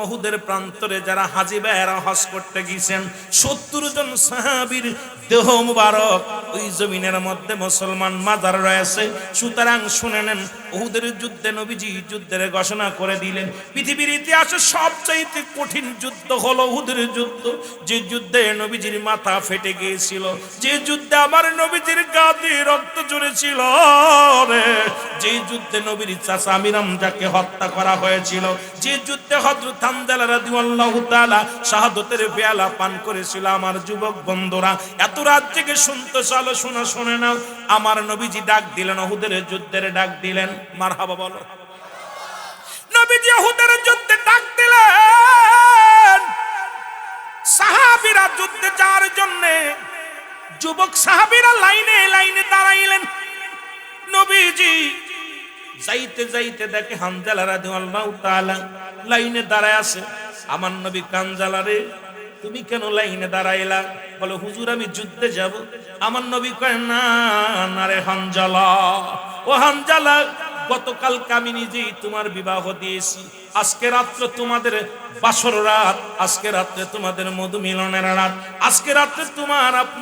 Speaker 1: উহুদের প্রান্তরে যারা হাজী ভাইয়েরা হজ করতে গিয়েছেন, ৭০ জন সাহাবীর দেহ মুবারক ওই জমিনের মধ্যে মুসলমান মাজার রয়েছে। সুতরাং শুনে নেন, উহুদের যুদ্ধে নবীজি যুদ্ধের ঘোষণা করে দিলেন। পৃথিবীর ইতিহাসে সবচাইতে কঠিন যুদ্ধ হলো উহুদের যুদ্ধ। যে যুদ্ধে নবীজির মাথা ফেটে গিয়েছিল, যে যুদ্ধে আমার নবীজির গা দিয়ে রক্ত ঝরেছিল, যে যুদ্ধে নবীর চাচা আমির হামজাকে হত্যা করা হয়েছিল, যে যুদ্ধে হযরত হামজা রাদিয়াল্লাহু তাআলা শাহাদাতের পেয়ালা পান করেছিল। আমার যুবক বন্ধুরা, এত রাত থেকে শুনতে চলো, শোনা শুনে নাও। আমার নবীজি ডাক দিলেন, উহুদের যুদ্ধের ডাক দিলেন। মারহাবা বলো। নবীজি উহুদের যুদ্ধে ডাক দিলেন। সাহাবীরা যুদ্ধে যাওয়ার জন্য যুবক সাহাবীরা লাইনে লাইনে দাঁড়াইলেন। নবীজি যাইতে যাইতে দেখে হামজা রাদিয়াল্লাহু তাআলা লাইনে দাঁড়ায় আছে। আমার নবী কানজালা, রে তুমি কেন লাইনে দাঁড়াইলা? বলে হুজুর আমি যুদ্ধে যাব। আমার নবী কয় না না রে হামজালা, ও হামজালা, গতকাল আমি নিজেই তোমার বিবাহ দিয়েছি। আজকে রাত্রে তোমাদের বাসর রাত, আজকে রাত্রে তোমাদের মধু মিলনের রাত, আজকে রাত্রে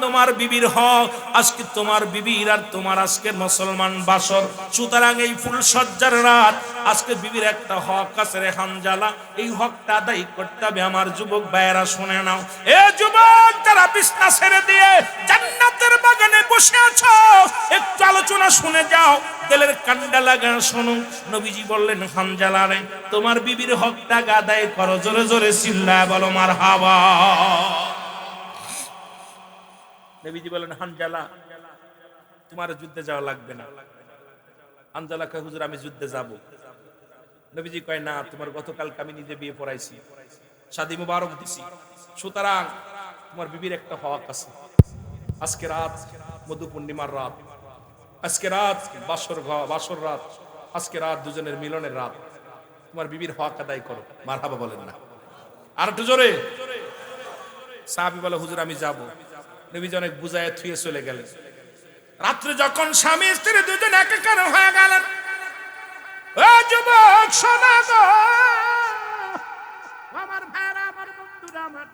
Speaker 1: তোমার বিবির হক, আজকে তোমার বিবির আর তোমার আজকে মুসলমান বাসর। সুতরাং এই ফুল সজ্জার রাত, আজকে বিবির একটা হক আছে রে হামজালা, এই হকটা আদায় করতে হবে। আমার যুবক ভাইয়েরা শুনে নাও। এ যুবক যারা বিছনা ছেড়ে দিয়ে জান্নাতের বাগানে বসে আছো, একটু আলোচনা শুনে যাও, দিলের কান্ডা লাগা শোনো। নবীজি বললেন, হামজালা রে, তোমার বিবির হকটা আদায় করো। জোরে জোরে চিল্লায় বলো মারহাবা। নবীজি বললেন, হামজালা তোমার যুদ্ধে যাওয়া লাগবে না। হামজালা কয়, হুজুর আমি যুদ্ধে যাব। নবীজি কয়, না, তোমার গতকালকে আমি নিজে বিয়ে পড়াইছি, শাদী মুবারক দিছি, সুতরাং তোমার বিবির একটা হক আছে। আজকে রাত মধু পূর্ণিমার রাত, আজকে রাত বাসর রাত, আজকে রাত দুজনের মিলনের রাত, তোমার বিবির হক আদায় করো। মারহাবা বলেন না আর একটু জোরে। সাহাবী বলে হুজুর আমি যাব। নবীজি অনেক বুঝায় থুয়ে চলে গেলেন। রাত্রে যখন স্বামী স্ত্রী দুজন একাকার হয়ে গেলেন, ও যুবক শোনা গো, আমার ভাইরা, আমার বন্ধুরা, আমার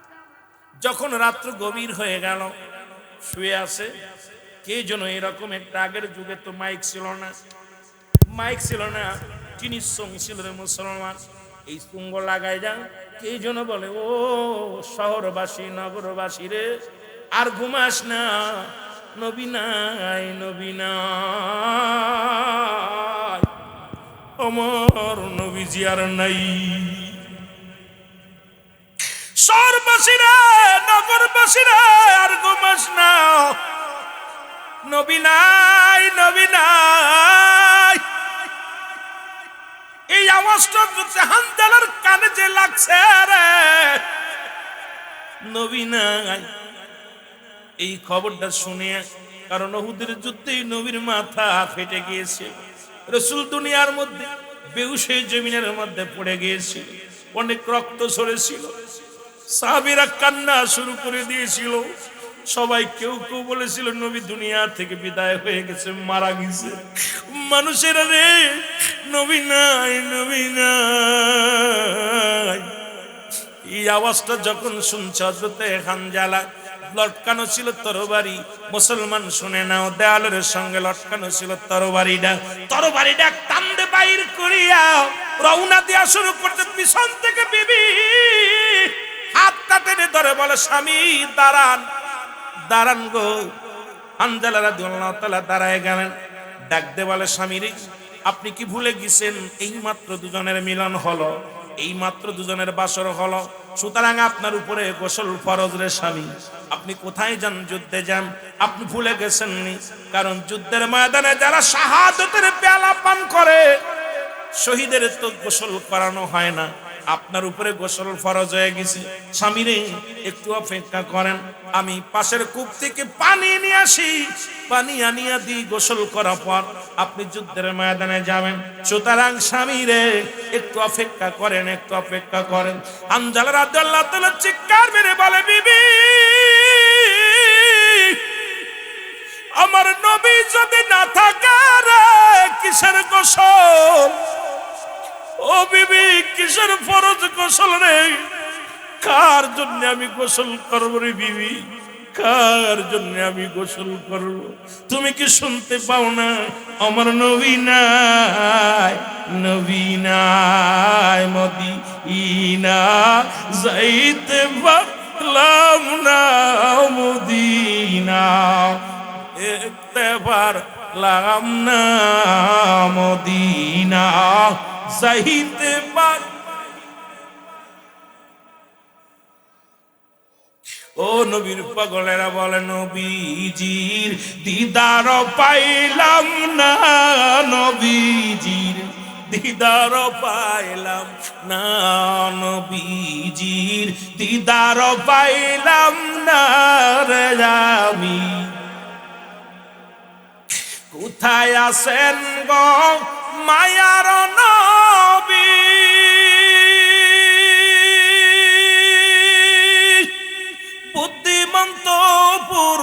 Speaker 1: যখন রাত্র গভীর হয়ে গেল, শুয়ে আছে কে যেন এরকম একটা, আগের যুগে তো মাইক ছিল না, মাইক ছিল না, তিনি সং ছিল মুসলমান, এই সুঙ্গ লাগাই যান, কে যেন বলে ও শহরবাসী নগরবাসী রে, আর ঘুমাস না, নবী নাই, নবী নাই, আমার নবীজি আর নাই। শহরবাসীরা নগরবাসীরা আর ঘুমাস না, নবী নাই, নবী নাই। এই আওয়াজটা হানজালার কানে যে লাগছে রে, নবী নাই, এই খবরটা শুনে, কারণ উহুদের যুদ্ধে নবীর মাথা ফেটে গিয়েছে, রাসূল দুনিয়ার মধ্যে বেহুশ জমিনের মধ্যে পড়ে গিয়েছিল, অনেক রক্ত ঝরেছিল, সাহাবীরা কান্না শুরু করে দিয়েছিল, সবাই কেউ কেউ বলেছিল নবী দুনিয়া থেকে বিদায় হয়ে গেছে, মারা গেছে। মানুষেরা রে, নবী নাই, নবী নাই। এই আওয়াজটা যখন শুনছে হযরতে হানজালা, লটকানো ছিল তরবারি, মুসলমান শুনে নাও, দেয়ালের সঙ্গে লটকানো ছিল তরবারিটা, তরবারিটা টানতে বাইর করিয়া রওনা দেয়া শুরু করতে, পিছন থেকে বিবি হাতটা টেনে ধরে বলে স্বামী দাঁড়ান, দাঁড়ান গো। হানজালা রাদিয়াল্লাহু তাআলা দাঁড়ায় গেলেন, ডাক দে বলে স্বামী রে, আপনি কি ভুলে গেছেন এই মাত্র দুজনের মিলন হলো, এই মাত্র দুজনের বাসর হলো, সুতরাং আপনার উপরে গোসল ফরজ রে স্বামী, আপনি কোথায় যান, যুদ্ধে যান, আপনি ভুলে গেছেন নি, কারণ যুদ্ধের ময়দানে যারা শাহাদাতের পেয়ালা পান করে, শহীদের তো গোসল করানো হয় না, আপনার উপরে গোসল ফরজ হয়ে গেছে, স্বামী রে একটু অপেক্ষা করেন, আমি পাশের কূপ থেকে পানি নিয়ে আসি, পানি আনিয়া দিই, গোসল করার পর আপনি যুদ্ধের ময়দানে যাবেন, সুতরাং স্বামী রে একটু অপেক্ষা করেন, একটু অপেক্ষা করেন। হানজালা রাদিয়াল্লাহু তাআলা চিৎকার মেরে বলে বিবি, আমার নবী যদি না থাকে রে কিসের গোসল, ও বিবি কিসের ফরজ গোসল রে, কার জন্য আমি গোসল করব রে বিবি, কার জন্য আমি গোসল করব, তুমি কি শুনতে পাও না আমার নবী নাই, নবী নাই, মদিনা যাইতে পারলাম না, মদিনা দেখতে পারলাম না, মদিনা যাইতে পার। ও নবীর পাগলেরা বলে নবীজির দিদার পাইলাম না, নবীজির দিদার পাইলাম না, নবীজির দিদার পাইলাম না রে, আমি কোথায় আছেন গো মায়ার নবী, বুদ্ধিমন্তপুর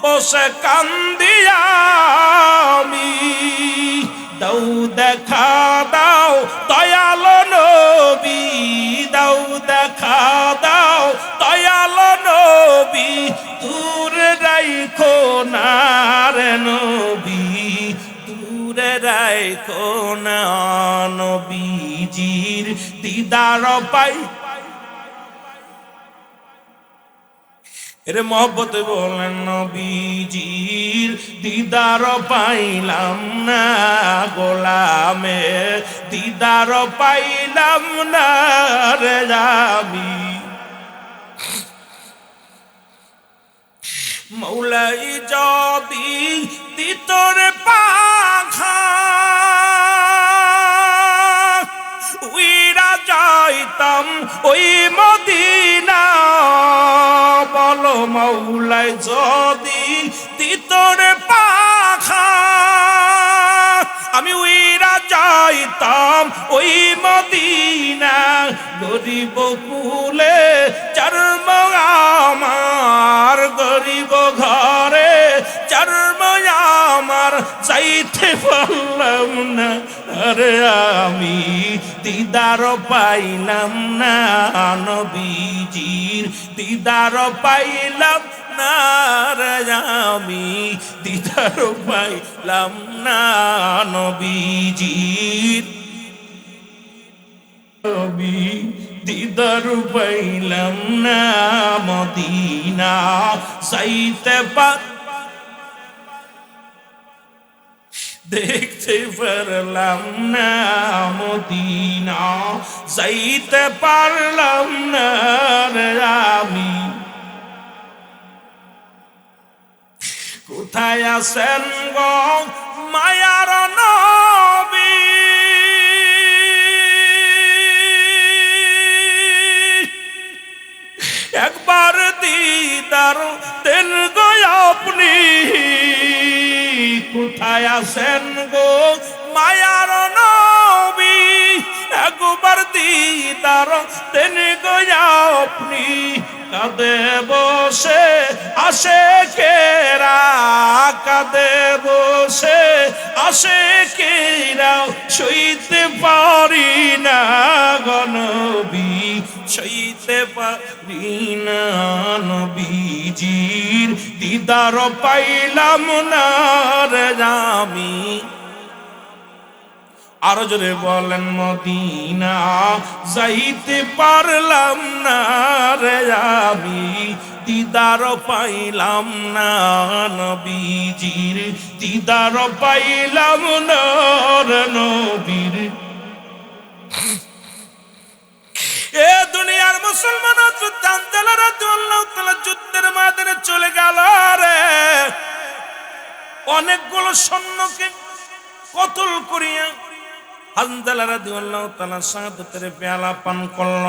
Speaker 1: বসে কান্দিয়া আমি, দাও দেখা দাও দয়াল নবী, দাও দেখা দাও দয়াল নবী, দূরে রাইখো না রে নবী, দূরে রাইখো না, নবীজির দিদার পাই। এরে মহব্বতে বলেন নবীজির দিদার পাইলাম না, গোলামে দিদার পাইলাম না রে, আমি মৌলাই যদি দিতরে পাখা, উইরা যাইতাম ওই মদিনা, বলো মৌলাই যদি দিতরে পাখা, আমি উইরা যাইতাম ওই মদিনা, গরিব কুলে জন্ম আমার, যাইতে পারলাম না, আরে আমি দিদার পাইলাম না, নবীজির দিদার পাইলাম না রে, আমি দিদার পাইলাম না নবীজির, নবী দিদার পাইলাম না, মদিনা যাইতে দেখতে পারলাম না, মদিনা যাইতে পারলাম না রে, আমি কোথায় আছেন গো মায়ার নবী, একবার দিদার দেন গো আপনি, কোথায় আছেন গো মায়ার নবী, একবার দিদার দেন গো আপনি, কাঁদে বসে আসে কেরা, কাঁদে বসে আসে কেরা, সইতে পারি না গো নবী, সইতে পারি না, নবীজির দিদার পাইলাম না রে, আমি আরো জোরে বলেন, মদিনা যাইতে পারলাম না রে, আমি দিদার পাইলাম না, নবীজির দিদার পাইলাম না রে, নবীর। এ দুনিয়ার মুসলমান যুদ্ধের মাঝে চলে গেল রে, অনেকগুলো সৈন্যকে কতল করিয়া হানজালা রাদিয়াল্লাহু তাআলা শাহাদাতের পেয়ালা পান করল।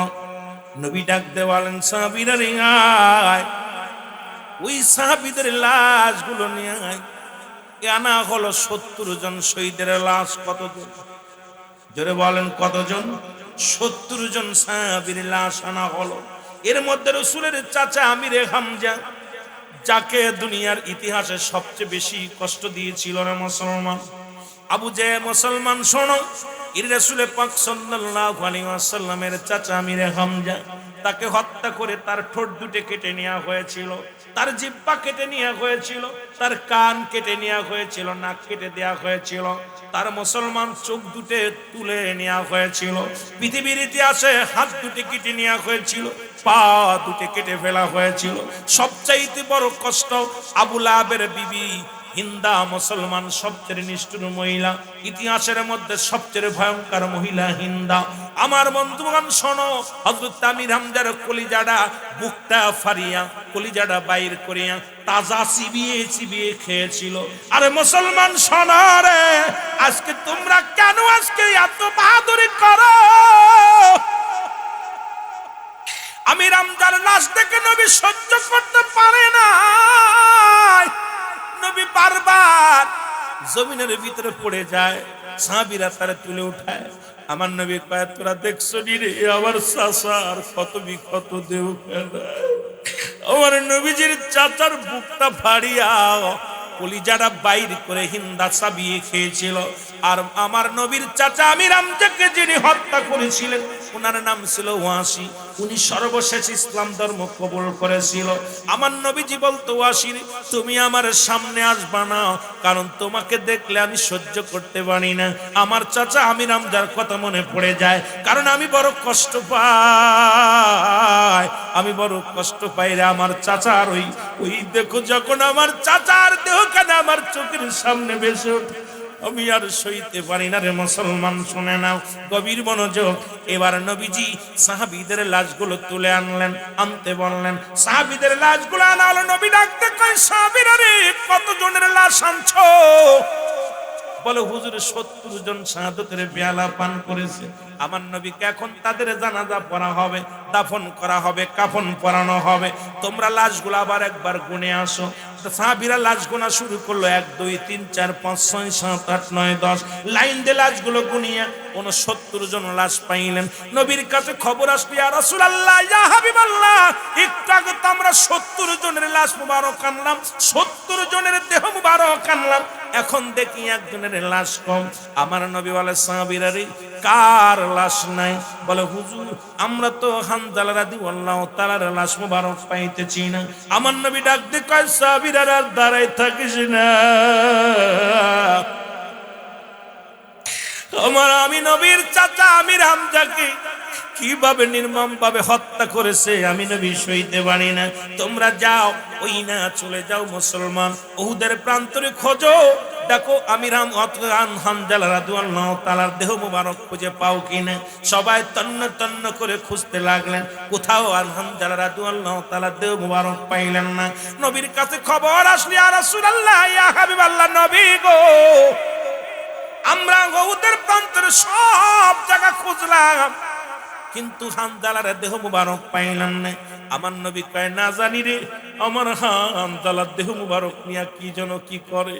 Speaker 1: নবী ডাক দিয়ে বলেন, সাহাবীরা রে আয়, ওই সাহাবীদের লাশগুলো নিয়ে আয়। আনা হলো 70 জন শহীদের লাশ। কতজন? জোরে বলেন কতজন? 70 জন সাহাবীর লাশ আনা হলো। এর মধ্যে রাসূলের চাচা আমিরে হামজা, যাকে দুনিয়ার ইতিহাসে সবচেয়ে বেশি কষ্ট দিয়েছিল রে মুসলমান, আবু জেহেল। মুসলমান শোনো, রাসূল পাক সাল্লাল্লাহু আলাইহি ওয়াসাল্লামের চাচা আমিরে হামজা, তাকে হত্যা করে তার ঠোঁট দুটো কেটে নেওয়া হয়েছিল, তার জিহ্বা কেটে নেওয়া হয়েছিল, তার কান কেটে নেওয়া হয়েছিল, নাক কেটে দেওয়া হয়েছিল, তার মুসলমান চোখ দুটো তুলে নেওয়া হয়েছিল। পৃথিবীর ইতিহাসে হাত দুটো কেটে নেওয়া হয়েছিল, পা দুটো কেটে ফেলা হয়েছিল। সবচাইতে বড় কষ্ট আবু লাহাবের বিবি হিন্দা, মুসলমান সবচেয়ে নিষ্ঠুর মহিলা, ইতিহাসের মধ্যে সবচেয়ে ভয়ঙ্কর মহিলা হিন্দা। আমার বন্ধুগণ শোনো, হযরত আমির হামজার কলিজাটা বুকটা ফারিয়া, কলিজাটা বাইর করিয়া তাজা চিবিয়ে চিবিয়ে খেয়েছিল। আরে মুসলমান শোনো রে, আজকে তোমরা কেন আজকে এত বাহাদুরি করো? আমির হামজার লাশ দেখে নবী সহ্য করতে পারে না, নবী বারবার জমিনের ভিতরে পড়ে যায়, সাহাবীরা তারা তুলে উঠায়। আমার নবী কয়, তোরা দেখছো নি রে আমার চাচার কত বিক্ষত দেহ, আমার নবীজির চাচার বুকটা ফাড়িয়া কলিজাটা বাইর করে হিন্দা চাবিয়ে খেয়েছিল। আর আমার নবীর চাচা আমির হামজাকে যিনি হত্যা করেছিলেন, ওনার নাম ছিল ওয়াসি। উনি সর্বশেষ ইসলাম ধর্ম কবুল করেছিল। আমার নবীজি বলতো, ওয়াসি তুমি আমার সামনে আসবা না, কারণ তোমাকে দেখলে আমি সহ্য করতে পারি না। আমার চাচা আমির হামজার কথা মনে পড়ে যায়, কারণ আমি বড় কষ্ট পাই, আমি বড় কষ্ট পাই রে আমার চাচার। ওই দেখো, যখন আমার চাচার দেহ কেন আমার চোখের সামনে ভেসে ওঠে, আমি আর সইতে পারি না রে মুসলমান। শুনে নাও, গভীর মনোযোগ। এবার নবীজি সাহাবীদের লাশগুলো তুলে আনতে বললেন। সাহাবীদের লাশগুলো আনা হলো। নবী ডাকতে কয়, সাহাবীরা রে কত জনের লাশ আনছো? বলে, হুজুর 70 জন শাহাদাতের পেয়ালা পান করেছে। আমার নবীকে এখন তাদের জানাজা পড়া হবে, দাফন করা হবে, কাফন পরানো হবে। তোমরা লাশগুলো আবার একবার গুনে আসো। সাহাবীরা লাশ গোনা শুরু করলো। 1 2 3 4 5 6 7 8 9 10 লাইন দিয়ে লাশগুলো গুনিয়া 69 জন লাশ পাইলেন। নবীর কাছে খবর আসলো, ইয়া রাসূলুল্লাহ, ইয়া হাবিবাল্লাহ, একটু আগে তো আমরা 70 জনের লাশ মুবারক আনলাম, 70 জনের দেহ মুবারক আনলাম, এখন দেখি একজনের লাশ কম। আমার নবী বলে সাহাবীরা রে কার লাশ নাই? বলে হুজুর আমরা তো হানজালা রাদিয়াল্লাহু তাআলার লাশ মুবারক পাইতেছি না। আমার নবী ডাক দিয়ে কয় সাহাবীরা আর দাঁড়াই থাকিস না, আমি নবীর চাচা আমির হামজাকে কিভাবে নির্মম ভাবে হত্যা করেছে আমি নবী সইতে পারি না। তোমরা যাও ওই না চলে যাও মুসলমান উহুদের প্রান্তরে খোঁজো, দেখো আমির হামজালা রাদিয়াল্লাহু তাআলার দেহ মুবারক খুঁজে পাও কিনা। সবাই তন্ন তন্ন করে খুঁজতে লাগলেন, কোথাও আর হামজালা রাদিয়াল্লাহু তাআলার দেহ মুবারক পাইলেন না। নবীর কাছে খবর আসলে ইয়া রাসূলুল্লাহ ইয়া হাবিবাল্লাহ, নবী গো আমরা উহুদের প্রান্তরে সব জায়গা খুঁজলাম কিন্তু হানজালার দেহ মুবারক পাইলাম না। আমার নবী কয় না জানি রে আমার হানজালার দেহ মুবারক নিয়া কি যেন কি করে।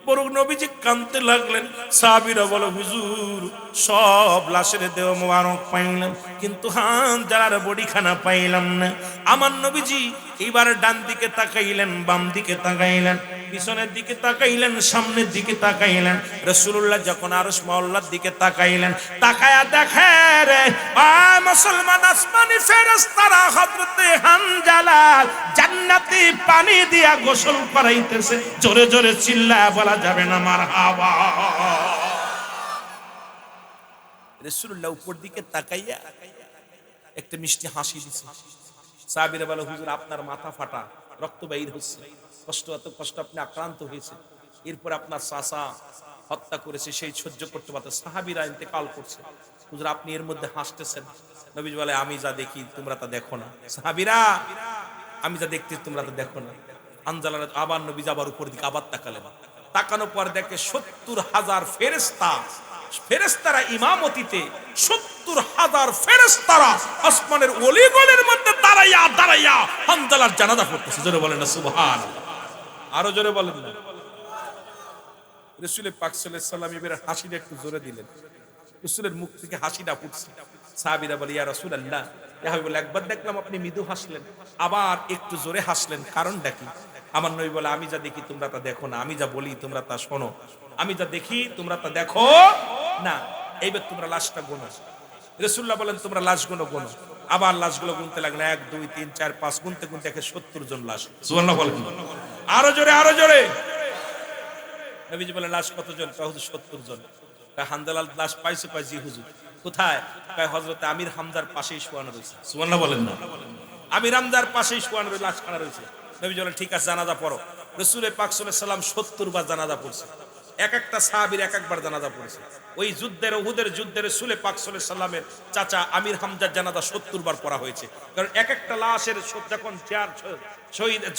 Speaker 1: বরং নবীজি কাঁদতে লাগলেন। সাহাবীরা বলে হুজুর সব লাশের দেহ মুবারক পাইলাম কিন্তু হানজালার বডিখানা পাইলাম না। আমার নবীজি এবার ডান দিকে তাকাইলেন, বাম দিকে তাকাইলেন, পিছনের দিকে তাকাইলেন, সামনের দিকে তাকাইলেন। রাসূলুল্লাহ যখন আরশ মাওলার দিকে তাকাইলেন, তাকায়া দেখে রে মুসলমান আসমানি ফেরেশতারা হযরতে হানজালা জান্নাতি পানি দিয়া গোসল করাইতেছে। জোরে জোরে চিল্লায়া বলা যাবে না মারহাবা। রাসূলুল্লাহ উপর দিকে তাকাইয়া একটা মিষ্টি হাসি দিছে। সাহাবীরা বলে হুজুর আপনার মাথা ফাটা, রক্ত বাইর হচ্ছে, এত কষ্ট আপনি আক্রান্ত হয়েছে, এরপর আপনার চাচা হত্যা করেছে সেই সহ্য করতে পারতে সাহাবীরা ইন্তেকাল করছে, হুজুর আপনি এর মধ্যে হাসতেছেন। নবী বলে আমি যা দেখি তোমরা তা দেখো না। সাহাবীরা আমি যা দেখতে তোমরা তা দেখো না। হানজালা আবার নবী আবার উপর দিকে আবার তাকালেন, তাকানোর পর দেখে ৭০,০০০ ফেরেশতা, ফেরেশতারা ইমামতিতে ৭০,০০০ ফেরেশতারা আসমানের অলিগলির মধ্যে দাঁড়াইয়া দাঁড়াইয়া হানজালার জানাজা পড়তেছে। জোরে বলেন না সুবহানাল্লাহ, আরো জোরে বলেন না। রাসূল পাক সাল্লাল্লাহু আলাইহি ওয়াসাল্লাম এবারে হাসিটা একটু জোরে দিলেন, রাসূলের মুখ থেকে হাসিটা ফুটছে। সাহাবীরা বলে ইয়া রাসূলুল্লাহ, ইয়া হাবিবাল্লাহ একবার দেখলাম আপনি মৃদু হাসলেন, আবার একটু জোরে হাসলেন, কারণটা কি? আমার নবী বলে আমি যা দেখি তোমরা তা দেখো না, আমি যা বলি তোমরা তা শোনো, আমি যা দেখি তোমরা তা দেখো না। এইবার তোমরা লাশটা গোনো। রাসূলুল্লাহ বলেন তোমরা লাশগুলো গোনো। আবার লাশগুলো গুনতে লাগলেন, ১ ২ ৩ ৪ ৫ গুনতে গুনতে দেখে ৭০ জন লাশ। সুবহানাল্লাহ বলেন, আরো জোরে আরো জোরে। নবীজি বলেন লাশ কতজন? হুজুর ৭০ জন। হানজালার লাশ পাইছে? কয় জি হুজুর। কোথায়? কয় হযরতে আমির হামজার পাশেই শোয়ানো রয়েছে। সুবহানাল্লাহ বলেন না। আমির হামজার পাশেই শোয়ানো লাশ খানা রয়েছে। নবীজি বলেন ঠিক আছে জানাজা পড়ো। রাসূল পাক সাল্লাল্লাহু আলাইহি ওয়াসাল্লাম ৭০ বার জানাজা পড়ছে। এক একটা সাহাবীর এক একবার জানাজা পড়েছে। ওই যুদ্ধের উহুদের যুদ্ধের রাসূল পাক সাল্লাল্লাহু আলাইহি ওয়াসাল্লামের চাচা আমির হামজার জানাজা ৭০ বার পড়া হয়েছে। কারণ এক একটা লাশের যখন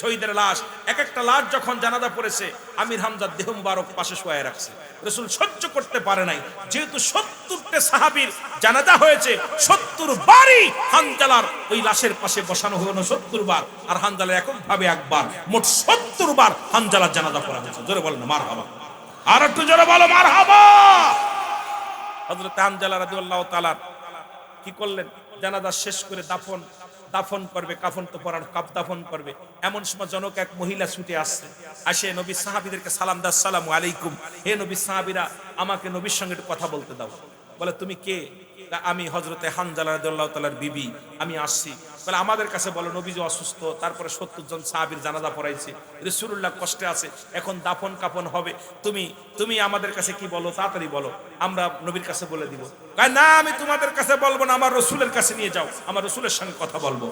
Speaker 1: শহীদের লাশ, এক একটা লাশ যখন জানাজা পড়েছে আমির হামজার দেহ মুবারক পাশে শোয়ায় রাখছে। রাসূল সহ্য করতে পারে নাই, যেহেতু ৭০টা সাহাবীর জানাজা হয়েছে ৭০ বারই হানজালার ওই লাশের পাশে বসানো হলো ৭০ বার, আর হানজালার এককভাবে একবার, মোট ৭০ বার হানজালার জানাজা পড়া হয়েছে। জোরে বলেন মারহাবা, আর একটু জোরে বলো মারহাবা। হযরত হানজালা রাদিয়াল্লাহু তাআলা কি করলেন? জানাজা শেষ করে দাফন করবে, কাফন তো পরান, দাফন করবে। এমন সময় জনক এক মহিলা ছুটে আসছে, আসে নবী সাহাবীদেরকে সালাম দাও, আসসালামু আলাইকুম, হে নবী সাহাবীরা আমাকে নবীর সঙ্গে একটু কথা বলতে দাও। বলে তুমি কে? আমি হযরতে হানজালা রাদিয়াল্লাহু তাআলার বিবি, আমি আসছি। বলে আমাদের কাছে বলো নবীজি অসুস্থ, তারপরে ৭০ জন সাহাবীর জানাজা পড়াইছে, রাসূলুল্লাহ কষ্টে আছে, এখন দাফন কাফন হবে, তুমি আমাদের কাছে কি বলো, তাড়াতাড়ি বলো, আমরা নবীর কাছে বলে দিব। কয় না আমি তোমাদের কাছে বলবো না, আমার রাসূলের কাছে নিয়ে যাও, আমার রাসূলের সঙ্গে কথা বলবো।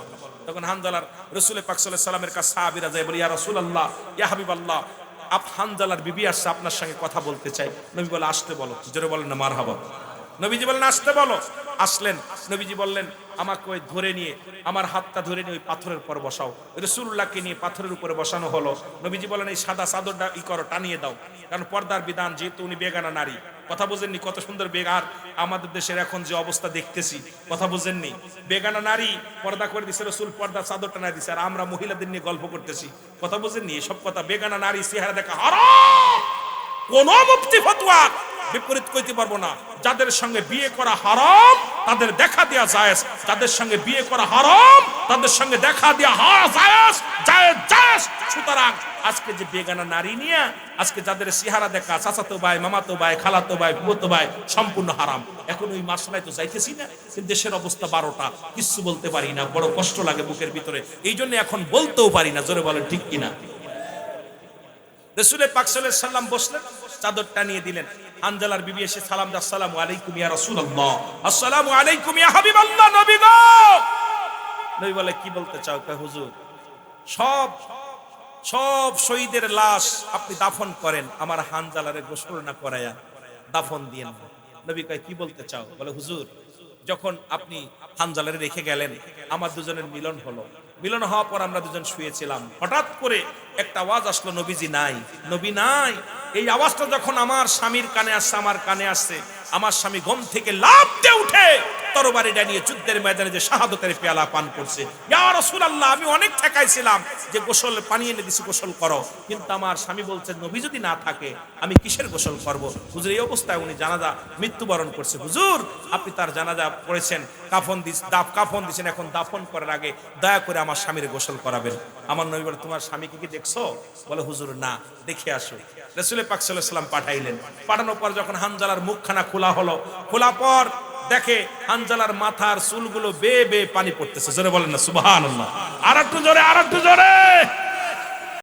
Speaker 1: তখন হানজালার রাসূল পাক সাল্লাল্লাহু আলাইহি ওয়াসাল্লামের কাছে সাহাবীরা যায়, বলে ইয়া রাসূলুল্লাহ, ইয়া হাবিবাল্লাহ, হানজালার বিবি আসছে, আপনার সঙ্গে কথা বলতে চাই। নবী বলে আসতে বলো। জোরে বলেন না মারহাবা। নবীজি বললেন আসতে বলো। আসলেন। নবীজি বললেন আমাকে ওই ধরে নিয়ে, আমার হাতটা ধরে নিয়ে ওই পাথরের উপর বসাও। রাসূলুল্লাহকে নিয়ে পাথরের উপরে বসানো হলো। নবীজি বলেন এই সাদা চাদরটা করো, টানিয়ে দাও, কারণ পর্দার বিধান, যেহেতু উনি বেগানা নারী। কথা বুঝেননি? কত সুন্দর বেগার আমাদের দেশের এখন যে অবস্থা দেখতেছি, কথা বুঝেননি? বেগানা নারী পর্দা করে দিছে, রাসূল পর্দা চাদরটা না দিছে, আর আমরা মহিলাদের নিয়ে গল্প করতেছি। কথা বুঝেননি? এসব কথা, বেগানা নারী চেহারা দেখা হারাম। কোন মুফতি ফতোয়া বিপরীত কইতে পারবো না। যাদের সঙ্গে বিয়ে করা হারাম তাদের দেখা দেয়া জায়েজ, যাদের সঙ্গে বিয়ে করা হারাম তাদের সঙ্গে দেখা দেয়া জায়েজ জায়েজ জায়েজ। সুতরাং আজকে যে বেগানা নারী নিয়ে আজকে যাদের চেহারা দেখা চাচাতো ভাই মামাতো ভাই খালাতো ভাই ফুফাতো ভাই সম্পূর্ণ হারাম। এখন ওই মাসলায় তো যাইতেছি না, কিন্তু দেশের অবস্থা 12টা, কিচ্ছু বলতে পারি না, বড় কষ্ট লাগে বুকের ভিতরে, এই জন্য এখন বলতেও পারি না। জোরে বলেন ঠিক কিনা? রাসূল পাক সাল্লাল্লাহু আলাইহি সাল্লাম বসলেন, চাদরটা নিয়ে দিলেন। হানজালার বিবি এসে সালাম দাও, আসসালামু আলাইকুম ইয়া রাসূলুল্লাহ, আসসালামু আলাইকুম ইয়া হাবিবাল্লাহ, নবী গো। নবী বলে কি বলতে চাও? কয় হুজুর সব সব শহীদের লাশ আপনি দাফন করেন, আমার হানজালারে গোসল না করায়া দাফন দিয়েন। নবী কয় কি বলতে চাও? বলে হুজুর যখন আপনি হানজালারে রেখে গেলেন আমার দুজনের মিলন হলো, মিলন হওয়ার পর আমরা দুজন শুয়েছিলাম, হঠাৎ করে একটা আওয়াজ আসলো নবীজি নাই, নবী নাই। এই আওয়াজটা যখন আমার স্বামীর কানে আসছে, আমার কানে আসছে, আমার স্বামী ঘুম থেকে লাফ দিয়ে উঠে তরবারিটা নিয়ে যুদ্ধের ময়দানে যে শাহাদাতের পেয়ালা পান করছে। ইয়া রাসূলুল্লাহ, আমি অনেক ঠেকাইছিলাম যে গোসল পানি এনে দিছি গোসল করো, কিন্তু আমার স্বামী বলছে নবী যদি না থাকে আমি কিসের গোসল করব? হুজুর এই অবস্থায় উনি জানাজা মৃত্যুবরণ করছে। হুজুর আপনি তার জানাজা পড়েছেন, কাফন দিয়েছেন, এখন দাফন করার আগে দয়া করে আমার স্বামীর গোসল করাবেন। আমার নবী বলে তোমার স্বামীকে কি দেখছো? বলে হুজুর না। দেখে আসো। রাসূল পাক সাল্লাল্লাহু আলাইহি সাল্লাম পাঠাইলেন। পাঠানোর পর যখন হানজালার মুখখানা খোলা হলো, খোলা পর দেখে হানজালার মাথার চুলগুলো বেয়ে বেয়ে পানি পড়তেছে। জোরে বলেন না সুবহানাল্লাহ। আর একটু জোরে, আর একটু জোরে।